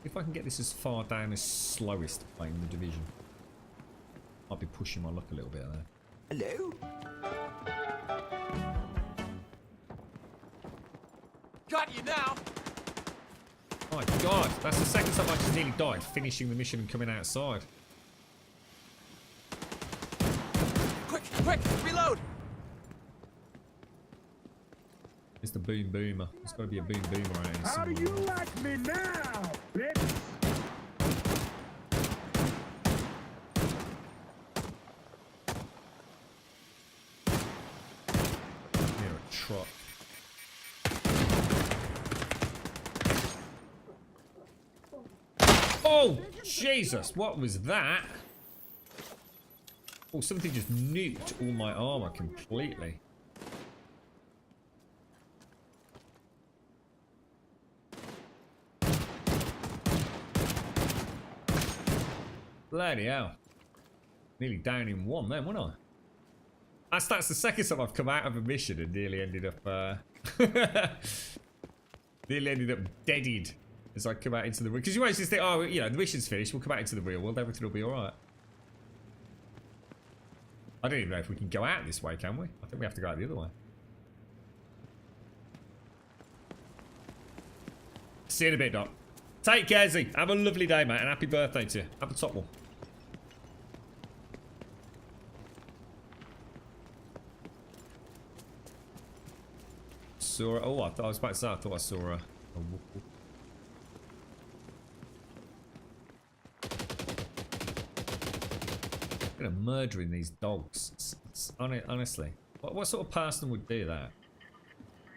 If I can get this as far down as slowest playing the Division, I'll be pushing my luck a little bit there. Hello? Got you now. My God, that's the second time I just nearly died finishing the mission and coming outside. Quick, reload. It's the boom boomer. There's got to be a boom boomer around here How do somewhere. you like me now, bitch? Near a truck. Oh, Jesus, what was that? Oh, something just nuked all my armor completely. Bloody hell. Nearly down in one then, wasn't I? That's the second time I've come out of a mission and nearly ended up deaded as I come out into the real. Because you always just think, oh, you know, the mission's finished, we'll come out into the real world, everything will be alright. I don't even know if we can go out this way, can we? I think we have to go out the other way. See you in a bit, Doc. Take care, Z. Have a lovely day, mate, and happy birthday to you. Have a top one. Saw. Oh, I was about to say, I thought I saw a whoop whoop. I'm gonna murdering these dogs. Honestly, what sort of person would do that?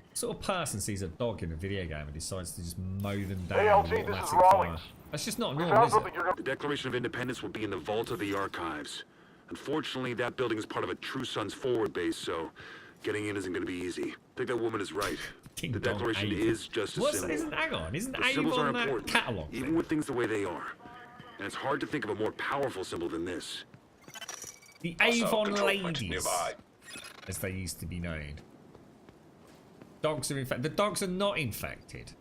What sort of person sees a dog in a video game and decides to just mow them down with automatic fire? That's just not normal, is it? The Declaration of Independence will be in the vault of the archives. Unfortunately, that building is part of a True Sons forward base, so getting in isn't going to be easy. I think that woman is right. Ding The dong, Declaration Avon. is just a symbol. Hang on, isn't The symbols Avon are that important, catalogue? even with things the way they are. And it's hard to think of a more powerful symbol than this. The Avon ladies. as they used to be known. Dogs are infected. The dogs are not infected.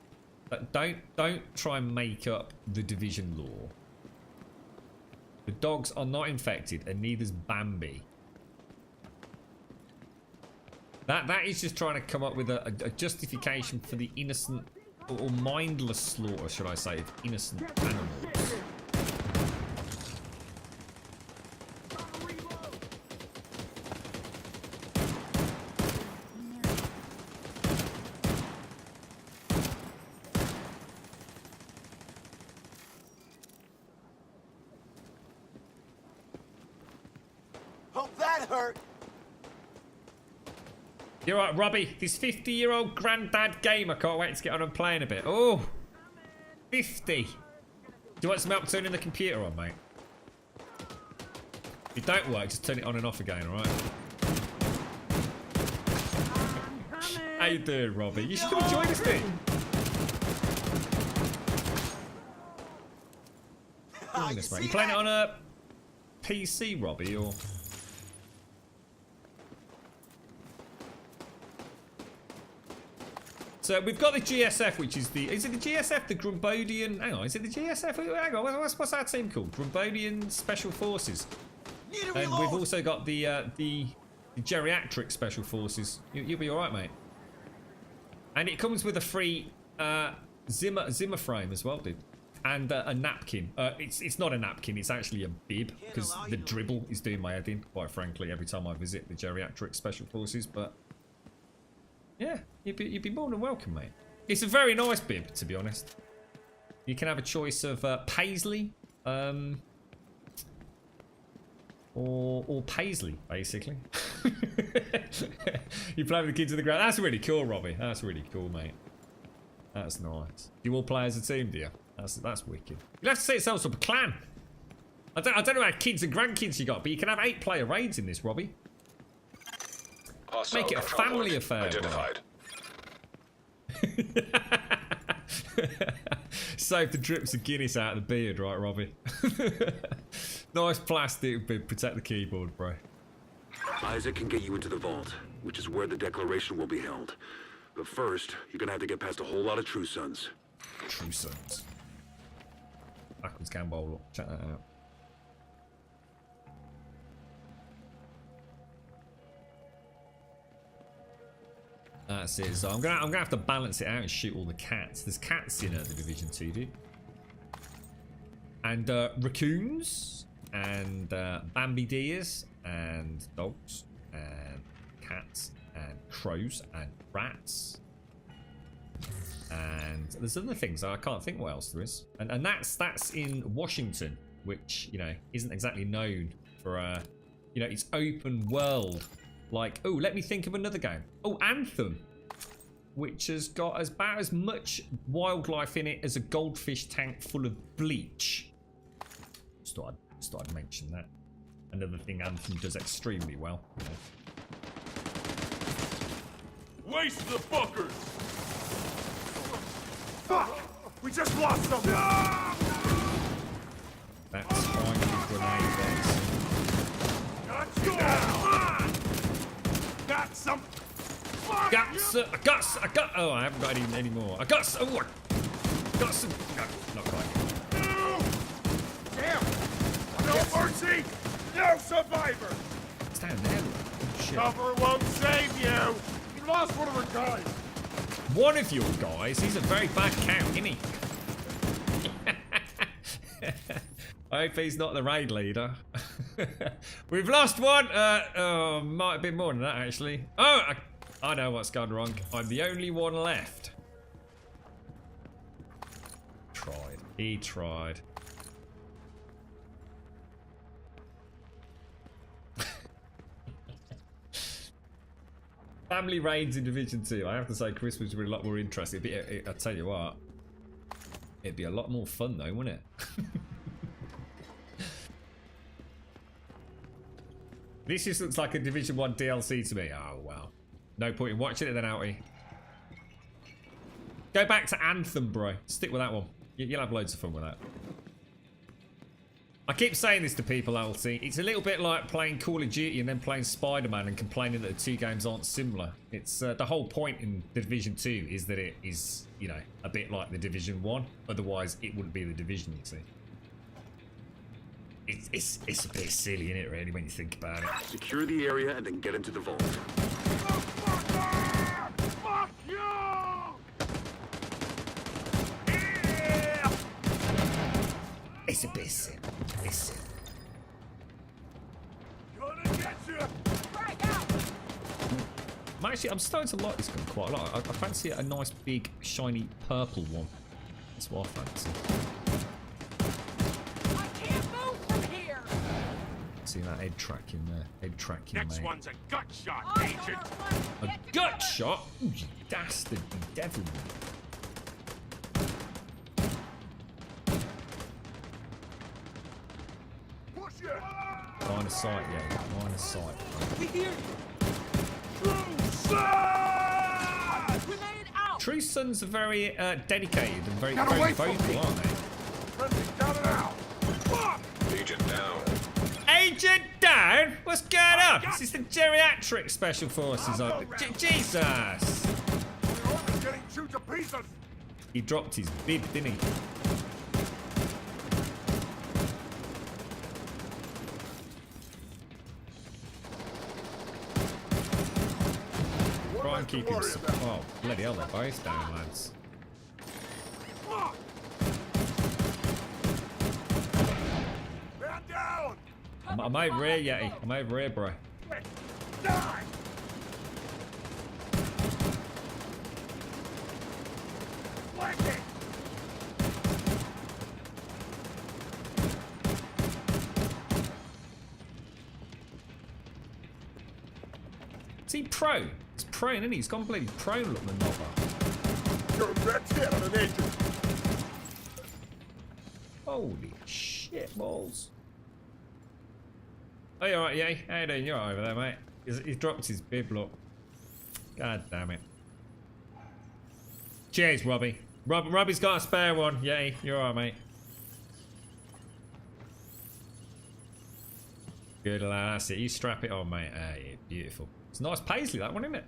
But don't try and make up the Division lore. The dogs are not infected, and neither's Bambi. That is just trying to come up with a justification for the innocent or mindless slaughter, should I say, of innocent animals. Hope that hurt. You're right, Robbie. This 50-year-old granddad gamer can't wait to get on and playing a bit. Oh, 50. Do you want some help turning the computer on, mate? If it don't work, just turn it on and off again, alright? How you doing, Robbie? You should come and join us, dude. Join us, mate. You playing it on a PC, Robbie, or... So we've got the GSF, which is the... Is it the GSF? The Grumbodian... Hang on, is it the GSF? Hang on, what's that team called? Grumbodian Special Forces. And we've also got the Geriatric Special Forces. You'll be alright, mate. And it comes with a free Zimmer frame as well, dude. And a napkin. It's not a napkin, it's actually a bib. Because the dribble is doing my head in, quite frankly, every time I visit the Geriatric Special Forces. But... yeah, you'd be more than welcome, mate. It's a very nice bib, to be honest. You can have a choice of Paisley, or Paisley, basically. You play with the kids in the ground. That's really cool, Robbie. That's really cool, mate. That's nice. You all play as a team, do you? That's wicked. You'll have to set yourselves up a clan. I don't know how kids and grandkids you got, but you can have 8-player raids in this, Robbie. Make it a family affair. Identified. Save the drips of Guinness out of the beard, right, Robbie? Nice plastic bit, protect the keyboard, bro. Isaac can get you into the vault, which is where the declaration will be held. But first, you're gonna have to get past a whole lot of True Sons. True Sons. Backwards Gamble. Check that out. That's it. So I'm gonna have to balance it out and shoot all the cats. There's cats in the Division 2, dude. And raccoons and Bambi deers and dogs and cats and crows and rats. And there's other things I can't think what else there is. And that's in Washington, which, you know, isn't exactly known for you know, it's open world. Like, oh, let me think of another game. Oh, Anthem, which has got about as much wildlife in it as a goldfish tank full of bleach. Just thought I'd mention that. Another thing Anthem does extremely well. You know. Waste the fuckers! Fuck! We just lost them! That's finally grenade box. Got you now! Got some! I got. Oh, I haven't got any more. I got some. Oh, I got some. No, not quite. Damn! No mercy! No survivor! It's down there. Oh, shit. Cover won't save you! You lost one of our guys! One of your guys? He's a very bad count, isn't he? I hope he's not the raid leader. We've lost one. Oh, might have been more than that, actually. Oh, I know what's gone wrong. I'm the only one left. Tried. He tried. Family raids in Division 2. I have to say, Christmas would be a lot more interesting. I'll tell you what. It'd be a lot more fun, though, wouldn't it? This just looks like a Division 1 DLC to me. Oh, wow. No point in watching it then, Outie. Go back to Anthem, bro. Stick with that one. You'll have loads of fun with that. I keep saying this to people, LT. It's a little bit like playing Call of Duty and then playing Spider-Man and complaining that the two games aren't similar. It's the whole point in The Division 2 is that it is, you know, a bit like The Division 1. Otherwise, it wouldn't be The Division, you see. It's a bit silly, isn't it, really, when you think about it? Secure the area and then get into the vault. Fuck you! It's a bit silly. It's silly. Gonna get you! I'm starting to like this gun quite a lot. I fancy a nice, big, shiny purple one. That's what I fancy. I can't move from here. See that head tracking there? Head tracking, Next mate. one's a gut shot, agent. A gut shot? Ooh, you dastardly devil. Push it! Line of sight, yeah. Line of sight. We hear you. True Sons! Grenade out. True Sons are very dedicated and very, Gotta very wait for vocal, me. aren't they? Friendly down and out. Fuck! Agent down. Agent down? What's going on? This is the geriatric special forces. Jesus! We're almost getting chewed to pieces. He dropped his bib, didn't he? Try and keep him. Oh, bloody hell, they're both down, lads. Fuck! Man down! I'm over here, Yeti. I'm over here, bro. Die! Flank it! Is he prone? He's prone, isn't he? He's gone bloody prone, look, the knobber. You're a red hit on an agent. Holy shit balls. Oh, you alright, Yeti? How you doing? You're alright over there, mate. He's dropped his bib, look. God damn it. Cheers, Robbie. Robbie's got a spare one. Yeti, you're alright, mate. Good lad, that's it. You strap it on, mate. Ah, yeah, beautiful. It's nice paisley, that one, isn't it?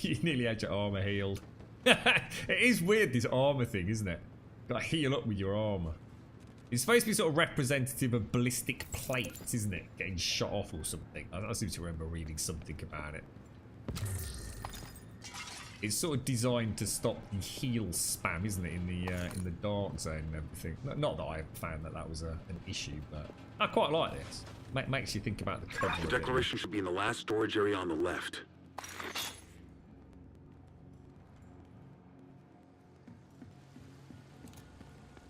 You nearly had your armour healed. It is weird, this armour thing, isn't it? Gotta heal up with your armour. It's supposed to be sort of representative of ballistic plates, isn't it? Getting shot off or something. I seem to remember reading something about it. It's sort of designed to stop the heal spam, isn't it, in the dark zone and everything. Not that I found that was an issue, but I quite like this. Makes you think about the cover. The declaration should be in the last storage area on the left.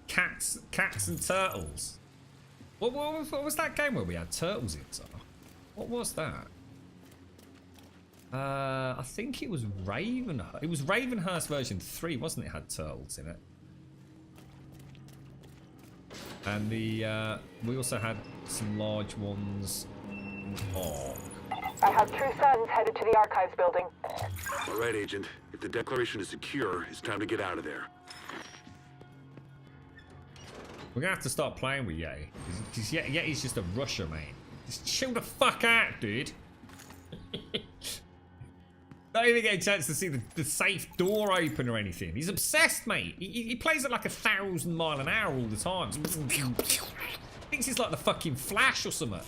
Cats and turtles. What was that game where we had turtles in? What was that? I think it was Ravenhurst. It was Ravenhurst version 3, wasn't it? Had turtles in it. And we also had some large ones. Oh. I have True Sons headed to the archives building. All right, Agent. If the declaration is secure, it's time to get out of there. We're gonna have to start playing with Yeti. Because Yeti's just a rusher, mate. Just chill the fuck out, dude. Don't even get a chance to see the safe door open or anything. He's obsessed, mate. He plays at like 1,000 miles an hour all the time. Thinks he's like the fucking Flash or something.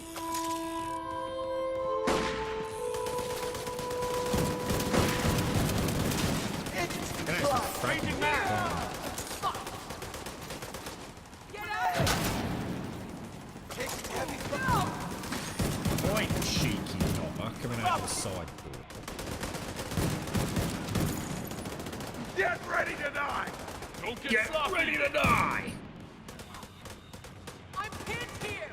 Quite cheeky knobber coming out of the side door. Get ready to die! Don't Get sloppy. ready to die! I'm pinned here.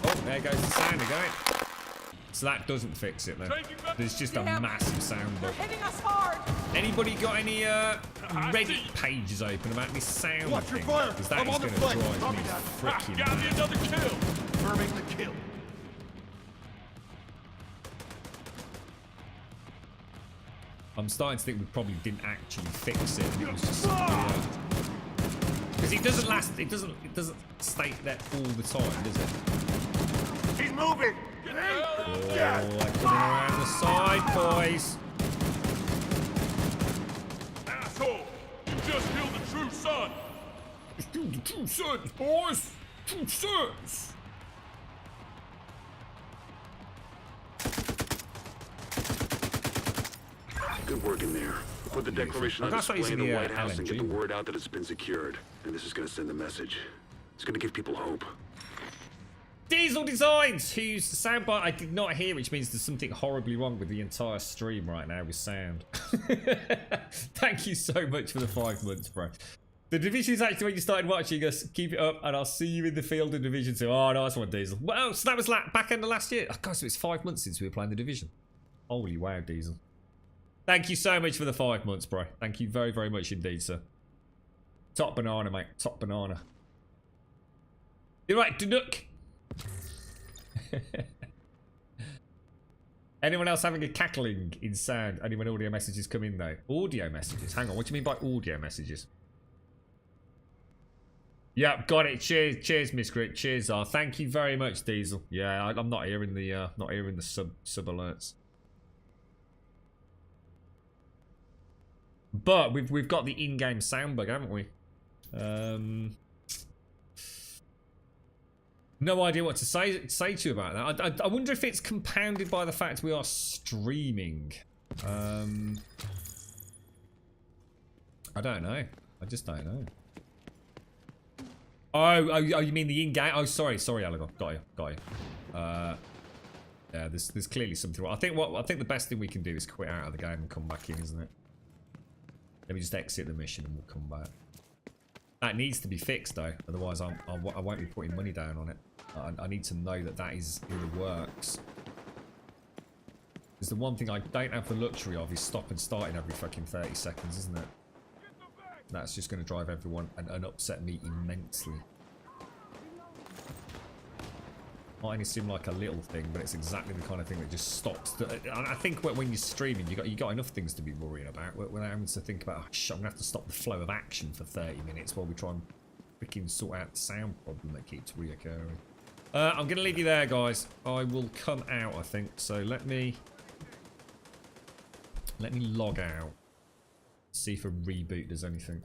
Oh, there goes the sound again. So that doesn't fix it then. There's just a massive sound They're bubble. hitting us hard. Anybody got any Reddit pages open about this sound Watch your thing? fire. Because that I'm is on the going to flank. drive Copy me that. freaking Got me mad. another kill. Confirming the kill. I'm starting to think we probably didn't actually fix it. It was just because it doesn't last. It doesn't stay there all the time, does it? He's moving! Oh, coming around the side, boys. Asshole! You just killed the true son! Let's do the true sons, boys. True sons. Good work in there. Put the declaration on That's why he's display in in the the, White House and get the LMG. word out that it's been secured. And this is going to send a message. It's going to give people hope. Diesel Designs, whose soundbite I did not hear, which means there's something horribly wrong with the entire stream right now with sound. Thank you so much for the 5 months, bro. The Division is actually when you started watching us. Keep it up, and I'll see you in the field in Division 2. Oh, nice one, Diesel. Well, so that was back end of last year. Oh, God, so it's 5 months since we were playing the Division. Holy wow, Diesel. Thank you so much for the 5 months, bro. Thank you very, very much indeed, sir. Top banana, mate. Top banana. You're right, Danuk. Anyone else having a cackling in sound? Only when audio messages come in, though. Audio messages? Hang on, what do you mean by audio messages? Yep, got it. Cheers, cheers, Miss Grit. Cheers, thank you very much, Diesel. Yeah, I'm not hearing the sub alerts. But we've got the in-game sound bug, haven't we? No idea what to say to you about that. I wonder if it's compounded by the fact we are streaming. I don't know. I just don't know. Oh, you mean the in-game? Oh, sorry, Alagon. Got you. Yeah, there's clearly something wrong. I think the best thing we can do is quit out of the game and come back in, isn't it? Let me just exit the mission and we'll come back. That needs to be fixed though, otherwise I won't be putting money down on it. I need to know that is in the works. Because the one thing I don't have the luxury of is stop and starting every fucking 30 seconds, isn't it? That's just going to drive everyone and upset me immensely. Might only seem like a little thing, but it's exactly the kind of thing that just stops. I think when you're streaming, you got enough things to be worrying about without having to think about, oh, shit, I'm going to have to stop the flow of action for 30 minutes while we try and freaking sort out the sound problem that keeps reoccurring. I'm going to leave you there, guys. I will come out, I think. So let me log out. See if a reboot does anything.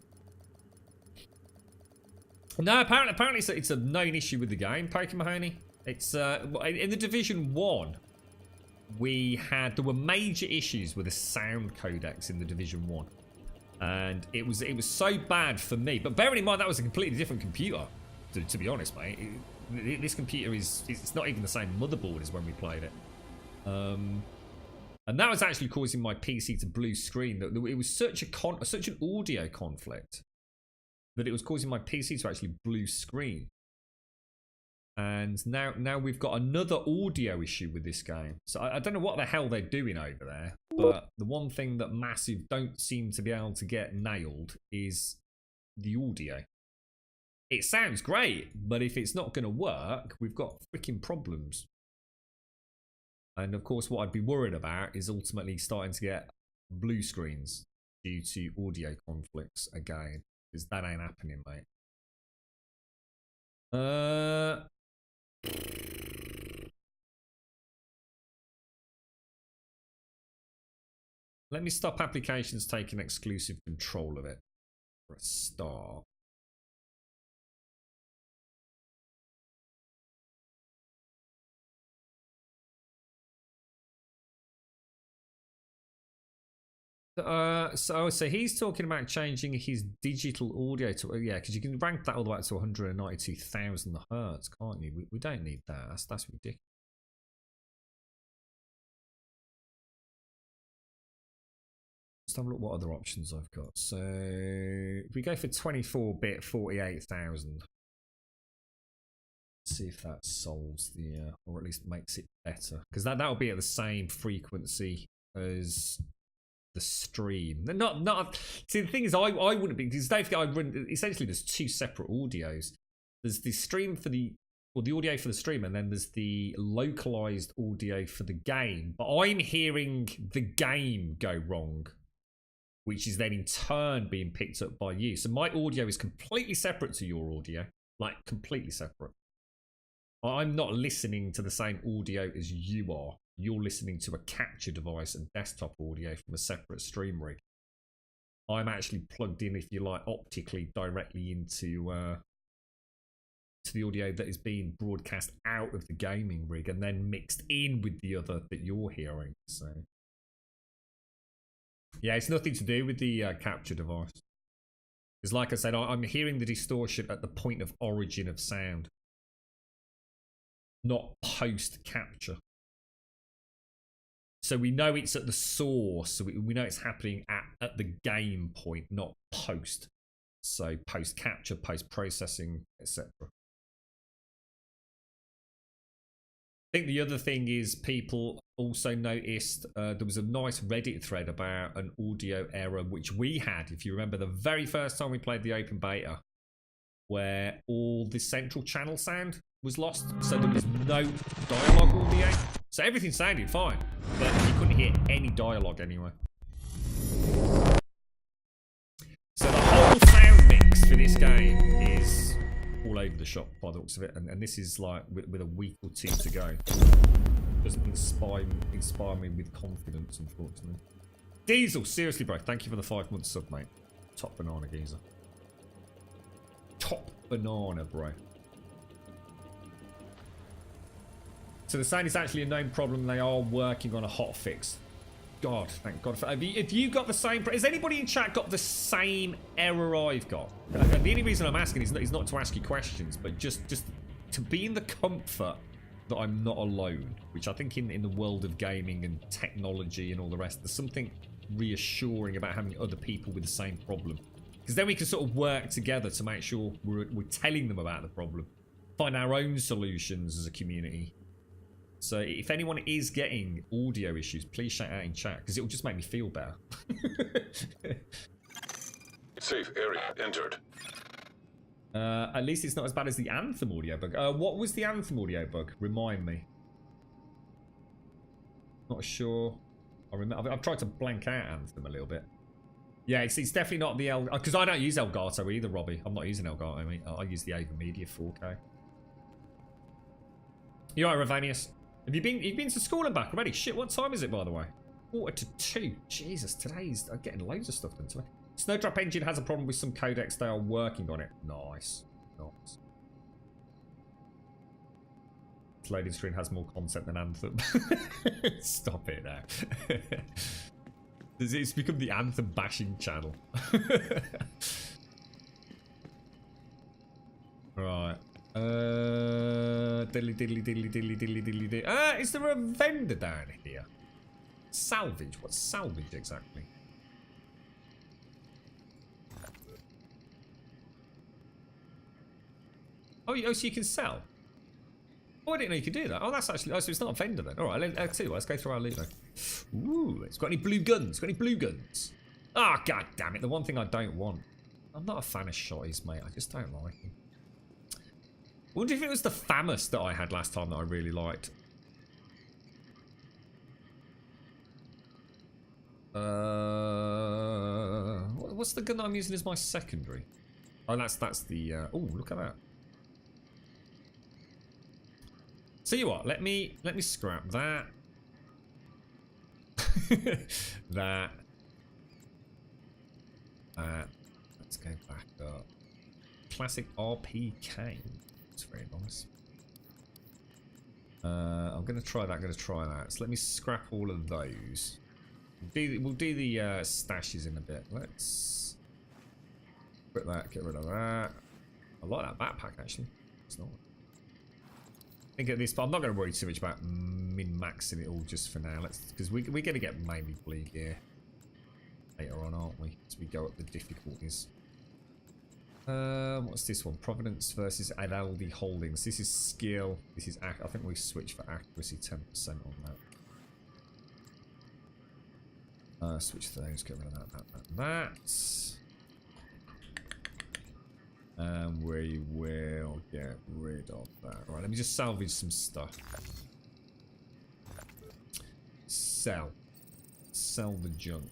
No, apparently it's a known issue with the game, Pokemon Mahoney. It's in the Division 1 there were major issues with the sound codecs in the Division 1. And it was so bad for me. But bearing in mind that was a completely different computer, to be honest, mate. This computer it's not even the same motherboard as when we played it. And that was actually causing my PC to blue screen. That it was such an audio conflict that it was causing my PC to actually blue screen. And now we've got another audio issue with this game. So I don't know what the hell they're doing over there. But the one thing that Massive don't seem to be able to get nailed is the audio. It sounds great, but if it's not going to work, we've got freaking problems. And of course, what I'd be worried about is ultimately starting to get blue screens due to audio conflicts again. Because that ain't happening, mate. Let me stop applications taking exclusive control of it for a start. So he's talking about changing his digital audio to because you can rank that all the way up to 192,000 hertz, can't you? We don't need that. That's ridiculous. Let's have a look what other options I've got. So if we go for 24-bit 48,000, see if that solves the or at least makes it better, because that'll be at the same frequency as the stream. Not see, the thing is, I wouldn't be, because don't forget, I run essentially there's two separate audios. There's the stream for the audio for the stream, and then there's the localized audio for the game. But I'm hearing the game go wrong which is then in turn being picked up by you. So my audio is completely separate to your audio, like completely separate. I'm not listening to the same audio as you are. You're listening to a capture device and desktop audio from a separate stream rig. I'm actually plugged in, if you like, optically directly into to the audio that is being broadcast out of the gaming rig and then mixed in with the other that you're hearing. So yeah, it's nothing to do with the capture device. Because like I said, I'm hearing the distortion at the point of origin of sound, not post capture. So we know it's at the source, so we know it's happening at the game point, not post. So post capture, post processing, etc. I think the other thing is people also noticed there was a nice Reddit thread about an audio error which we had, if you remember the very first time we played the open beta, where all the central channel sound was lost, so there was no dialogue audio. So everything sounded fine, but you couldn't hear any dialogue anyway. So the whole sound mix for this game is all over the shop by the looks of it, and this is like with a week or two to go. Doesn't inspire me with confidence, unfortunately. Diesel, seriously bro, thank you for the 5-month sub, mate. Top banana, geezer. Top banana, bro. So the sound is actually a known problem. They are working on a hot fix. God, thank God. Have you got the same... Has anybody in chat got the same error I've got? And the only reason I'm asking is not to ask you questions, but just to be in the comfort that I'm not alone. Which I think in the world of gaming and technology and all the rest, there's something reassuring about having other people with the same problem. Because then we can sort of work together to make sure we're telling them about the problem. Find our own solutions as a community. So if anyone is getting audio issues, please shout out in chat, because it will just make me feel better. Safe area entered. At least it's not as bad as the Anthem audio bug. What was the Anthem audio bug? Remind me. Not sure. I've tried to blank out Anthem a little bit. Yeah, it's definitely not the because I don't use Elgato either, Robbie. I'm not using Elgato. I mean, I use the Ava Media 4K. You alright, Ravanius? You've been to school and back already? Shit, what time is it, by the way? 1:45. Jesus, today's... I'm getting loads of stuff done today. Snowdrop Engine has a problem with some codecs. They are working on it. Nice. Nice. This loading screen has more content than Anthem. Stop it now. It's become the Anthem bashing channel. Right. Diddly diddly diddly diddly diddly diddly diddly. Is there a vendor down here? Salvage? What's salvage exactly? Oh, so you can sell? Oh, I didn't know you could do that. Oh, that's actually... Oh, so it's not a vendor then. Alright, let's see. Let's go through our loot though. Ooh, it's got any blue guns? Got any blue guns? Ah, oh, god damn it. The one thing I don't want. I'm not a fan of shotties, mate. I just don't like them. I wonder if it was the FAMAS that I had last time that I really liked. What's the gun that I'm using as my secondary? Oh, that's the... oh, look at that. Tell you what, let me scrap that. that. Let's go back up. Classic RPK. It's very nice. I'm gonna try that. So let me scrap all of those. We'll do the stashes in a bit. Let's put that. Get rid of that. I like that backpack actually. It's not. I think at this, but I'm not going to worry too much about min-maxing it all just for now. Because we're going to get mainly blue gear later on, aren't we? As we go up the difficulties. What's this one? Providence versus Adaldi Holdings. This is skill. This is I think we switch for accuracy 10% on that. Switch to those. Get rid of that. And we will get rid of that. Right, let me just salvage some stuff. Sell the junk.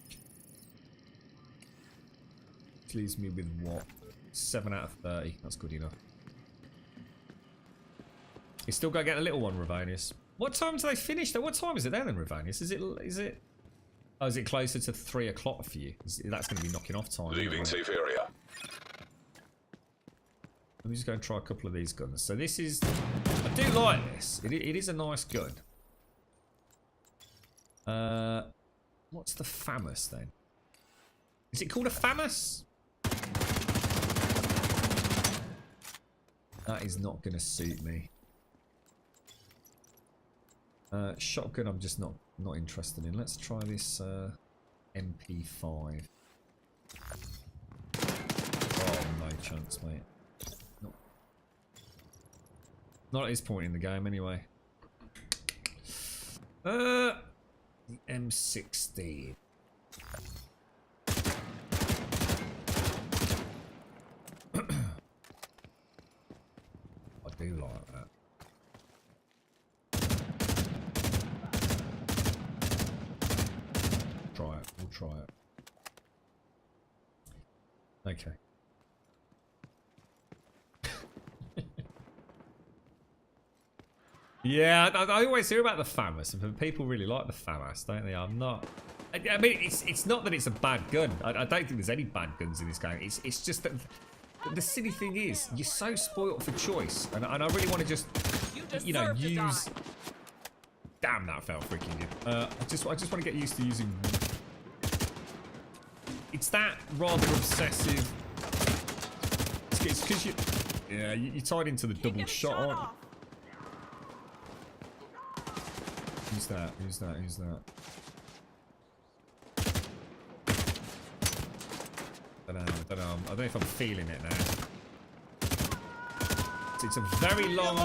Which leaves me with what? 7 out of 30. That's good enough. You still got to get a little one, Ravanius. What time do they finish though? What time is it there then, Ravanius? Is it? Oh, is it closer to 3 o'clock for you? That's going to be knocking off time. Leaving safe area. Let me just go and try a couple of these guns. So this is... I do like this. It is a nice gun. What's the FAMAS then? Is it called a FAMAS? That is not going to suit me. Shotgun I'm just not interested in. Let's try this MP5. Oh, no chance, mate. Not at this point in the game, anyway. The M16. I do like that. Try it. We'll try it. Okay. Yeah, I always hear about the FAMAS, and people really like the FAMAS, don't they? I'm not. I mean, it's not that it's a bad gun. I don't think there's any bad guns in this game. It's just that the silly thing is, you're so spoilt for choice, and I really want to just, you know, use. Damn, that felt freaking good. I just want to get used to using. It's that rather obsessive. It's because you're tied into the double shot, aren't you? Who's that? Who's that? Who's that? I don't know. I don't know if I'm feeling it now. It's a very long...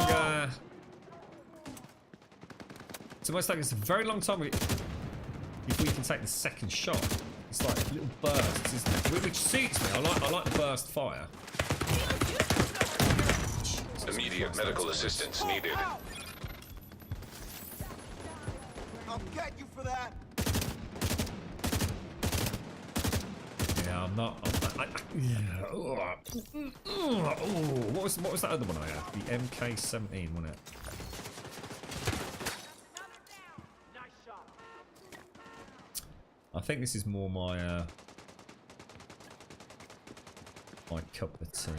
it's almost like it's a very long time before you can take the second shot. It's like little bursts, isn't it? Which suits me. I like the burst fire. Immediate medical assistance needed. I'll get you for that. Yeah, I'm not. Yeah. What was that other one I had? The MK17, wasn't it? I think this is more my my cup of tea.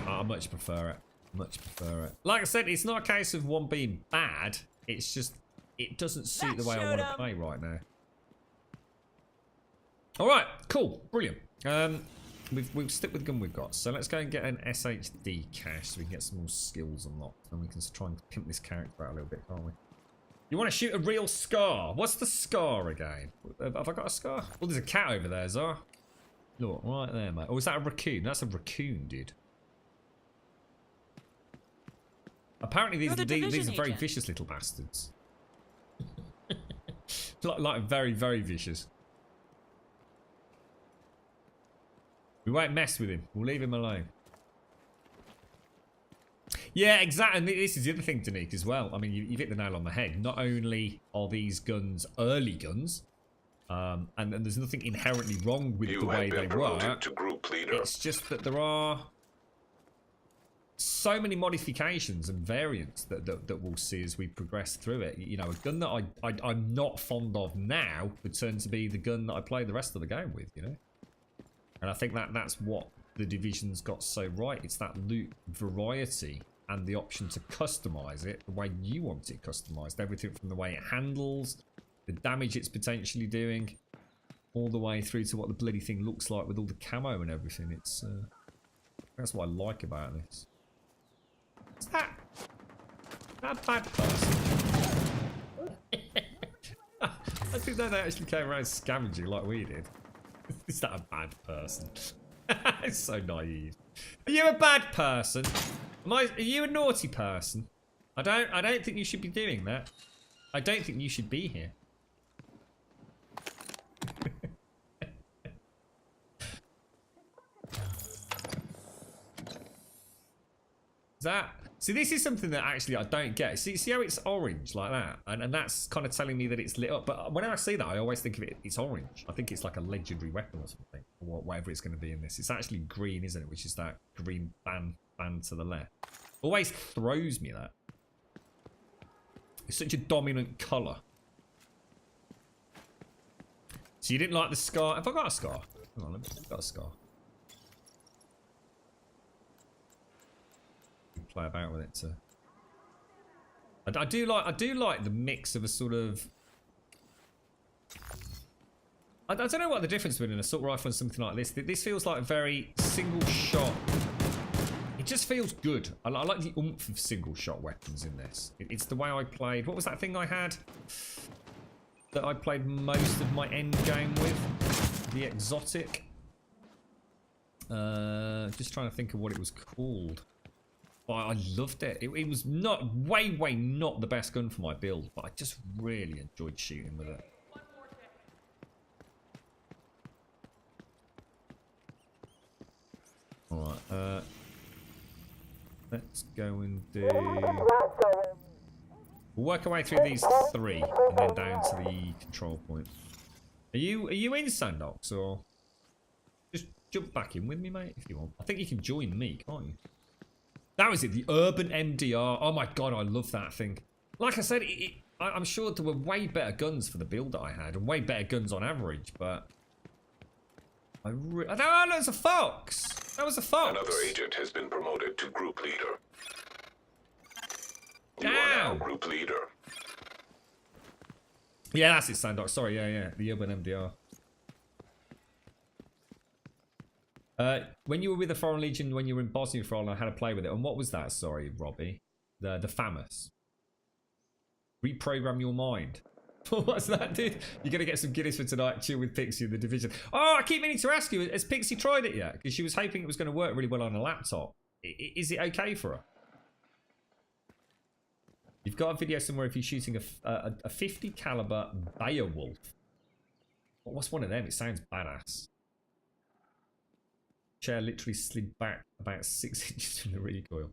I much prefer it. Much prefer it. Like I said, it's not a case of one being bad. It's just it doesn't suit the way I want to play right now. All right, cool, brilliant. We'll stick with the gun we've got. So let's go and get an SHD cache so we can get some more skills unlocked, and we can try and pimp this character out a little bit, can't we? You want to shoot a real scar? What's the scar again? Have I got a scar? Oh, there's a cat over there, Zara. Look, right there, mate. Oh, is that a raccoon? That's a raccoon, dude. Apparently these are very vicious little bastards. like very, very vicious. We won't mess with him. We'll leave him alone. Yeah, exactly. And this is the other thing, Danique, as well. I mean, you've hit the nail on the head. Not only are these guns early guns, and there's nothing inherently wrong with the way they work. It's just that there are so many modifications and variants that we'll see as we progress through it. You know, a gun that I'm not fond of now would turn to be the gun that I play the rest of the game with, you know? And I think that's what the Division's got so right. It's that loot variety and the option to customize it the way you want it customized. Everything from the way it handles, the damage it's potentially doing, all the way through to what the bloody thing looks like with all the camo and everything. It's that's what I like about this. Is that a bad person? I think they actually came around scavenging like we did. Is that a bad person? It's so naive. Are you a bad person? Are you a naughty person? I don't think you should be doing that. I don't think you should be here. Is See, this is something that actually I don't get. See how it's orange like that? And that's kind of telling me that it's lit up. But whenever I see that, I always think of it's orange. I think it's like a legendary weapon or something. Or whatever it's going to be in this. It's actually green, isn't it? Which is that green band to the left. Always throws me that. It's such a dominant colour. So you didn't like the scar? Have I got a scar? Hang on, I've got a scar. Play about with it too. I do like the mix of a sort of. I don't know what the difference between an assault rifle and something like this. This feels like a very single shot. It just feels good. I like the oomph of single shot weapons in this. It's the way I played. What was that thing I had that I played most of my end game with? The exotic. Just trying to think of what it was called. Oh, I loved it. It was not way not the best gun for my build, but I just really enjoyed shooting with it. Alright, let's go and do... We'll work our way through these 3 and then down to the control point. Are you in Sandox, or just jump back in with me, mate, if you want? I think you can join me, can't you? That was it, the Urban MDR. Oh my god, I love that thing. Like I said, I'm sure there were way better guns for the build that I had, and way better guns on average, but... Oh, that was a fox! That was a fox! Another agent has been promoted to group leader. You Damn. are now group leader. Yeah, that's it, Sandox. Sorry, yeah. The Urban MDR. When you were with the Foreign Legion, when you were in Bosnia for all, I had to play with it. And what was that? Sorry, Robbie. The FAMAS. Reprogram your mind. What's that, dude? You're going to get some Guinness for tonight. Chill with Pixie in the Division. Oh, I keep meaning to ask you, has Pixie tried it yet? Because she was hoping it was going to work really well on a laptop. Is it okay for her? You've got a video somewhere of you shooting a 50 caliber Beowulf. What's one of them? It sounds badass. Chair literally slid back about 6 inches from the recoil.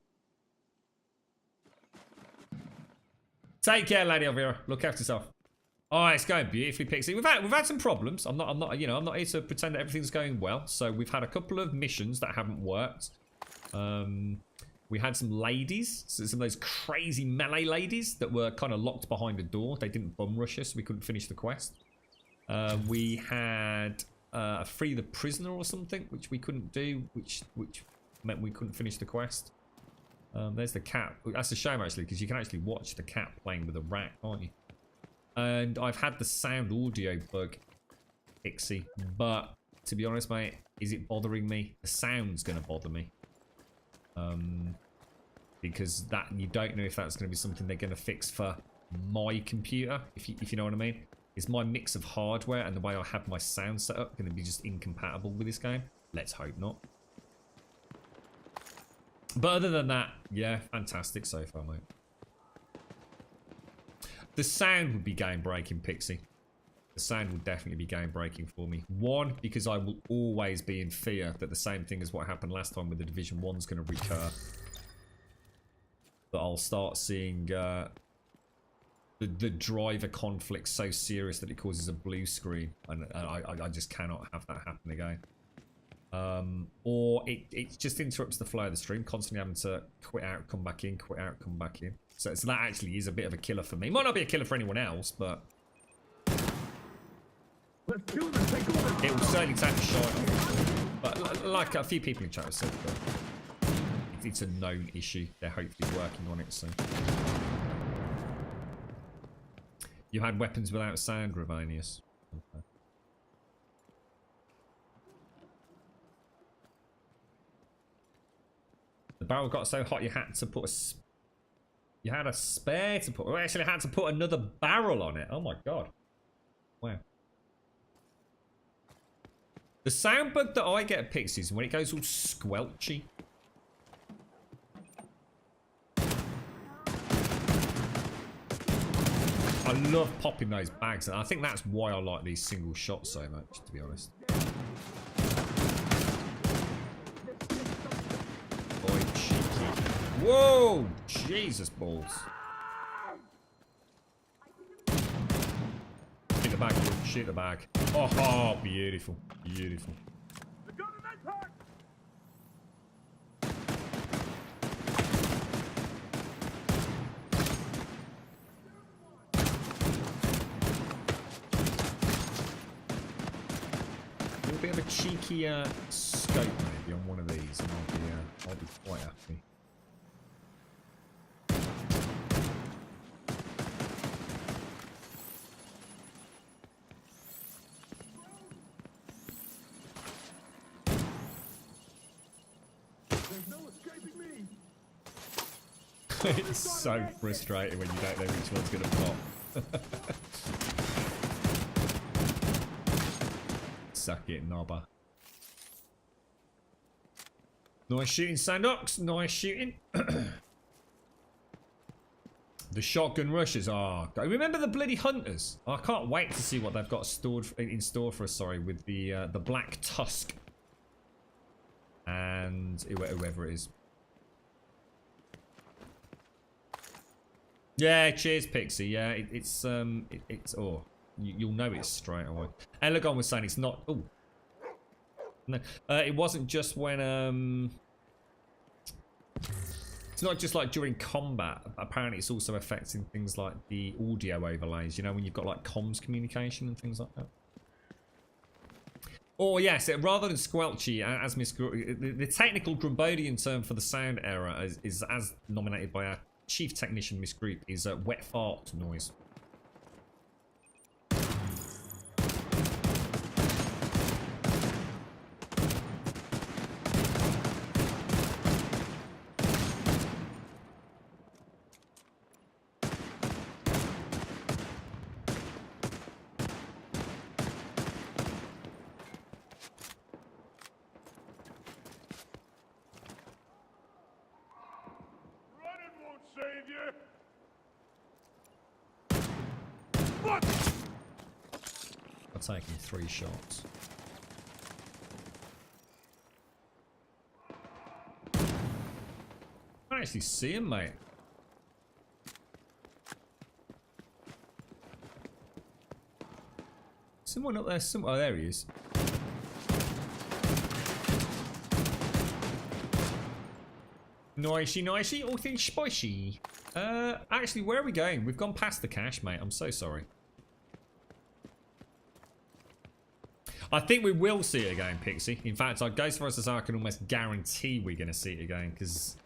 Take care, Lady Elvira. Look after yourself. Oh, it's going beautifully, Pixie. We've had some problems. I'm not here to pretend that everything's going well. So we've had a couple of missions that haven't worked. We had some ladies, some of those crazy melee ladies that were kind of locked behind a door. They didn't bum rush us, so we couldn't finish the quest. We had free the prisoner or something, which we couldn't do, which meant we couldn't finish the quest. There's the cat. That's a shame, actually, because you can actually watch the cat playing with a rat, can't you? And I've had the sound audio bug, Pixie, but to be honest, mate, is it bothering me? The sound's going to bother me. Because that you don't know if that's going to be something they're going to fix for my computer, if you know what I mean. Is my mix of hardware and the way I have my sound set up going to be just incompatible with this game? Let's hope not. But other than that, yeah, fantastic so far, mate. The sound would be game-breaking, Pixie. The sound will definitely be game-breaking for me. One, because I will always be in fear that the same thing as what happened last time with the Division 1 is going to recur. That I'll start seeing the driver conflict so serious that it causes a blue screen. And I just cannot have that happen again. Or it just interrupts the flow of the stream, constantly having to quit out, come back in, quit out, come back in. So that actually is a bit of a killer for me. Might not be a killer for anyone else, but it will certainly take the shine off. But like a few people in chat have said, it's a known issue. They're hopefully working on it soon. You had weapons without sound, Ravanius. Okay. The barrel got so hot you had to put you had a spare to put. We actually had to put another barrel on it. Oh my god. Wow. The sound bug that I get at Pixies when it goes all squelchy. I love popping those bags, and I think that's why I like these single shots so much, to be honest. Boy, cheeky. Whoa! Jesus balls. Shoot the bag, dude. Shoot the bag. Oh, beautiful. Beautiful. A bit of a cheeky scope maybe on one of these, and I'll be quite happy. There's no escaping me. It's so frustrating when you don't know which one's gonna pop. Suck it, knobber. Nice shooting, Sandox. Nice shooting. The shotgun rushes are. Remember the bloody hunters? I can't wait to see what they've got stored in store for us. Sorry, with the Black Tusk and whoever it is. Yeah, cheers, Pixie. Yeah, it's oh, you'll know it straight away. Elagon was saying it's not. Oh, no, it wasn't just when it's not just like during combat. Apparently, it's also affecting things like the audio overlays. You know, when you've got like comms communication and things like that. Oh yes, rather than squelchy, as Miss the technical Grumbodian term for the sound error is as nominated by our chief technician Miss Group is wet fart noise. Taking 3 shots. I can't actually see him, mate. Someone up there, oh, there he is. Nicey, all things spicy. Actually, where are we going? We've gone past the cache, mate. I'm so sorry. I think we will see it again, Pixie. In fact, I'd go so far as to say I can almost guarantee we're going to see it again, because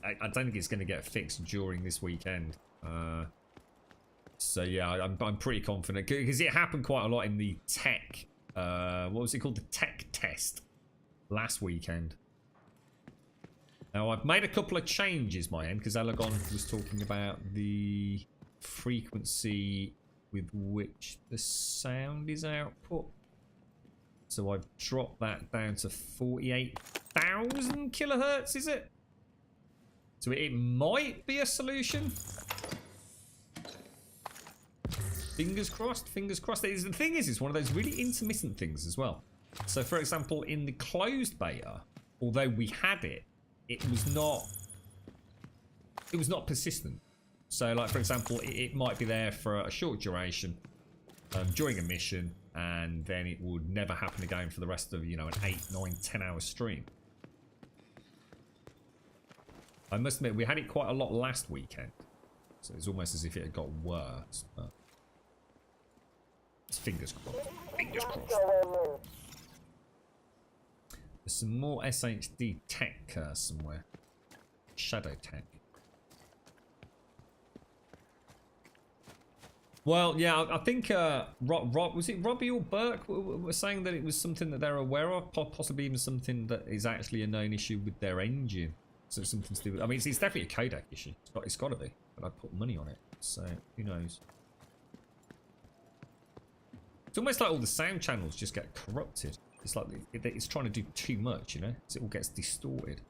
I don't think it's going to get fixed during this weekend. So yeah, I'm pretty confident, because it happened quite a lot in the tech. What was it called? The tech test last weekend. Now I've made a couple of changes, my end, because Elagon was talking about the frequency with which the sound is output. So I've dropped that down to 48,000 kilohertz, is it? So it might be a solution. Fingers crossed, fingers crossed. The thing is, it's one of those really intermittent things as well. So for example, in the closed beta, although we had it, it was not persistent. So like, for example, it might be there for a short duration during a mission, and then it would never happen again for the rest of, you know, an 8, 9, 10 hour stream. I must admit, we had it quite a lot last weekend, so it's almost as if it had got worse, but it's fingers crossed. Fingers crossed. There's some more SHD tech somewhere. Shadow tech. Well, yeah, I think Rob, was it Robbie or Burke were saying that it was something that they're aware of, possibly even something that is actually a known issue with their engine. So it's something to do with, I mean, it's definitely a codec issue. It's got to be, but I'd put money on it. So who knows? It's almost like all the sound channels just get corrupted. It's like it's trying to do too much, you know? So it all gets distorted.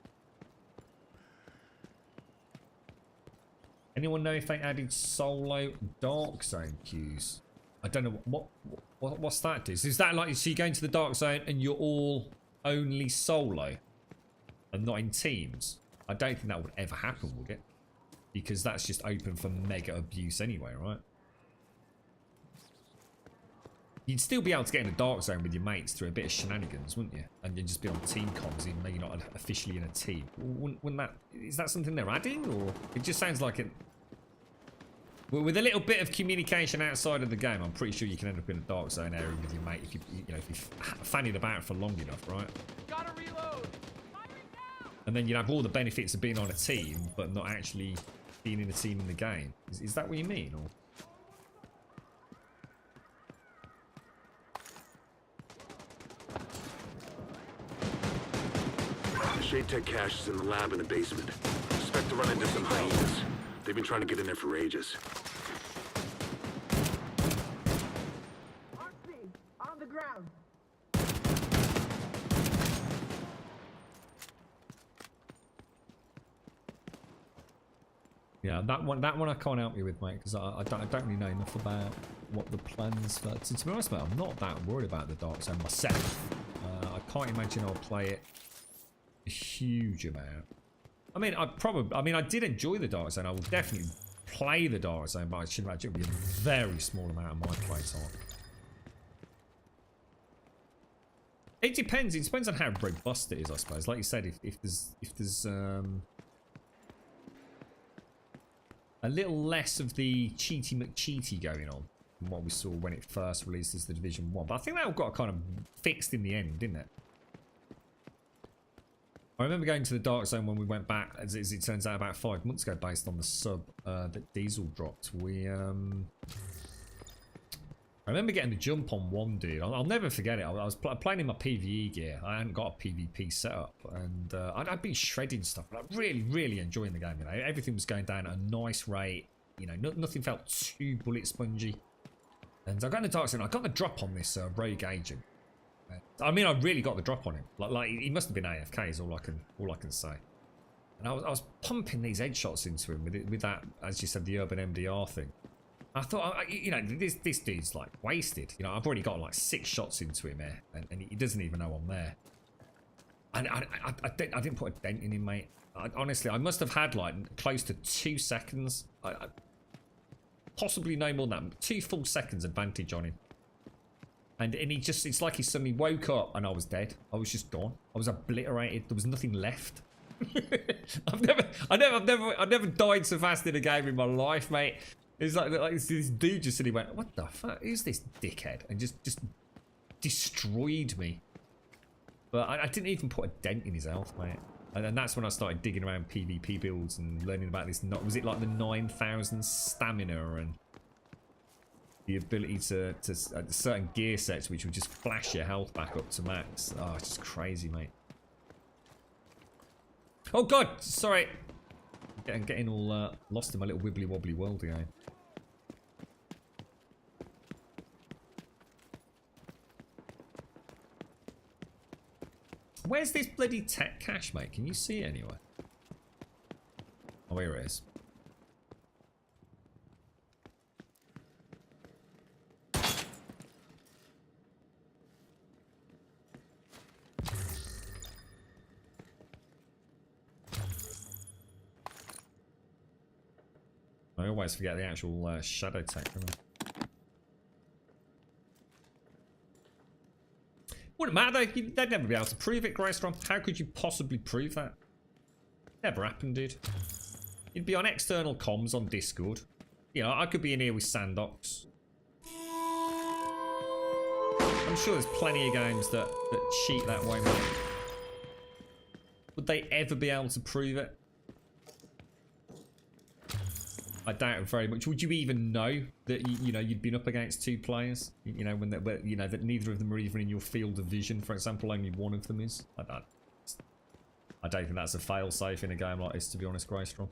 Anyone know if they added solo dark zone queues? I don't know what's that is. Is that like, so you go into the dark zone and you're all only solo and not in teams? I don't think that would ever happen, would it? Because that's just open for mega abuse anyway, right? You'd still be able to get in a dark zone with your mates through a bit of shenanigans, wouldn't you? And you'd just be on team comms, even though you're not officially in a team. Wouldn't that... Is that something they're adding, or... It just sounds like it... Well, with a little bit of communication outside of the game, I'm pretty sure you can end up in a dark zone area with your mate if you if you fannied about for long enough, right? Gotta reload. And then you'd have all the benefits of being on a team, but not actually being in a team in the game. Is that what you mean, or? The Shade Tech cache is in the lab in the basement. Expect to run into some hyenas. They've been trying to get in there for ages. On the ground. Yeah, that one I can't help you with, mate, because I don't really know enough about what the plans for. To be honest, mate, I'm not that worried about the dark zone myself. I can't imagine I'll play it a huge amount. I mean, I did enjoy the dark zone. I will definitely play the dark zone, but I should imagine it would be a very small amount of my playtime. It depends. It depends on how robust it is, I suppose. Like you said, if there's a little less of the cheaty McCheaty going on than what we saw when it first released as the Division 1. But I think that all got kind of fixed in the end, didn't it? I remember going to the dark zone when we went back, as it turns out, about 5 months ago, based on the sub that Diesel dropped. I remember getting the jump on one dude. I'll never forget it. I was playing in my PvE gear. I hadn't got a PvP setup, and I'd been shredding stuff. But I'm really enjoying the game. You know, everything was going down at a nice rate. You know, nothing felt too bullet spongy. And I got in the dark zone. I got the drop on this rogue agent. I mean, I really got the drop on him. Like he must have been AFK. Is all I can say. And I was pumping these headshots into him with that, as you said, the urban MDR thing. I thought, you know, this dude's like wasted. You know, I've already got like 6 shots into him here, and he doesn't even know I'm there. And I didn't put a dent in him, mate. Honestly, I must have had like close to 2 seconds, possibly no more than that. 2 full seconds advantage on him. And he just, it's like he suddenly woke up and I was dead. I was just gone. I was obliterated. There was nothing left. I've never died so fast in a game in my life, mate. It's like this dude just suddenly went, what the fuck? Who's this dickhead? And just destroyed me. But I didn't even put a dent in his health, mate. And that's when I started digging around PvP builds and learning about this. Was it like the 9,000 stamina and the ability to certain gear sets which would just flash your health back up to max? Oh, it's just crazy, mate. Oh god, sorry. I'm getting all lost in my little wibbly wobbly world again. Where's this bloody tech cache, mate? Can you see it anywhere? Oh, here it is. I always forget the actual shadow tech, don't I? Wouldn't matter though. They'd never be able to prove it, Greystrom. How could you possibly prove that? Never happened, dude. You'd be on external comms on Discord. You know, I could be in here with Sandox. I'm sure there's plenty of games that cheat that way, mate. Would they ever be able to prove it? I doubt it very much. Would you even know that you know you'd been up against 2 players? You know when you know that neither of them are even in your field of vision. For example, only one of them is. I don't think that's a fail-safe in a game like this, to be honest, Greystrom.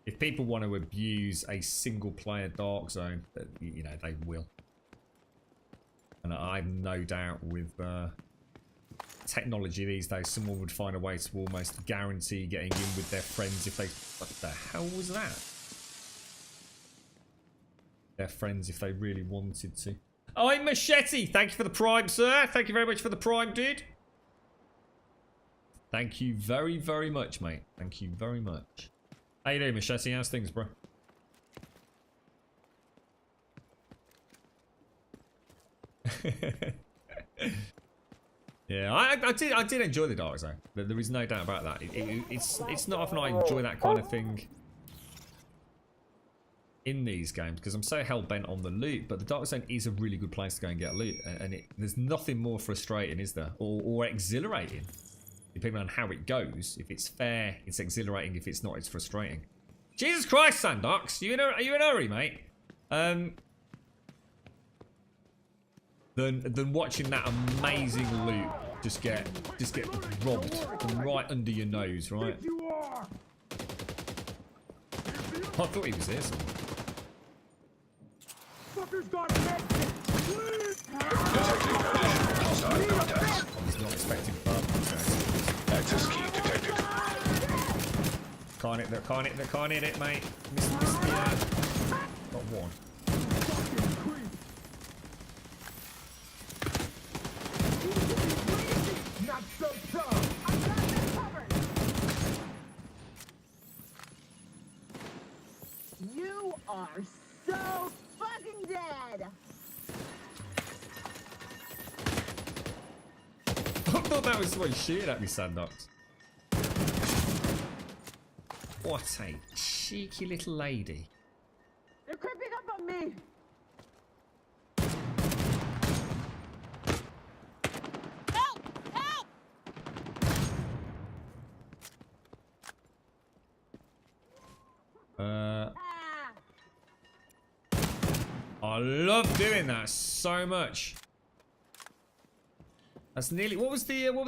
If people want to abuse a single-player dark zone, you know they will. And I have no doubt with technology these days, someone would find a way to almost guarantee getting in with their friends if they. What the hell was that? Their friends if they really wanted to. Oh, hey, Machete! Thank you for the prime, sir. Thank you very much for the prime, dude. Thank you very, very much, mate. Thank you very much. How you doing, Machete? How's things, bro? Yeah, I did enjoy the Dark Zone. There is no doubt about that. It's not often I enjoy that kind of thing in these games because I'm so hell bent on the loot. But the Dark Zone is a really good place to go and get loot, and there's nothing more frustrating, is there, or exhilarating, depending on how it goes. If it's fair, it's exhilarating. If it's not, it's frustrating. Jesus Christ, Sandox, are you in a hurry, mate? Than watching that amazing loot just get robbed from right under your nose, right? I thought he was here somewhere. Fuckers got it. I was not expecting that. Access key detected. Can't hit it, mate. Missed the, got one. Not so tough. I got this covered. You are so fucking dead. I thought that was someone shooting at me, Sandox. What a cheeky little lady. They're creeping up on me. Help! Help! I love doing that so much. That's nearly. What were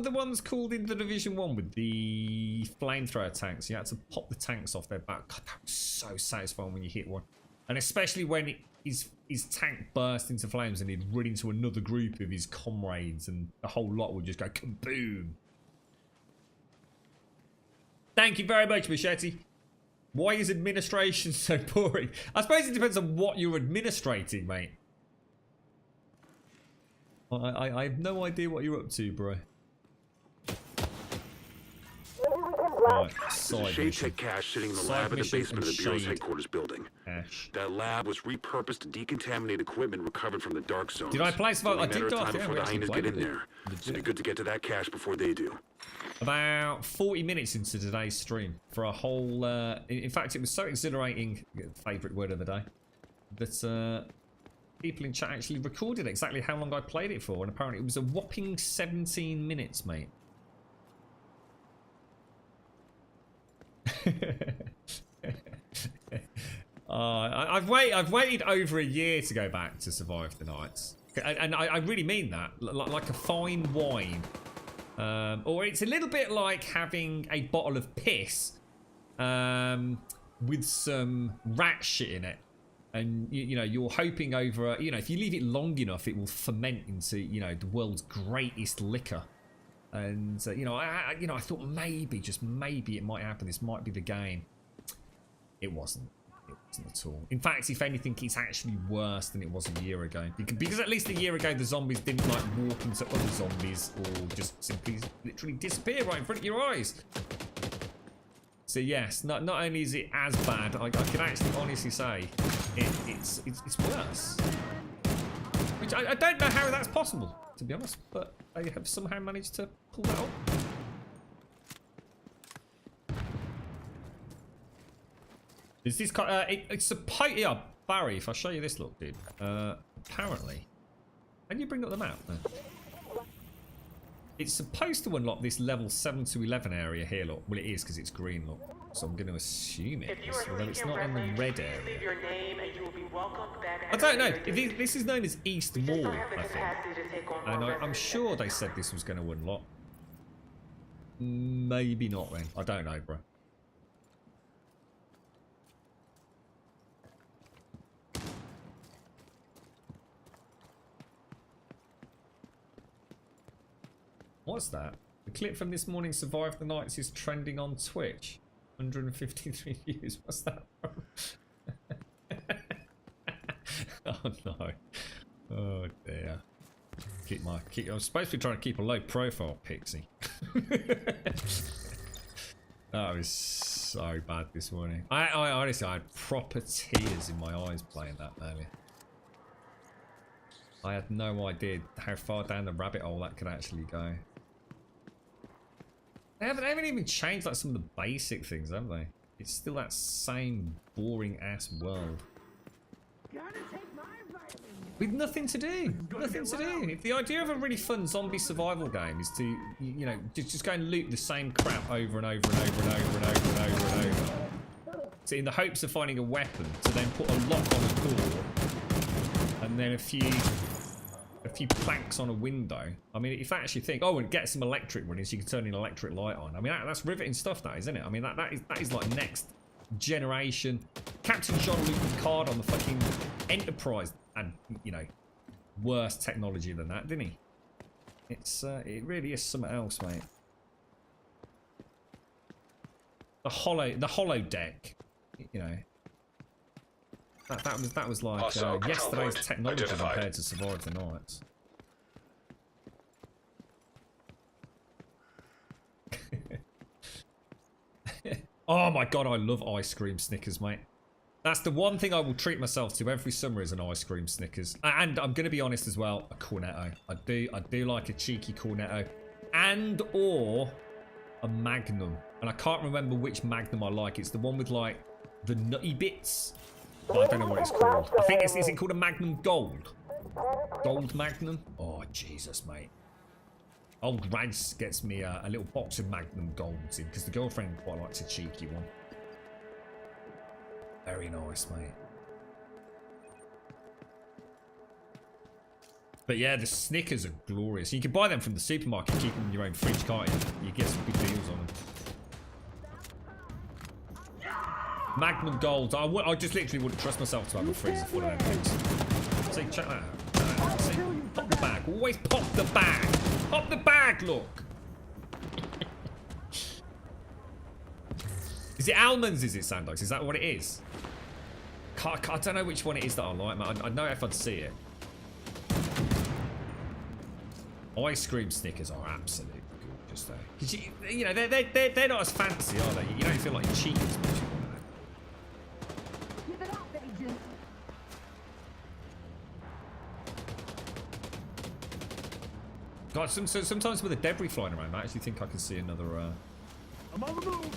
the ones called in the Division 1 with the flamethrower tanks? You had to pop the tanks off their back. God, that was so satisfying when you hit one, and especially when his tank burst into flames and he'd run into another group of his comrades, and the whole lot would just go kaboom. Thank you very much, Machete. Why is administration so boring? I suppose it depends on what you're administrating, mate. I have no idea what you're up to, bro. Right, There's a Shade Tech cache sitting in the lab at the basement of the Bureau's headquarters building. That lab was repurposed to decontaminate equipment recovered from the Dark Zones. Did I play Survival? I did Only a matter of Dark, time yeah, before we the hyenas actually get in played there. It'd be good to get to that cache before they do. About 40 minutes into today's stream for a whole... in fact, it was so exhilarating, favourite word of the day, that people in chat actually recorded exactly how long I played it for, and apparently it was a whopping 17 minutes, mate. I've waited over a year to go back to Survive the Nights, and I really mean that, like a fine wine. Or it's a little bit like having a bottle of piss with some rat shit in it, and you know you're hoping over if you leave it long enough it will ferment into the world's greatest liquor. And I thought maybe, just maybe, it might happen. This might be the game. It wasn't. It wasn't at all. In fact, if anything, it's actually worse than it was a year ago. Because at least a year ago, the zombies didn't like walk into other zombies or just simply literally disappear right in front of your eyes. So yes, not only is it as bad, I can actually honestly say it's worse. Which I don't know how that's possible, to be honest, but they have somehow managed to pull that off. Is this it's supposed... Yeah, Barry, if I show you this, look, dude. Apparently... Can you bring up the map, then? It's supposed to unlock this level 7 to 11 area here, look. Well, it is, because it's green, look. So I'm going to assume it is, although it's not in the red area. I don't know. This is known as East Mall, I think. And I'm sure they said this was going to unlock. Maybe not, then. I don't know, bro. What's that? The clip from this morning, Survive the Nights, is trending on Twitch. 153 views. What's that from? Oh no. Oh dear. I'm supposed to be trying to keep a low profile, Pixie. That was so bad this morning. I honestly, I had proper tears in my eyes playing that earlier. I had no idea how far down the rabbit hole that could actually go. They haven't even changed like some of the basic things, have they? It's still that same boring ass world. With nothing to do. Nothing to do. If the idea of a really fun zombie survival game is to, you know, just go and loot the same crap over and over and over and over and over and over and over. So in the hopes of finding a weapon to then put a lock on a door and then a few planks on a window. I mean, if I actually think, oh, and get some electric running so you can turn an electric light on. I mean, that's riveting stuff, that, isn't it? I mean, that is like next generation. Captain Jean-Luc Picard on the fucking Enterprise, and you know, worse technology than that, didn't he? It really is something else, mate. The holodeck, you know. That was like yesterday's technology compared to Survive Tonight's. Oh my god, I love ice cream Snickers, mate. That's the one thing I will treat myself to every summer is an ice cream Snickers. And I'm gonna be honest as well, a Cornetto. I do like a cheeky Cornetto, and or a Magnum. And I can't remember which Magnum I like. It's the one with like the nutty bits. I don't know what it's called. I think is it called a Magnum Gold? Gold Magnum? Oh, Jesus, mate. Old Rags gets me a little box of Magnum Golds in, because the girlfriend quite likes a cheeky one. Very nice, mate. But yeah, the Snickers are glorious. You can buy them from the supermarket, keep them in your own fridge, can't you? You get some good deals on them. Magnum Golds. I just literally wouldn't trust myself to have a freezer full of them things. See, check that out. See, pop the bag. Always pop the bag. Pop the bag, look. Is it almonds, is it, Sandox? Is that what it is? I don't know which one it is that I like, man. I'd know if I'd see it. Ice cream Snickers are absolutely gorgeous, though. You know, they're not as fancy, are they? You don't feel like you're cheating as much. God, sometimes with a debris flying around, I actually think I can see another. I'm on the move.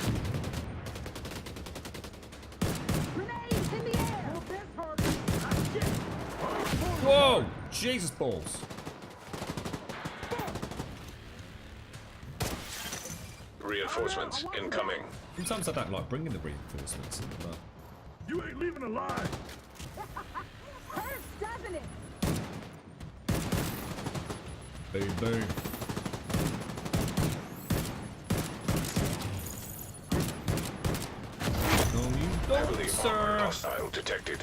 Grenades in the air. Whoa! Jesus balls! Reinforcements incoming. Sometimes I don't like bringing the reinforcements in, but You ain't leaving alive. Hurts, doesn't it? boom, boom. No, you don't, sir. Hostile detected.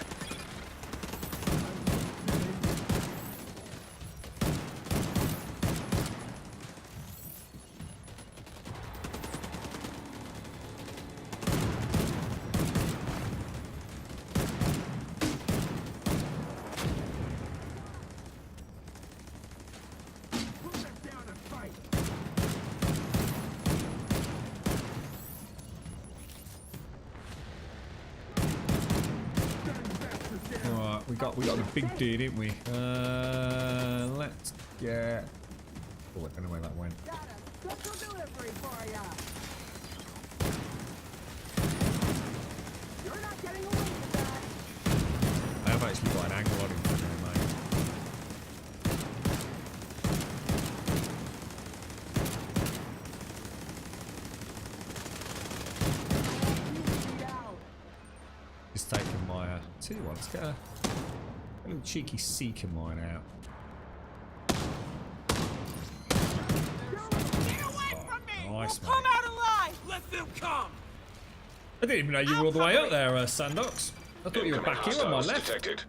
We got the big dude, didn't we? Let's get. Oh, I don't know where that went. Got a special delivery for ya. You're not getting away with that. I have actually got an angle on him for now, mate. Just taking my. Tell you what, let's get a little cheeky Seeker mine out. Nice, mate. Come out alive! Let them come! I didn't even know you were all the way up there, Sandox. I thought you were back here on my left. Detected.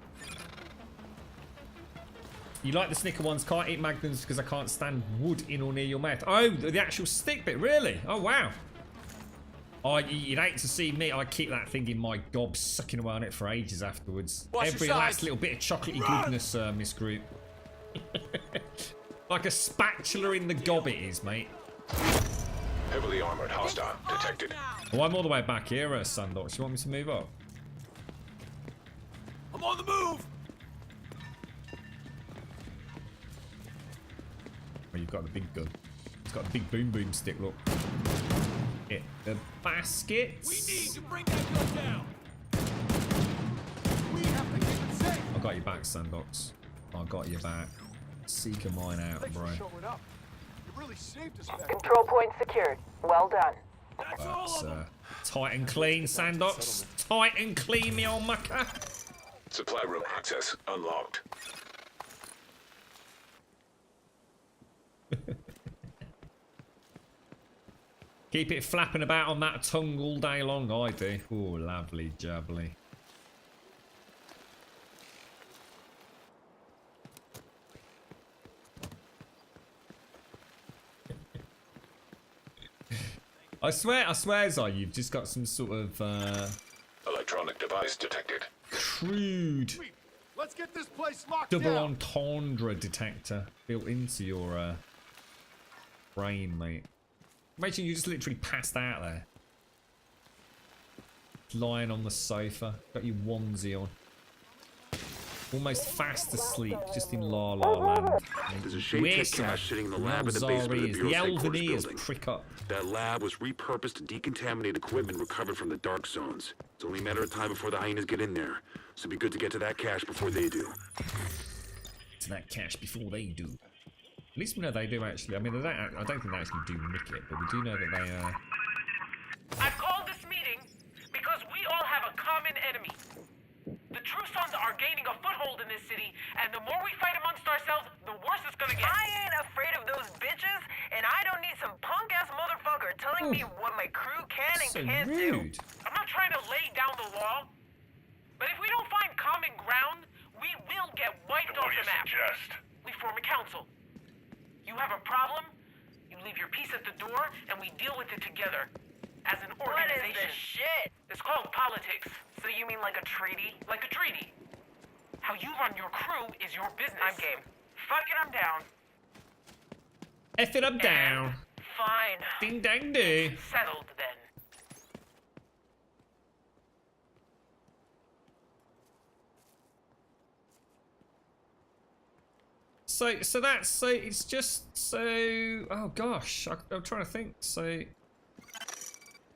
You like the Snicker ones, can't eat Magnums because I can't stand wood in or near your mouth. Oh, the actual stick bit, really? Oh, wow. Oh, you'd hate to see me. I keep that thing in my gob, sucking away on it for ages afterwards. Every last little bit of chocolatey goodness, Miss Group. Like a spatula in the gob it is, mate. Heavily armored hostile detected. Oh, I'm all the way back here, Sandox. You want me to move up? I'm on the move! Oh, you've got the big gun. It's got a big boom stick, look. Hit the baskets. We need to bring that gun down! We have to keep it safe! I got your back, Sandox. I got your back. Seeker mine out, Thanks bro. for showing up. You really saved us back. Control point secured. Well done. That's all That's of them! tight and clean, Sandox. Tight and clean, me old mucker. Supply room access unlocked. Keep it flapping about on that tongue all day long, I do. Oh, lovely jubbly. I swear, Zai, you've just got some sort of Electronic device detected. crude Let's get this place locked double down. entendre detector built into your brain, mate. Imagine you just literally passed out there. Lying on the sofa, got your onesie on. Almost fast asleep, just in La La Land. There's a Shade Tech cache sitting in the lab in the basement of the Bureau's The headquarters Elvenese building. prick up. That lab was repurposed to decontaminate equipment recovered from the dark zones. It's only a matter of time before the hyenas get in there, so it'd be good to get to that cache before they do. To that cache before they do. At least we know they do actually. I mean, I don't think they actually do nick it, but we do know that they I've called this meeting because we all have a common enemy. The True Sons are gaining a foothold in this city, and the more we fight amongst ourselves, the worse it's gonna get. I ain't afraid of those bitches, and I don't need some punk-ass motherfucker telling me what my crew can and so can't rude. do. I'm not trying to lay down the law, but if we don't find common ground, we will get wiped off the map. We form a council. You have a problem, you leave your piece at the door, and we deal with it together. As an What organization. is this shit? It's called politics. So you mean like a treaty? Like a treaty. How you run your crew is your business. I'm game. Fuck it, I'm down. F it up down. Fine. Ding dang do. Settled then. So it's just so. Oh gosh, I'm trying to think. So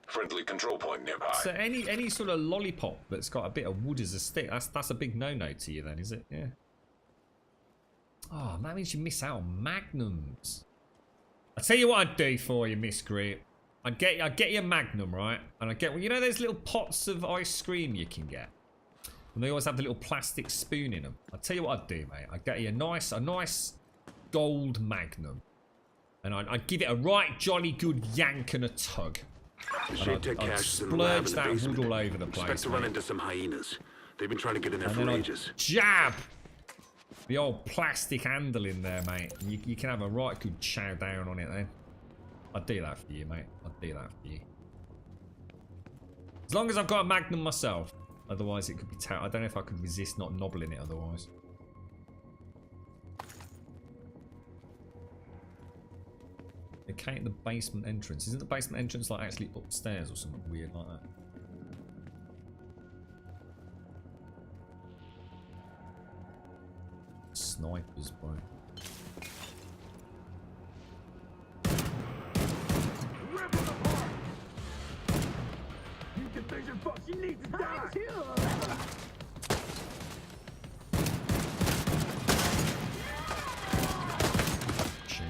Friendly control point nearby. any sort of lollipop that's got a bit of wood as a stick, that's a big no-no to you then, is it? Yeah. Oh, that means you miss out on magnums. I tell you what I'd do for you, Miss Grip. I'd get you a magnum, right? And I get, you know those little pots of ice cream you can get, and they always have the little plastic spoon in them. I'll tell you what I'd do, mate. I'd get you a nice gold magnum, and I'd give it a right jolly good yank and a tug. The Shade Tech I'd cache is in the lab splurge in the that basement. wood all over the Expect place, to run mate. into some hyenas. They've been trying to get in there And for then ages. I'd jab the old plastic handle in there, mate. And you can have a right good chow down on it then. I'd do that for you, mate. I'd do that for you. As long as I've got a magnum myself. Otherwise it could be I don't know if I could resist not nobbling it otherwise. Okay, the basement entrance. Isn't the basement entrance like actually upstairs or something weird like that? Snipers, bro. Rip them apart. You can fix your fuck. She needs to die. Shoot.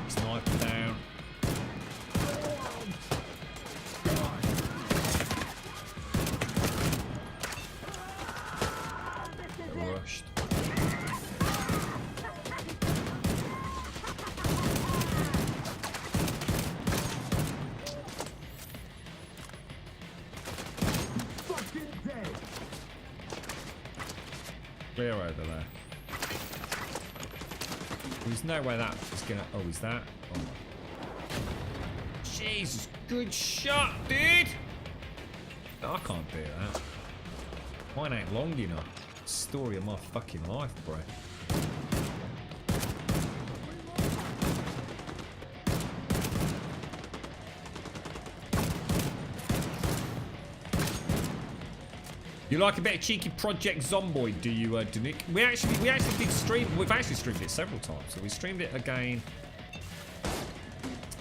Sniper down. Rushed. Fucking dead. Clear over there. There's no way that is gonna. Oh, is that? Oh my. Jesus, good shot, dude! I can't do that. Mine ain't long enough. Story of my fucking life, bro. You like a bit of cheeky Project Zomboid, do you, Danik? We actually did stream. We've actually streamed it several times. So we streamed it again.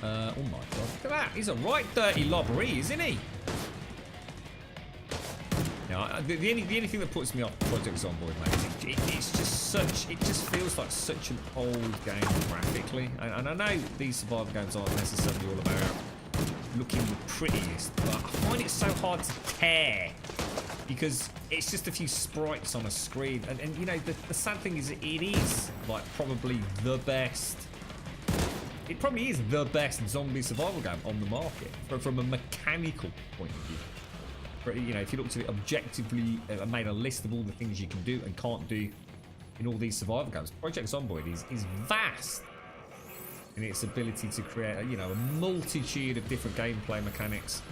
Oh my god, look at that! He's a right dirty lobbery, isn't he? Now, the only thing that puts me off Project Zomboid, mate, it's just such. It just feels like such an old game graphically, and I know these survival games aren't necessarily all about looking the prettiest, but I find it so hard to tear. Because it's just a few sprites on a screen, and you know the sad thing is it is like probably the best. It probably is the best zombie survival game on the market from a mechanical point of view. But, you know, if you looked at it objectively and made a list of all the things you can do and can't do in all these survival games, Project Zomboid is vast in its ability to create a multitude of different gameplay mechanics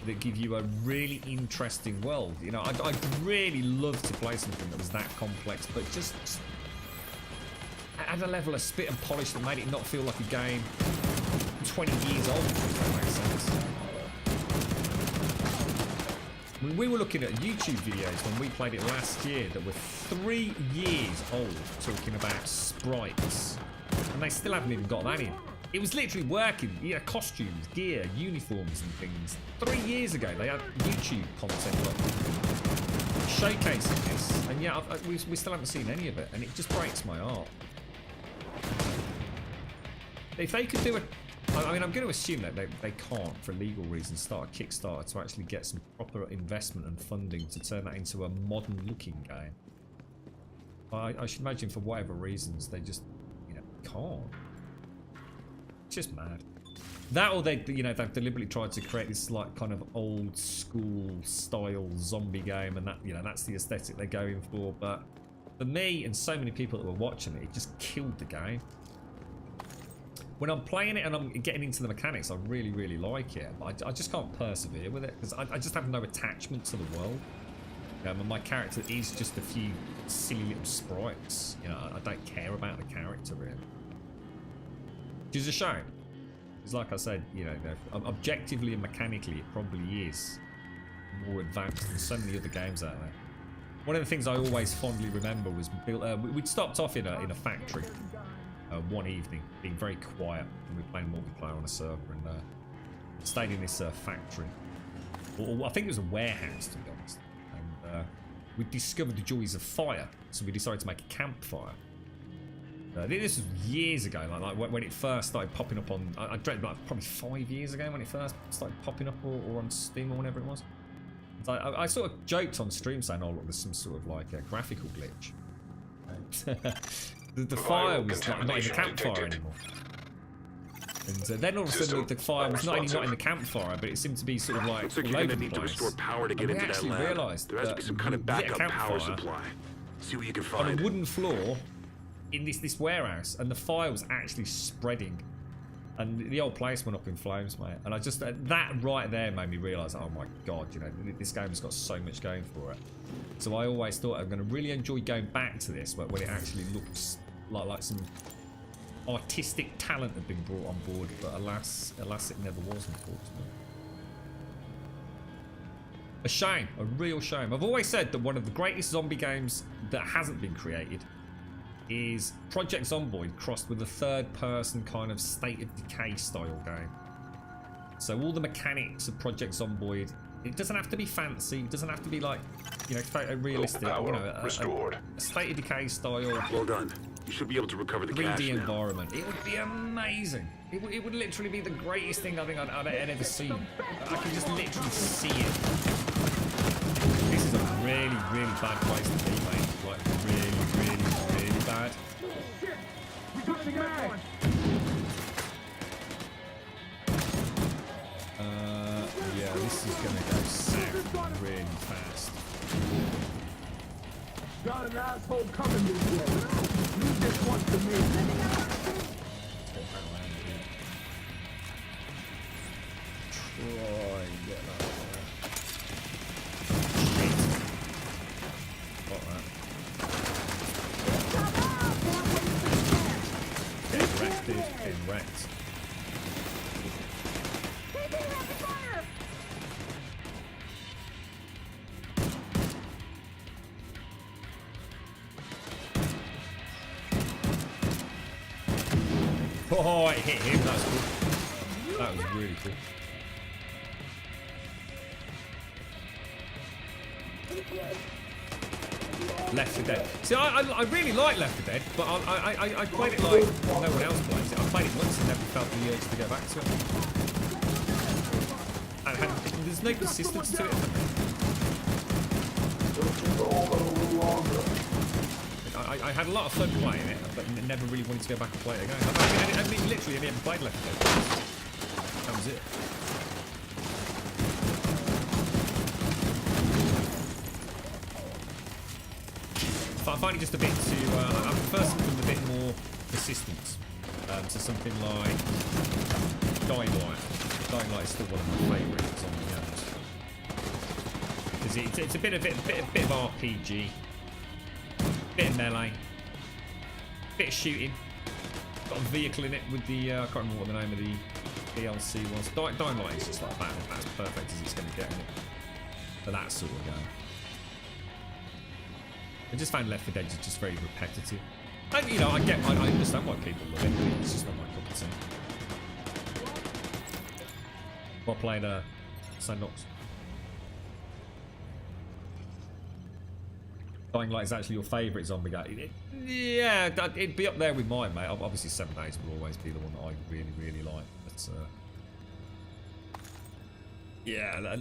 that give you a really interesting world. You know, I'd really love to play something that was that complex, but just at a level of spit and polish that made it not feel like a game 20 years old, if that makes sense. I mean, we were looking at YouTube videos when we played it last year that were 3 years old, talking about sprites, and they still haven't even got that in. It was literally working, costumes, gear, uniforms and things. 3 years ago, they had YouTube content up showcasing this, and yeah, we still haven't seen any of it, and it just breaks my heart. If they could do I mean, I'm going to assume that they can't, for legal reasons, start a Kickstarter to actually get some proper investment and funding to turn that into a modern-looking game. I should imagine, for whatever reasons, they just, can't. Just mad. That, or they've deliberately tried to create this like kind of old school style zombie game, and that that's the aesthetic they're going for. But for me and so many people that were watching it, it just killed the game. When I'm playing it and I'm getting into the mechanics, I really, really like it. But I just can't persevere with it because I just have no attachment to the world. My character is just a few silly little sprites. I don't care about the character really. Which is a shame. Because like I said, objectively and mechanically, it probably is more advanced than so many other games out there. One of the things I always fondly remember was we'd stopped off in a factory one evening, being very quiet, and we were playing multiplayer on a server, and stayed in this factory. Or I think it was a warehouse, to be honest. And we discovered the joys of fire, so we decided to make a campfire. This was years ago, like when it first started popping up on. I dread like probably 5 years ago when it first started popping up, or on Steam or whatever it was. So I sort of joked on stream saying, "Oh look, there's some sort of like a graphical glitch." The fire was not in the campfire anymore. And then all of a sudden the fire was not only not in the campfire, but it seemed to be sort of like looks like you're gonna need to restore power to get into that lab. Realised there has to be some kind of backup power supply. See what you can find. On a wooden floor in this warehouse, and the fire was actually spreading, and the old place went up in flames, mate. And I just that right there made me realise, oh my god, this game's got so much going for it. So I always thought I'm going to really enjoy going back to this, but when it actually looks like some artistic talent had been brought on board, but alas it never was, unfortunately. A shame, a real shame. I've always said that one of the greatest zombie games that hasn't been created is Project Zomboid crossed with a third-person kind of State of Decay style game. So all the mechanics of Project Zomboid, it doesn't have to be fancy, it doesn't have to be like, realistic, restored. A State of Decay style. Well done. You should be able to recover the cash 3D now. environment. It would be amazing. It would literally be the greatest thing I think I'd ever seen. I can just literally see it. This is a really, really bad place to be, mate. Like, really, really, really bad. Yeah, this is gonna go south really fast. Got an asshole coming this way. Leave this one to me. Try and get that. Got that. Oh, it hit him. That's cool. That was really cool. Left 4 Dead. See, I really like Left 4 Dead, but I played it like no one else plays it. I played it once and never felt the urge to go back to it. And there's no consistency to it. I had a lot of fun playing it, but never really wanted to go back and play it again. I mean literally, I never played Left 4 Dead. That was it. I find it just a bit too. I prefer something a bit more persistent. So something like Dying Light. Dying Light is still one of my favourites on the games. Because it's a bit of RPG, bit of melee, bit of shooting. Got a vehicle in it with the I can't remember what the name of the DLC was. Dying Light is just like that. That's perfect as it's going to get in it for that sort of game. I just found Left 4 Dead just very repetitive. And, you know, I understand why people love it, but it's just not my cup of tea. Well played, Sandbox. Dying Light is actually your favourite zombie game. Yeah, it'd be up there with mine, mate. Obviously, 7 Days will always be the one that I really, really like. But, yeah,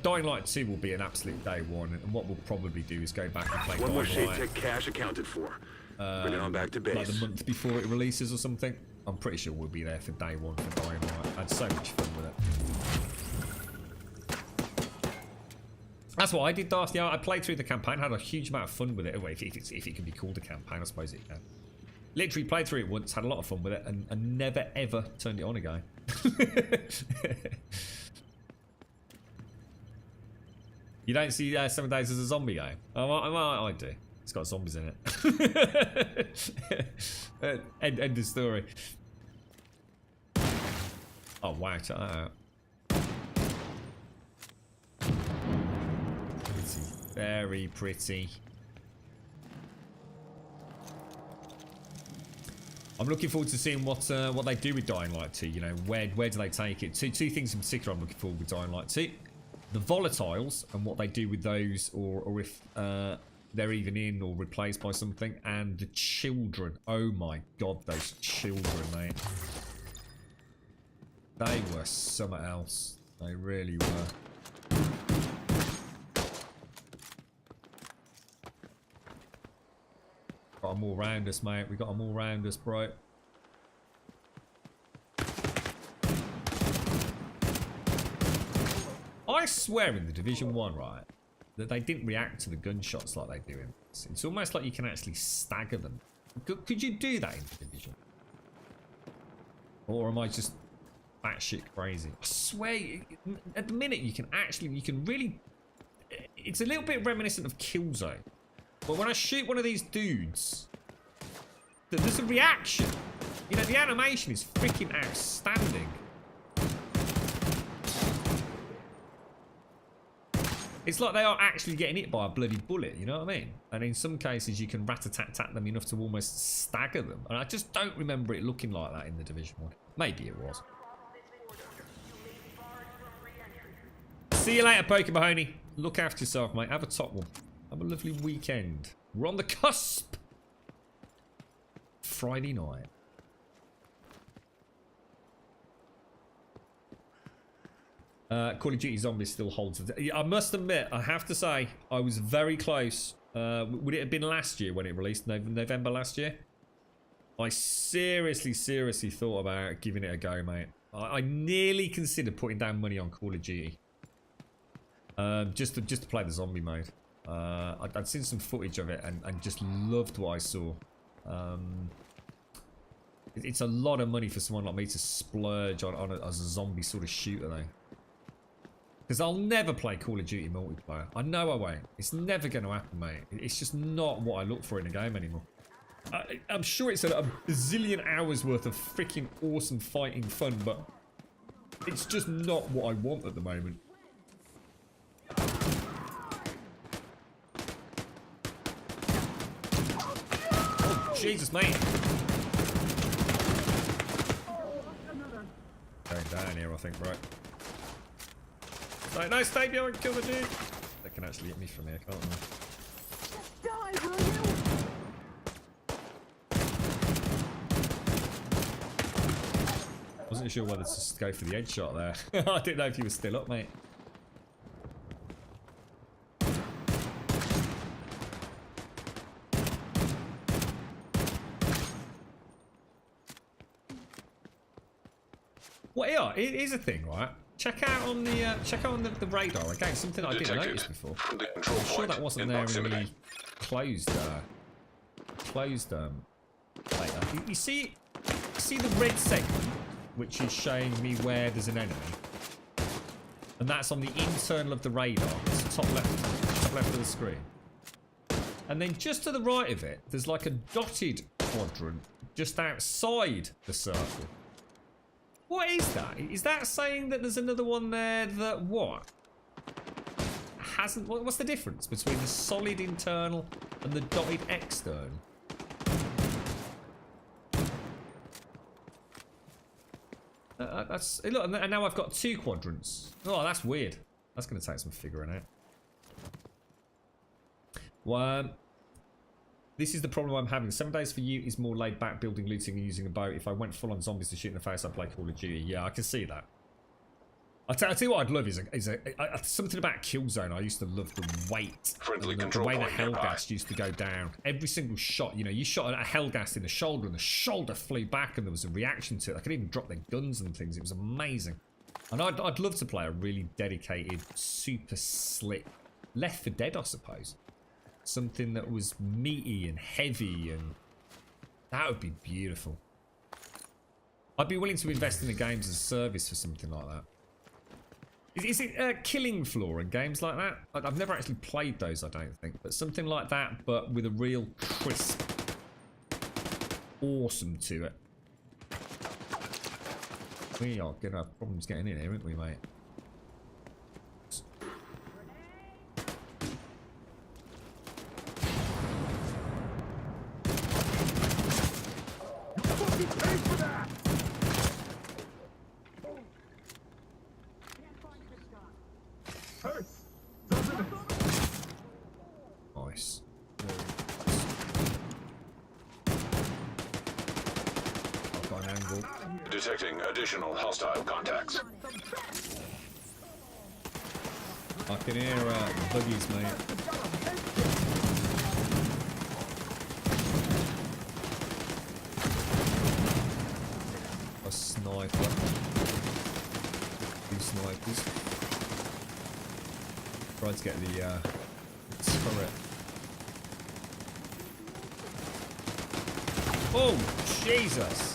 Dying Light 2 will be an absolute day one, and what we'll probably do is go back and play One more Dying Light. Shade Tech cash accounted for. Bring it on back to base. Like the month before it releases or something. I'm pretty sure we'll be there for day one for Dying Light. I had so much fun with it. That's what I did, Darth. Yeah, I played through the campaign, had a huge amount of fun with it. If it can be called a campaign, I suppose it can. Literally played through it once, had a lot of fun with it, and never ever turned it on again. You don't see 7 Days as a zombie game? Oh, I do. It's got zombies in it. End of story. Oh, wow. Check that out. Pretty. Very pretty. I'm looking forward to seeing what they do with Dying Light 2. You know, where do they take it? Two things in particular I'm looking forward with Dying Light 2. The volatiles and what they do with those, or if they're even in or replaced by something, and the children. Oh my god, those children, mate. They were something else. They really were. Got them all round us, mate. We got them all round us, bro. I swear in the Division 1, right, that they didn't react to the gunshots like they do in this. It's almost like you can actually stagger them. Could you do that in the Division? Or am I just batshit crazy? I swear, at the minute you can really... It's a little bit reminiscent of Killzone. But when I shoot one of these dudes, there's a reaction. You know, the animation is freaking outstanding. It's like they are actually getting hit by a bloody bullet, you know what I mean? And in some cases, you can rat-a-tat-tat them enough to almost stagger them. And I just don't remember it looking like that in the Division 1. Maybe it was. See you later, Pokemahoney. Look after yourself, mate. Have a top one. Have a lovely weekend. We're on the cusp. Friday night. Call of Duty Zombies still holds. I must admit, I have to say, I was very close. Would it have been last year when it released? November last year? I seriously thought about giving it a go, mate. I nearly considered putting down money on Call of Duty. Just to play the zombie mode. I'd seen some footage of it and just loved what I saw. It's a lot of money for someone like me to splurge on as a zombie sort of shooter, though. Because I'll never play Call of Duty multiplayer. I know I won't. It's never going to happen, mate. It's just not what I look for in a game anymore. I'm sure it's a bazillion hours worth of freaking awesome fighting fun, but it's just not what I want at the moment. Oh, Jesus, mate. down here, I think, right? Like, no, stay behind, kill the dude. They can actually hit me from here, can't they? Die, will you? Wasn't sure whether to just go for the headshot there. I didn't know if you were still up, mate. Well, yeah, it is a thing, right? Check out on the radar again. Something I didn't notice before. I'm sure that wasn't there in the closed later. You see the red segment, which is showing me where there's an enemy, and that's on the internal of the radar. It's the top left of the screen. And then just to the right of it, there's like a dotted quadrant just outside the circle. What is that? Is that saying that there's another one there that what? Hasn't... What's the difference between the solid internal and the dotted external? Look, and now I've got 2 quadrants. Oh, that's weird. That's going to take some figuring out. Well, this is the problem I'm having. 7 Days for You is more laid back, building, looting, and using a bow. If I went full on zombies to shoot in the face, I'd play Call of Duty. Yeah, I can see that. I'll tell you what I'd love is something about Killzone. I used to love the weight, the way the Hellgas used to go down. Every single shot, you know, you shot a Hellgas in the shoulder, and the shoulder flew back, and there was a reaction to it. I could even drop their guns and things. It was amazing. And I'd love to play a really dedicated, super slick Left 4 Dead, I suppose. Something that was meaty and heavy, and that would be beautiful. I'd be willing to invest in the games as a service for something like that. Is it Killing Floor and games like that? I've never actually played those, I don't think. But something like that, but with a real crisp, awesome to it. We are going to have problems getting in here, aren't we, mate? Nice. I've got an angle. Detecting additional hostile contacts. I can hear buggies, mate. A sniper. 2 snipers. Tried to get the turret. Oh, Jesus!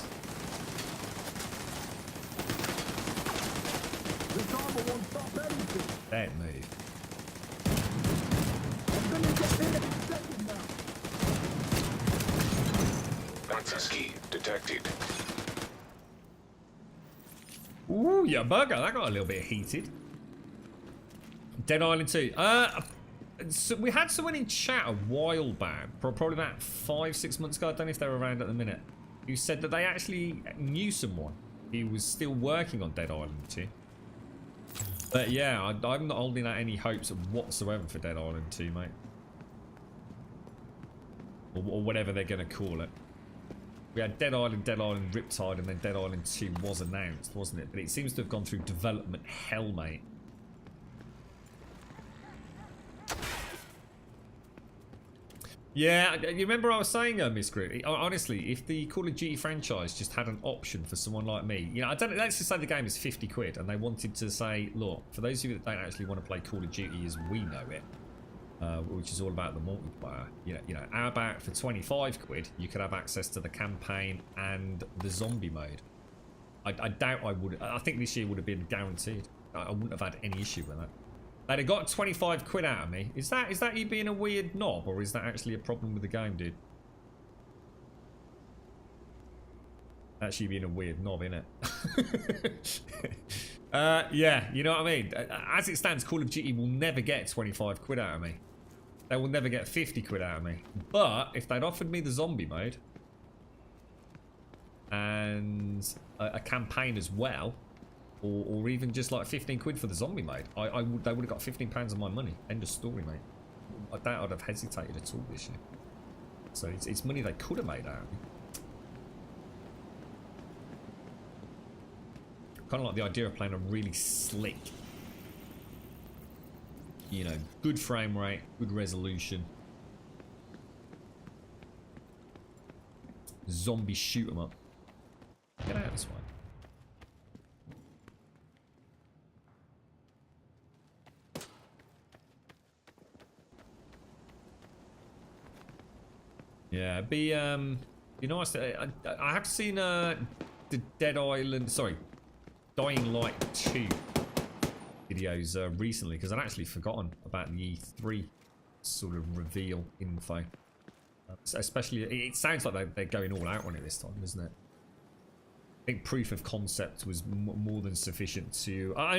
That move. Access key detected. Ooh, yeah, bugger. That got a little bit heated. Dead Island 2. So we had someone in chat a while back, probably about 5-6 months ago. I don't know if they're around at the minute, who said that they actually knew someone who was still working on Dead Island 2. But yeah, I'm not holding out any hopes whatsoever for Dead Island 2, mate. Or whatever they're going to call it. We had Dead Island, Riptide, and then Dead Island 2 was announced, wasn't it? But it seems to have gone through development hell, mate. Yeah, you remember I was saying, Miss Grit, honestly, if the Call of Duty franchise just had an option for someone like me, you know, let's just say the game is 50 quid and they wanted to say, look, for those of you that don't actually want to play Call of Duty as we know it, which is all about the multiplayer, you know, how about for 25 quid, you could have access to the campaign and the zombie mode. I doubt I would, I think this year would have been guaranteed. I wouldn't have had any issue with that. They'd have got 25 quid out of me. Is that you being a weird knob, or is that actually a problem with the game, dude? Actually being a weird knob, innit? Yeah, you know what I mean? As it stands, Call of Duty will never get 25 quid out of me. They will never get 50 quid out of me. But if they'd offered me the zombie mode and a campaign as well, or even just like 15 quid for the zombie mode. They would have got £15 of my money. End of story, mate. I doubt I'd have hesitated at all this year. So it's money they could have made out of me. Kind of like the idea of playing a really slick, you know, good frame rate, good resolution, zombie shoot 'em up. Get out of this way. Yeah, it'd be nice. I have seen the Dead Island, sorry, Dying Light 2 videos recently, because I'd actually forgotten about the E3 sort of reveal info. Especially, it sounds like they're going all out on it this time, doesn't it? I think proof of concept was more than sufficient to. I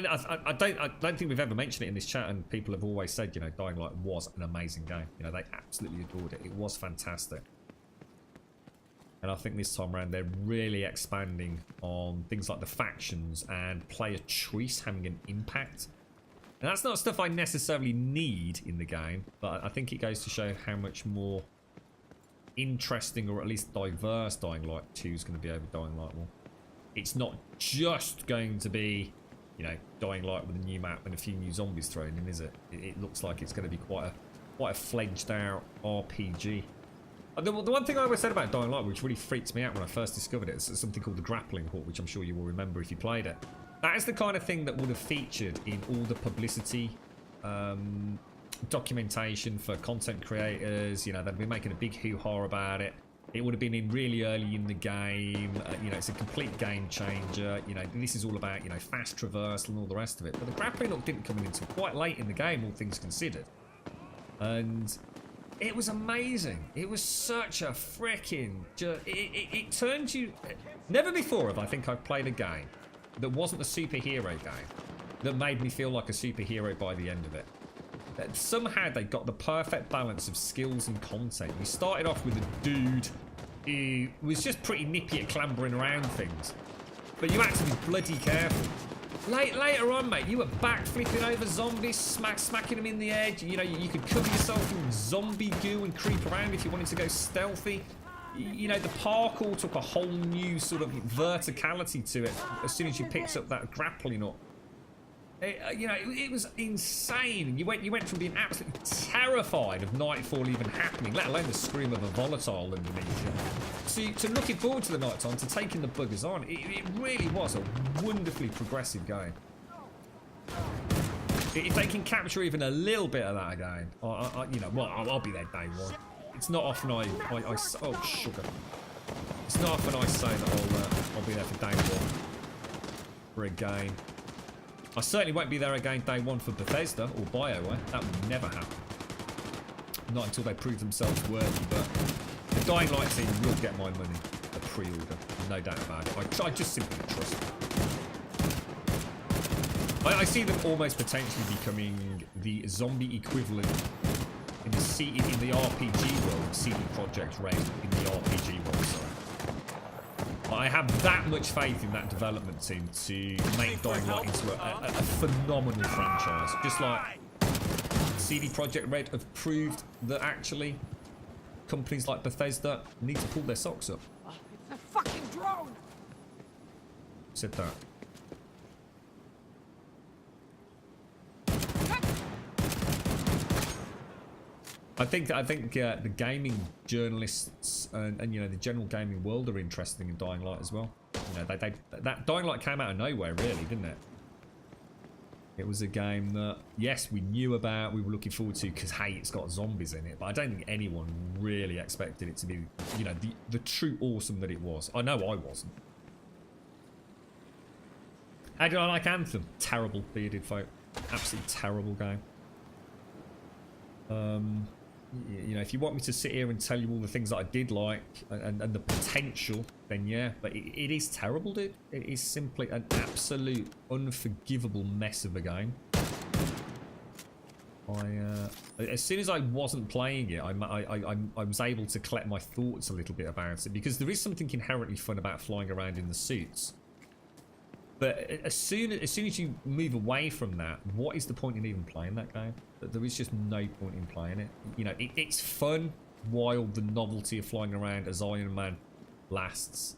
don't think we've ever mentioned it in this chat, and people have always said, you know, Dying Light was an amazing game. You know, they absolutely adored it. It was fantastic. And I think this time around they're really expanding on things like the factions and player choice having an impact. And that's not stuff I necessarily need in the game, but I think it goes to show how much more interesting, or at least diverse, Dying Light 2 is going to be over Dying Light 1. It's not just going to be, you know, Dying Light with a new map and a few new zombies thrown in, is it? It looks like it's going to be quite a fledged out RPG. The one thing I always said about Dying Light, which really freaked me out when I first discovered it, is something called the grappling hook, which I'm sure you will remember if you played it. That is the kind of thing that would have featured in all the publicity, documentation for content creators. You know, they'd be making a big hoo-ha about it. It would have been in really early in the game. You know, it's a complete game changer. You know, this is all about, you know, fast traversal and all the rest of it. But the grappling hook didn't come in until quite late in the game, all things considered. And it was amazing. It was such a freaking... It turned you... Never before have I think I've played a game that wasn't a superhero game that made me feel like a superhero by the end of it. That somehow they got the perfect balance of skills and content. You started off with a dude who was just pretty nippy at clambering around things, but you had to be bloody careful. Later on, mate, you were backflipping over zombies, smacking them in the edge. You know, you could cover yourself in zombie goo and creep around if you wanted to go stealthy. You know, the parkour took a whole new sort of verticality to it as soon as you picked up that grappling hook. You know, it was insane. You went from being absolutely terrified of nightfall even happening, let alone the scream of a volatile underneath you, to looking forward to the night time, to taking the buggers on. It really was a wonderfully progressive game. If they can capture even a little bit of that again, you know, well, I'll be there day one. It's not often oh sugar. It's not often I say that I'll be there for day one for a game. I certainly won't be there again day one for Bethesda or BioWare. That would never happen. Not until they prove themselves worthy, but the Dying Light team will get my money. A pre-order, no doubt about it. I just simply trust them. I see them almost potentially becoming the zombie equivalent in the RPG world, CD Projekt Red in the RPG world, sorry. I have that much faith in that development team to make Dying Light into a phenomenal franchise. Just like CD Projekt Red have proved that actually companies like Bethesda need to pull their socks up. It's a fucking drone! Said that. I think the gaming journalists and you know the general gaming world are interested in Dying Light as well. You know, that Dying Light came out of nowhere, really, didn't it? It was a game that, yes, we knew about, we were looking forward to because, hey, it's got zombies in it. But I don't think anyone really expected it to be, you know, the true awesome that it was. I know I wasn't. How do I like Anthem? Terrible, bearded folk. Absolutely terrible game. You know, if you want me to sit here and tell you all the things that I did like and the potential, then yeah, but it is terrible, dude. It is simply an absolute unforgivable mess of a game. As soon as I wasn't playing it, I was able to collect my thoughts a little bit about it, because there is something inherently fun about flying around in the suits. But as soon as you move away from that, what is the point in even playing that game? There is just no point in playing it. You know, it's fun while the novelty of flying around as Iron Man lasts.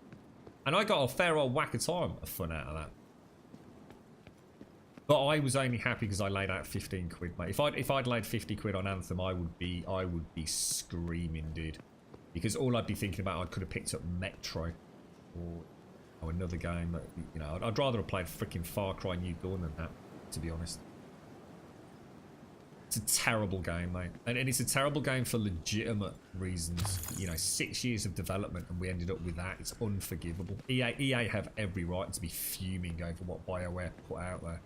And I got a fair old whack of time of fun out of that. But I was only happy because I laid out 15 quid, mate. If I'd laid 50 quid on Anthem, I would be screaming, dude. Because all I'd be thinking about, I could have picked up Metro or another game that, you know, I'd rather have played freaking Far Cry New Dawn than that, to be honest. It's a terrible game, mate. And it's a terrible game for legitimate reasons. You know, 6 years of development and we ended up with that. It's unforgivable. EA have every right to be fuming over what BioWare put out there.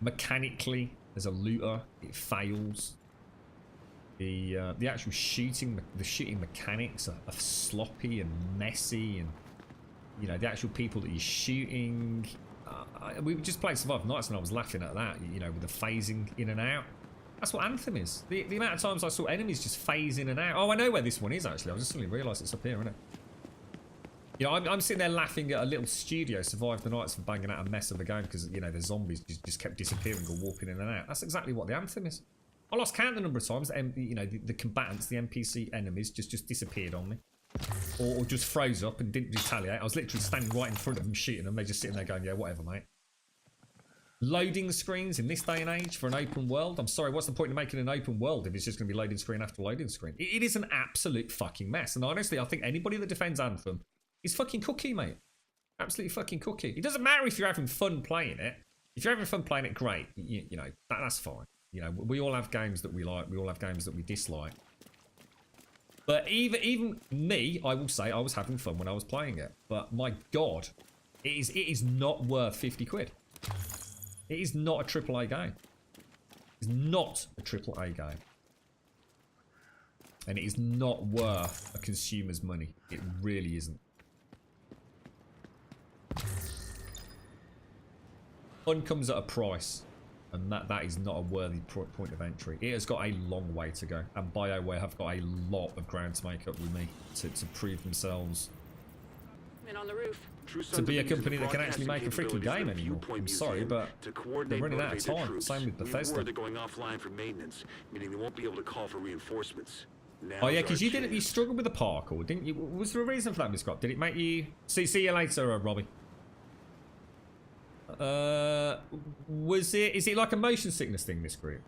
Mechanically, as a looter, it fails. The actual shooting mechanics are sloppy and messy, and you know, the actual people that you're shooting. We just played Survival Nights and I was laughing at that, you know, with the phasing in and out. That's what Anthem is. The amount of times I saw enemies just phase in and out. Oh, I know where this one is, actually. I just suddenly realised it's up here, isn't it? You know, I'm sitting there laughing at a little studio, Survive the Nights, for banging out a mess of a game because, you know, the zombies just kept disappearing or walking in and out. That's exactly what the Anthem is. I lost count the number of times, you know, the combatants, the NPC enemies just disappeared on me. Or just froze up and didn't retaliate. I was literally standing right in front of them shooting them. They're just sitting there going, yeah, whatever, mate. Loading screens in this day and age for an open world? I'm sorry, what's the point of making an open world if it's just going to be loading screen after loading screen? It is an absolute fucking mess. And honestly, I think anybody that defends Anthem is fucking cookie, mate. Absolutely fucking cookie. It doesn't matter if you're having fun playing it. If you're having fun playing it, great. You know, that's fine. You know, we all have games that we like. We all have games that we dislike. But even me, I will say I was having fun when I was playing it. But my God, it is not worth 50 quid. It is not a AAA game. It's not a AAA game. And it is not worth a consumer's money. It really isn't. Fun comes at a price. And that is not a worthy point of entry. It has got a long way to go. And BioWare have got a lot of ground to make up with me to prove themselves Men on the roof. to be a company that can actually make a freaking game anymore. I'm sorry, but they're running out of time. Same with Bethesda. They're going offline for maintenance, meaning they won't be able to call for reinforcements. Oh yeah, because you struggled with the parkour, didn't you? Was there a reason for that, Miss Scott? Did it make you... See you later, Robbie. Is it like a motion sickness thing, this group?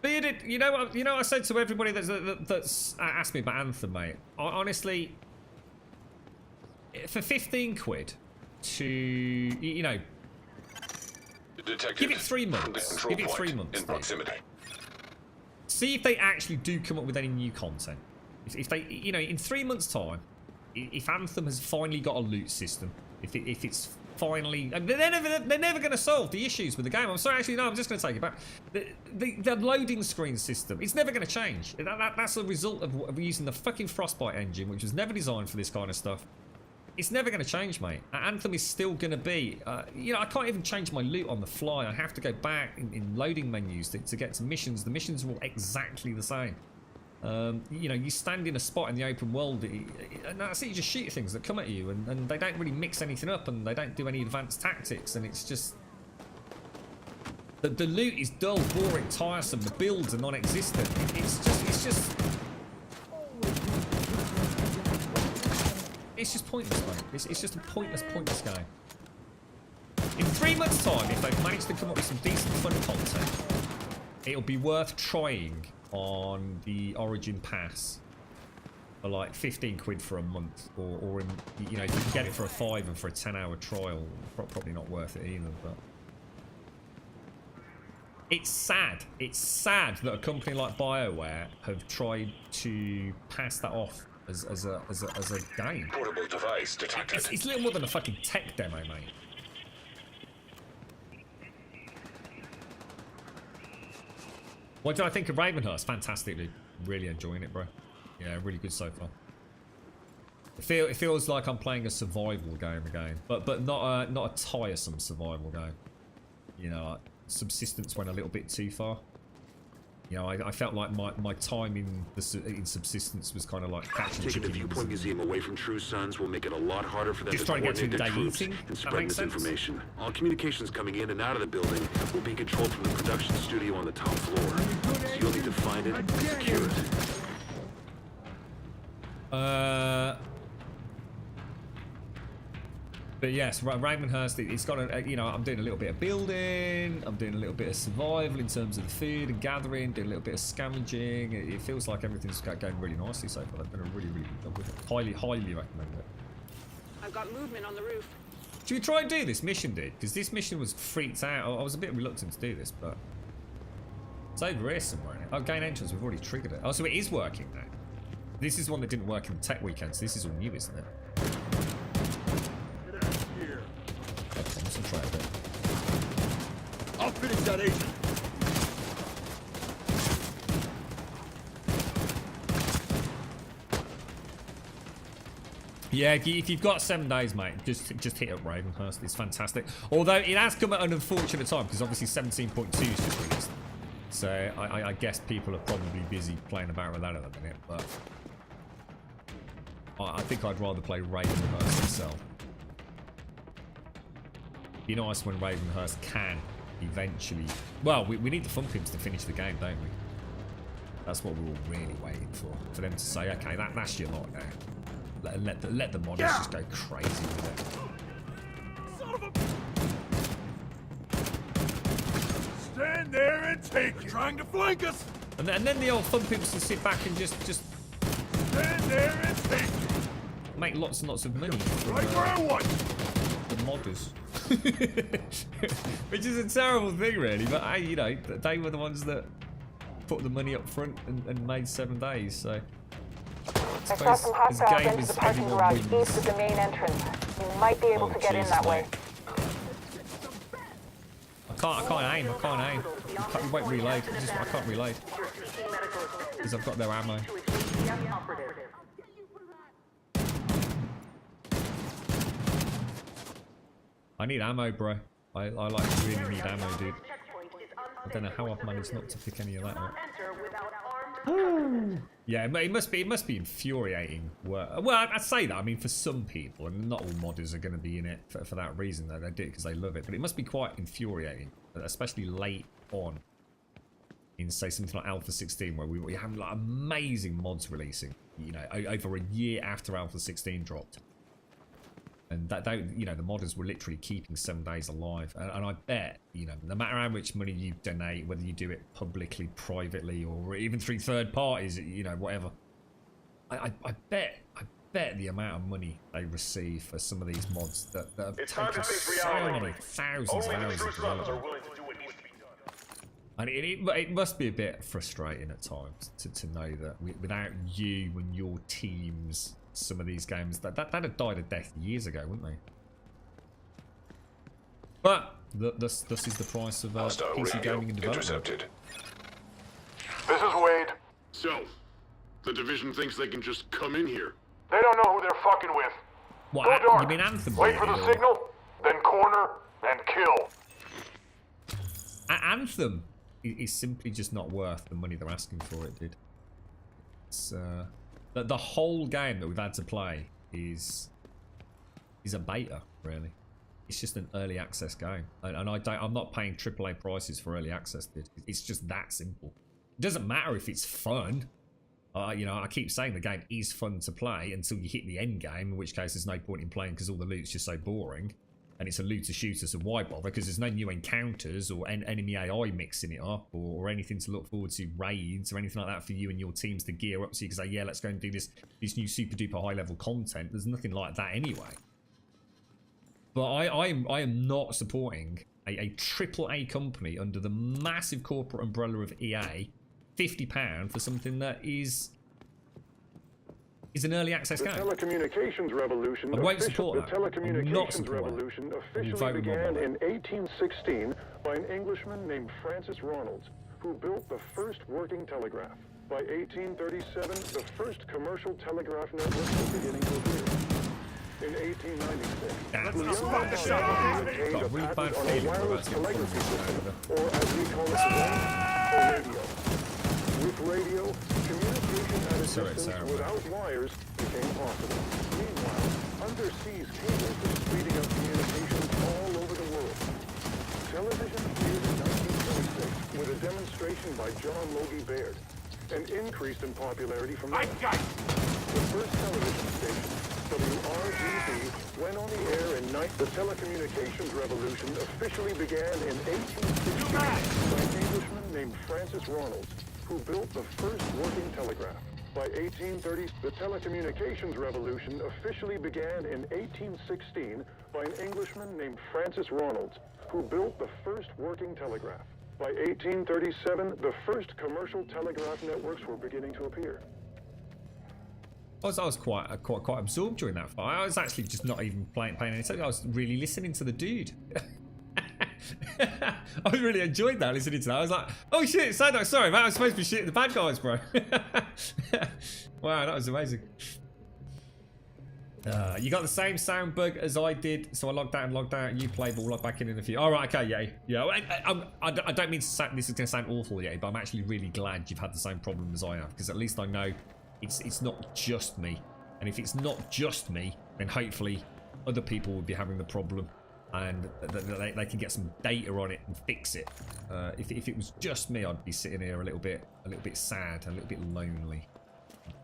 But you know what I said to everybody that's asked me about Anthem, mate. Honestly, for 15 quid to, you know, give it 3 months. Give it 3 months. See if they actually do come up with any new content. If they, you know, in 3 months' time, if Anthem has finally got a loot system, if it's finally... They're never going to solve the issues with the game. I'm sorry, actually, no, I'm just going to take it back. The loading screen system, it's never going to change. That's a result of using the fucking Frostbite engine, which was never designed for this kind of stuff. It's never going to change, mate. Anthem is still going to be... you know, I can't even change my loot on the fly. I have to go back in loading menus to get to missions. The missions are all exactly the same. You know, you stand in a spot in the open world, and that's it, you just shoot things that come at you, and they don't really mix anything up, and they don't do any advanced tactics, and it's just... The loot is dull, boring, tiresome, the builds are non-existent. It's just pointless, mate. It's just a pointless game. In 3 months' time, if they've managed to come up with some decent fun content, it'll be worth trying on the Origin Pass for like 15 quid for a month, or in, you know, you can get it for a £5 and for a 10-hour trial. Probably not worth it either, but it's sad. It's sad that a company like BioWare have tried to pass that off as a game. Portable device detected. It's little more than a fucking tech demo, mate. What did I think of Ravenhurst? Fantastically. Really enjoying it, bro. Yeah, really good so far. It feels like I'm playing a survival game again, but not a tiresome survival game. You know, subsistence went a little bit too far. You know, I felt like my time in subsistence was kind of like catching Taking the chickens. Viewpoint Museum away from True Sons will make it a lot harder for them Just to trying to get coordinate through their the day troops eating, and that spreading makes this sense. information. All communications coming in and out of the building will be controlled from the production studio on the top floor. So you'll need to find it and secure it. But yes, Ravenhurst, it's got a, you know, I'm doing a little bit of building, I'm doing a little bit of survival in terms of the food and gathering, doing a little bit of scavenging. It feels like everything's going really nicely so far. They've done a really, really good job with it. Highly recommend it. I've got movement on the roof. Should we try and do this mission, dude? Because this mission was freaked out. I was a bit reluctant to do this, but it's over here somewhere. Isn't it? Oh, gain entrance, we've already triggered it. Oh, so it is working now. This is one that didn't work in the tech weekend, so this is all new, isn't it? Concentrate a bit. I'll finish that agent. Yeah, if you've got 7 days, mate, just hit up Ravenhurst. It's fantastic. Although it has come at an unfortunate time because obviously 17.2 is just released. So I guess people are probably busy playing about with that at the minute. But I think I'd rather play Ravenhurst itself. Be nice when Ravenhurst can eventually. Well, we need the Fun Pimps to finish the game, don't we? That's what we're all really waiting for them to say, okay, that's your lot now. Let the modders just go crazy with it. Son of a... Stand there and take it. Trying to flank us. And then the old Fun Pimps can sit back and just stand there and take it. Make lots and lots of money. Right where I want you. The modders. Which is a terrible thing, really. But hey, you know, they were the ones that put the money up front and made 7 days. So I saw some hostiles into the parking garage east of the main entrance. You might be able to get in that way. I can't aim. You won't reload. I can't reload because I've got no ammo. I need ammo, bro. I like really need ammo, dude. I don't know how I've managed not to pick any of that up. Yeah, it must be infuriating. Well, I'd say that. I mean, for some people, and not all modders are going to be in it for that reason. Though they do it because they love it. But it must be quite infuriating, especially late on in, say, something like Alpha 16, where we have like amazing mods releasing. You know, over a year after Alpha 16 dropped. And that you know, the modders were literally keeping 7 days alive. And I bet, you know, no matter how much money you donate, whether you do it publicly, privately, or even through third parties, you know, whatever. I bet the amount of money they receive for some of these mods that have taken so many thousands of hours of development. And it must be a bit frustrating at times to know that without you and your teams, some of these games that had died a death years ago, wouldn't they? But this is the price of PC gaming and development. Intercepted. This is Wade. So, the Division thinks they can just come in here. They don't know who they're fucking with. What? Go dark. You mean Anthem? Wait for the signal, then corner, and kill. Anthem is simply just not worth the money they're asking for it, dude. It's the whole game that we've had to play is a beta, really. It's just an early access game, and I'm not paying AAA prices for early access, dude. It's just that simple. It doesn't matter if it's fun. You know, I keep saying the game is fun to play until you hit the end game, in which case there's no point in playing because all the loot's just so boring. And it's a looter shooter, so why bother? Because there's no new encounters or enemy AI mixing it up or anything to look forward to, raids or anything like that for you and your teams to gear up so you can say, yeah, let's go and do this new super duper high level content. There's nothing like that anyway. But I am not supporting a AAA company under the massive corporate umbrella of EA, £50 for something that is an early access game. The telecommunications revolution. I won't support that. The telecommunications revolution officially began in 1816 by an Englishman named Francis Ronalds, who built the first working telegraph. By 1837, the first commercial telegraph network was beginning to appear. In 1896, obtained a patent on a wireless telegraphy system, or as we call it today, a radio. With radio, communication at a distance without wires became possible. Meanwhile, underseas cables were speeding up communications all over the world. Television appeared in 1926 with a demonstration by John Logie Baird, and increased in popularity from there. The first television station, WRGB, went on the air in night. The telecommunications revolution officially began in 1860 by an Englishman named Francis Ronalds, who built the first working telegraph. By 1830, the telecommunications revolution officially began in 1816 by an Englishman named Francis Ronalds, who built the first working telegraph. By 1837, the first commercial telegraph networks were beginning to appear. I was quite absorbed during that fight. I was actually just not even playing anything. I was really listening to the dude. I really enjoyed that, listening to that. I was like, oh shit, Sandok, sorry, man, I was supposed to be shooting the bad guys, bro. Wow, that was amazing. You got the same sound bug as I did, so I logged out and logged out. You played, but we'll log back in a few. All right, okay, yeah. I don't mean to sound, this is going to sound awful, yeah, but I'm actually really glad you've had the same problem as I have, because at least I know it's not just me. And if it's not just me, then hopefully other people will be having the problem, and they can get some data on it and fix it. If it was just me, I'd be sitting here a little bit sad, a little bit lonely,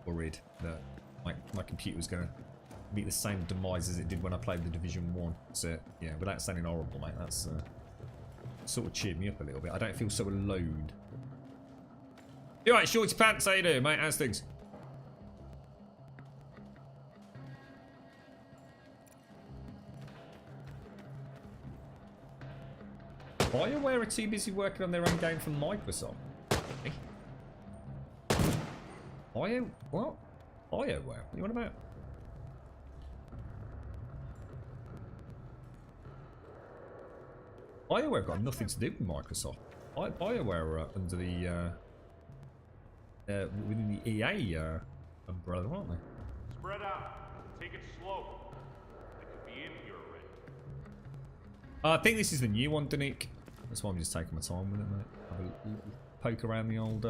worried that my computer was going to meet the same demise as it did when I played the Division 1. So yeah, without sounding horrible, mate, that's sort of cheered me up a little bit. I don't feel so alone. You alright, Shorty Pants? How you doing, mate? How's things? BioWare are too busy working on their own game from Microsoft. What? BioWare? What are you on about? BioWare got nothing to do with Microsoft. BioWare are under the within the EA umbrella, aren't they? Spread out. Take it slow. They could be in here already. I think this is the new one, Danik. That's why I'm just taking my time with it, mate. Have a little poke around the old.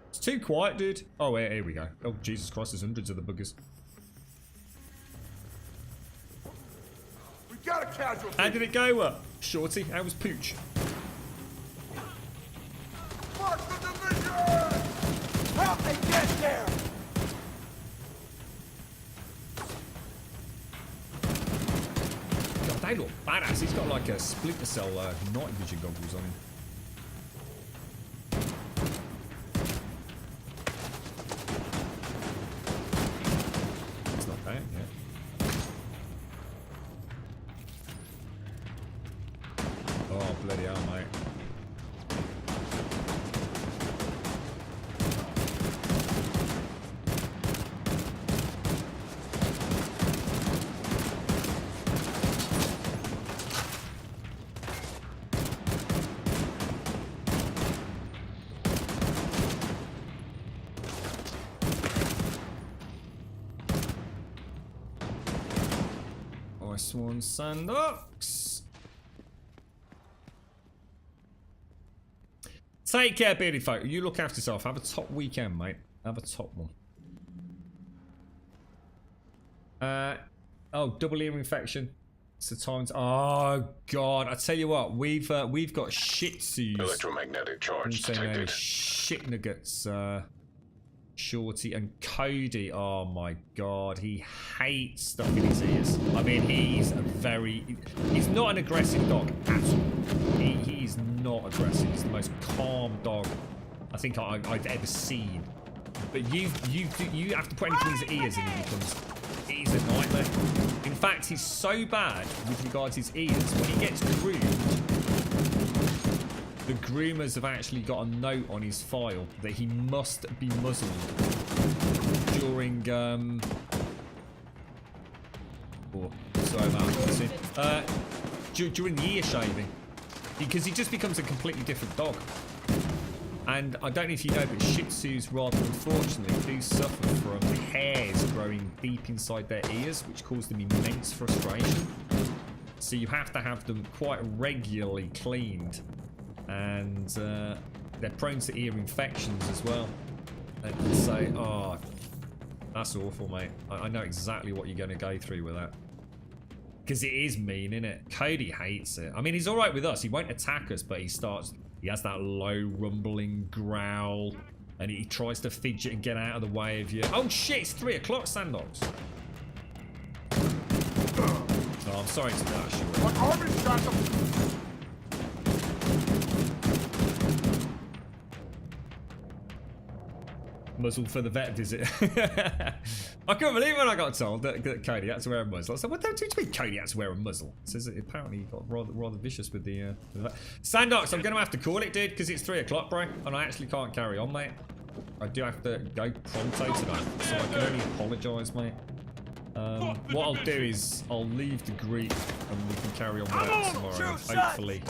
It's too quiet, dude. Oh, here we go. Oh, Jesus Christ, there's hundreds of the buggers. We got a casualty. How did it go, Shorty? How was Pooch? Mark the division! Help me get there! God, they look badass. He's got like a Splinter Cell night vision goggles on him. It's not bad, yeah. Oh, bloody hell, mate. Swan Sandox. Take care, bearded folk. You look after yourself. Have a top weekend, mate. Have a top one. Oh, double ear infection. It's the time to, oh god, I tell you what, we've got Shih Tzus. Electromagnetic charge detected. Shit nuggets. Shorty and Cody, oh my god, he hates stuff in his ears. I mean, he's not an aggressive dog at all. He's not aggressive. He's the most calm dog I think I've ever seen. But you have to put anything in his ears and he's a nightmare. In fact, he's so bad with regards to his ears, when he gets groomed, the groomers have actually got a note on his file that he must be muzzled during during the ear shaving, because he just becomes a completely different dog. And I don't know if you know, but Shih Tzus, rather unfortunately, do suffer from hairs growing deep inside their ears, which cause them immense frustration. So you have to have them quite regularly cleaned. And they're prone to ear infections as well. And so, oh, that's awful, mate. I know exactly what you're going to go through with that. Because it is mean, isn't it? Cody hates it. I mean, he's all right with us. He won't attack us, but he has that low rumbling growl. And he tries to fidget and get out of the way of you. Oh, shit, it's 3 o'clock, Sandox. Oh, I'm sorry to dash you. Muzzle for the vet visit. I couldn't believe when I got told that Cody had to wear a muzzle. I said, what do you mean Cody had to wear a muzzle? It says that apparently he got rather vicious with the vet. Sandox, I'm going to have to call it, dude, because it's 3 o'clock, bro. And I actually can't carry on, mate. I do have to go pronto tonight, so I can only apologise, mate. What I'll do is I'll leave the group and we can carry on with that tomorrow. Hopefully.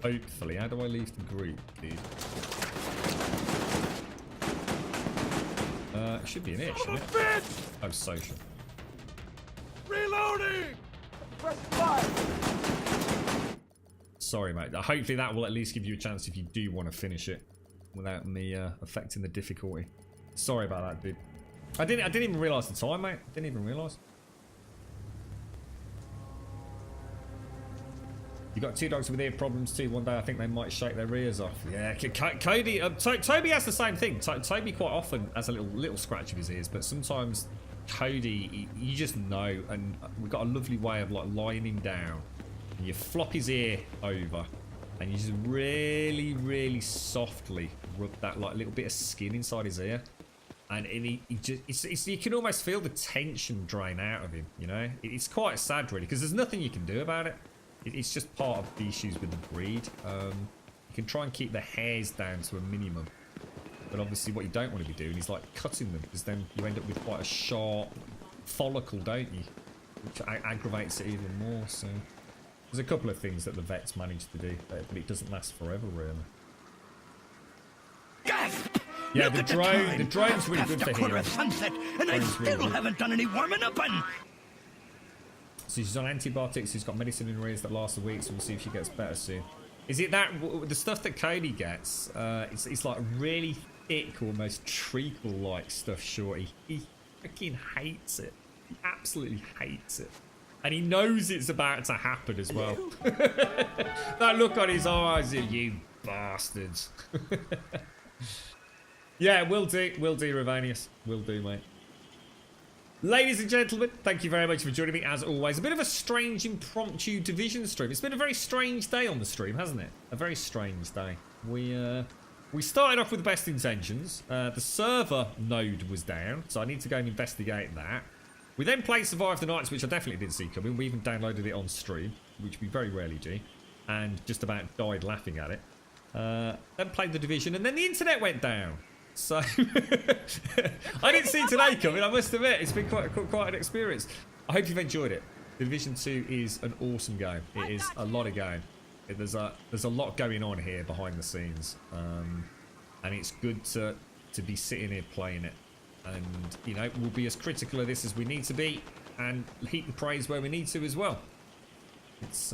Hopefully. How do I leave the group, dude? It should be an ish, shouldn't it? Oh, social. Reloading! Sorry, mate. Hopefully that will at least give you a chance if you do want to finish it without me affecting the difficulty. Sorry about that, dude. I didn't even realise the time, mate. Didn't even realise. You got 2 dogs with ear problems too. One day I think they might shake their ears off. Yeah, Cody. Toby has the same thing. Toby quite often has a little scratch of his ears, but sometimes Cody, you just know. And we've got a lovely way of like lying him down, and you flop his ear over, and you just really, really softly rub that like little bit of skin inside his ear. And he just, you can almost feel the tension drain out of him, you know? It's quite sad, really, because there's nothing you can do about it. It's just part of the issues with the breed. You can try and keep the hairs down to a minimum. But obviously what you don't want to be doing is, like, cutting them, because then you end up with quite a sharp follicle, don't you? Which aggravates it even more, so... There's a couple of things that the vets managed to do, but it doesn't last forever, really. Yeah, the drone's really good for healing. Sunset, and I still haven't done any warming up on. So she's on antibiotics. She's got medicine in her ears that lasts a week, so we'll see if she gets better soon. Is it that the stuff that Cody gets? It's like really thick, almost treacle-like stuff. Shorty, he freaking hates it. He absolutely hates it, and he knows it's about to happen as well. That look on his eyes, you bastards. Yeah, will do, Ravanius. Will do, mate. Ladies and gentlemen, thank you very much for joining me, as always. A bit of a strange impromptu Division stream. It's been a very strange day on the stream, hasn't it? A very strange day. We started off with the best intentions. The server node was down, so I need to go and investigate that. We then played Survive the Nights, which I definitely didn't see coming. We even downloaded it on stream, which we very rarely do, and just about died laughing at it. Then played the Division, and then the internet went down. So I didn't see today coming, I must admit. It's been quite an experience. I hope you've enjoyed it. Division 2 is an awesome game. It is a lot of game. There's a lot going on here behind the scenes, and it's good to be sitting here playing it. And you know, we'll be as critical of this as we need to be, and heap the praise where we need to as well. It's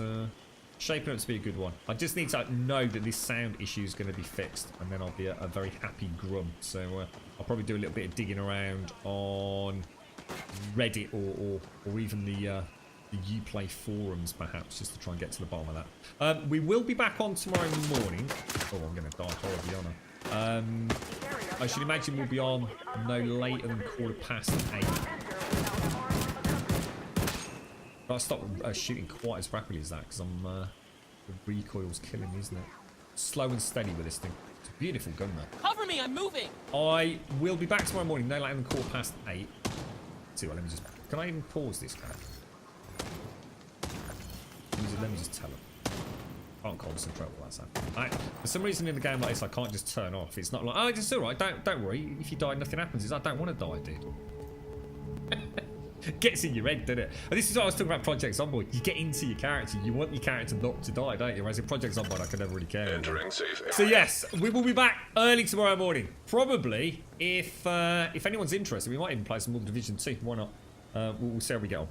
shaping up to be a good one. I just need to know that this sound issue is going to be fixed, and then I'll be a very happy grum. So I'll probably do a little bit of digging around on Reddit or even the Uplay forums, perhaps, just to try and get to the bottom of that. We will be back on tomorrow morning. Oh, I'm going to die horribly on her. I should imagine we'll be on no later than 8:15. I'll stop shooting quite as rapidly as that, because the recoil's killing me, isn't it? Slow and steady with this thing. It's a beautiful gun, though. Cover me, I'm moving! I will be back tomorrow morning, no later than 8:15. See what, let me just... Can I even pause this guy? Let me just tell him. I can't concentrate while that's happening. For some reason in the game like this, I can't just turn off. It's not like, oh, it's alright, don't worry. If you die, nothing happens. It's I don't want to die, dude. Gets in your head, doesn't it? And this is what I was talking about Project Zomboid. You get into your character. You want your character not to die, don't you? Whereas in Project Zomboid, I could never really care. Entering safe area. So yes, we will be back early tomorrow morning. Probably, if anyone's interested, we might even play some more Division 2. Why not? We'll see how we get on.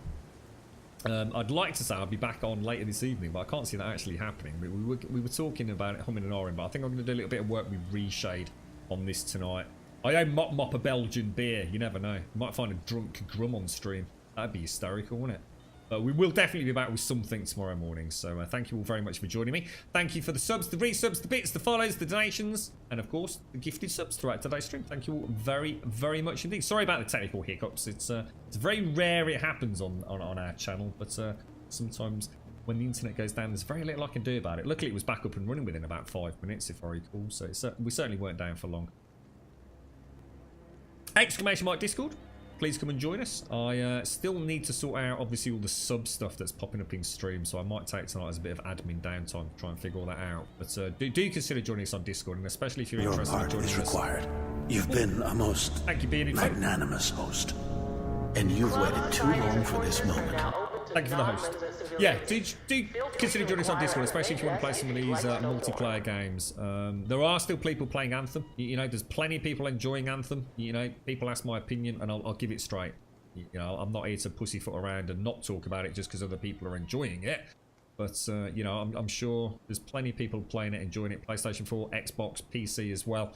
I'd like to say I'll be back on later this evening, but I can't see that actually happening. We were talking about it, humming and ahhing, but I think I'm going to do a little bit of work with Reshade on this tonight. I don't mop a Belgian beer. You never know. You might find a drunk Grum on stream. That'd be hysterical, wouldn't it? But we will definitely be back with something tomorrow morning. So thank you all very much for joining me. Thank you for the subs, the resubs, the bits, the follows, the donations, and of course the gifted subs throughout today's stream. Thank you all very, very much indeed. Sorry about the technical hiccups. It's very rare it happens on our channel, but sometimes when the internet goes down, there's very little I can do about it. Luckily, it was back up and running within about 5 minutes, if I recall. So we certainly weren't down for long. Exclamation mark Discord. Please come and join us. I still need to sort out, obviously, all the sub stuff that's popping up in stream, so I might take tonight as a bit of admin downtime to try and figure all that out. But do consider joining us on Discord, and especially if you're interested in joining us. Your part is required. You've been a most magnanimous host, and you've waited too long for this moment. Thank you for the host. Yeah, do consider joining us on Discord, especially if you want to play some of these multiplayer games. There are still people playing Anthem. You know, there's plenty of people enjoying Anthem. You know, people ask my opinion, and I'll give it straight. You know, I'm not here to pussyfoot around and not talk about it just because other people are enjoying it. But, you know, I'm sure there's plenty of people playing it, enjoying it. PlayStation 4, Xbox, PC as well.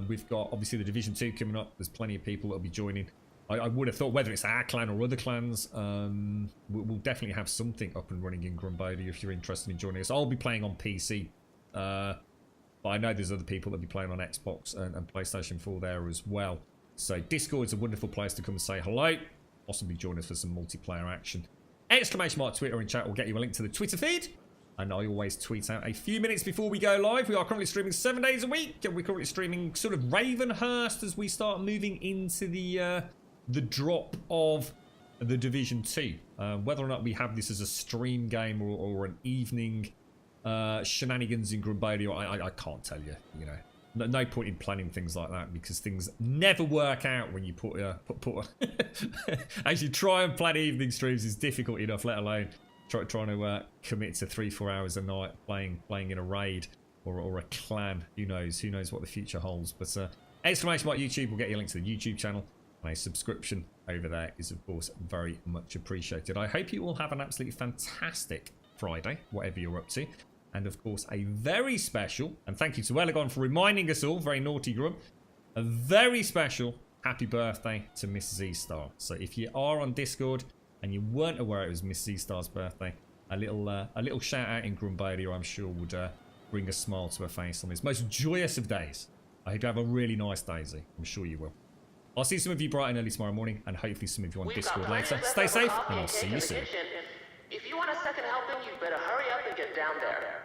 We've got, obviously, the Division 2 coming up. There's plenty of people that'll be joining. I would have thought, whether it's our clan or other clans, we'll definitely have something up and running in Grumbadia if you're interested in joining us. I'll be playing on PC, but I know there's other people that'll be playing on Xbox and PlayStation 4 there as well. So Discord's a wonderful place to come and say hello, possibly join us for some multiplayer action. Exclamation mark Twitter and chat will get you a link to the Twitter feed. And I always tweet out a few minutes before we go live. We are currently streaming 7 days a week, and we're currently streaming sort of Ravenhurst as we start moving into the drop of the Division 2. Whether or not we have this as a stream game or an evening shenanigans in Grumbadia, I can't tell you. You know, no point in planning things like that because things never work out when you put actually try and plan evening streams is difficult enough, let alone trying to commit to 3-4 hours a night playing in a raid or a clan. Who knows what the future holds. But exclamation mark YouTube will get you a link to the YouTube channel. A subscription over there is of course very much appreciated. I hope you all have an absolutely fantastic Friday, whatever you're up to, and of course a very special, and thank you to Elegon for reminding us all, very naughty Grum, a very special happy birthday to Miss Z-Star. So if you are on Discord and you weren't aware it was Miss Z-Star's birthday, a little shout out in Grumbadia I'm sure would bring a smile to her face on this most joyous of days. I hope you have a really nice day, Z. I'm sure you will. I'll see some of you bright and early tomorrow morning, and hopefully some of you on Discord later. Stay safe, and I'll see you soon. If you want a second helping, you better hurry up and get down there.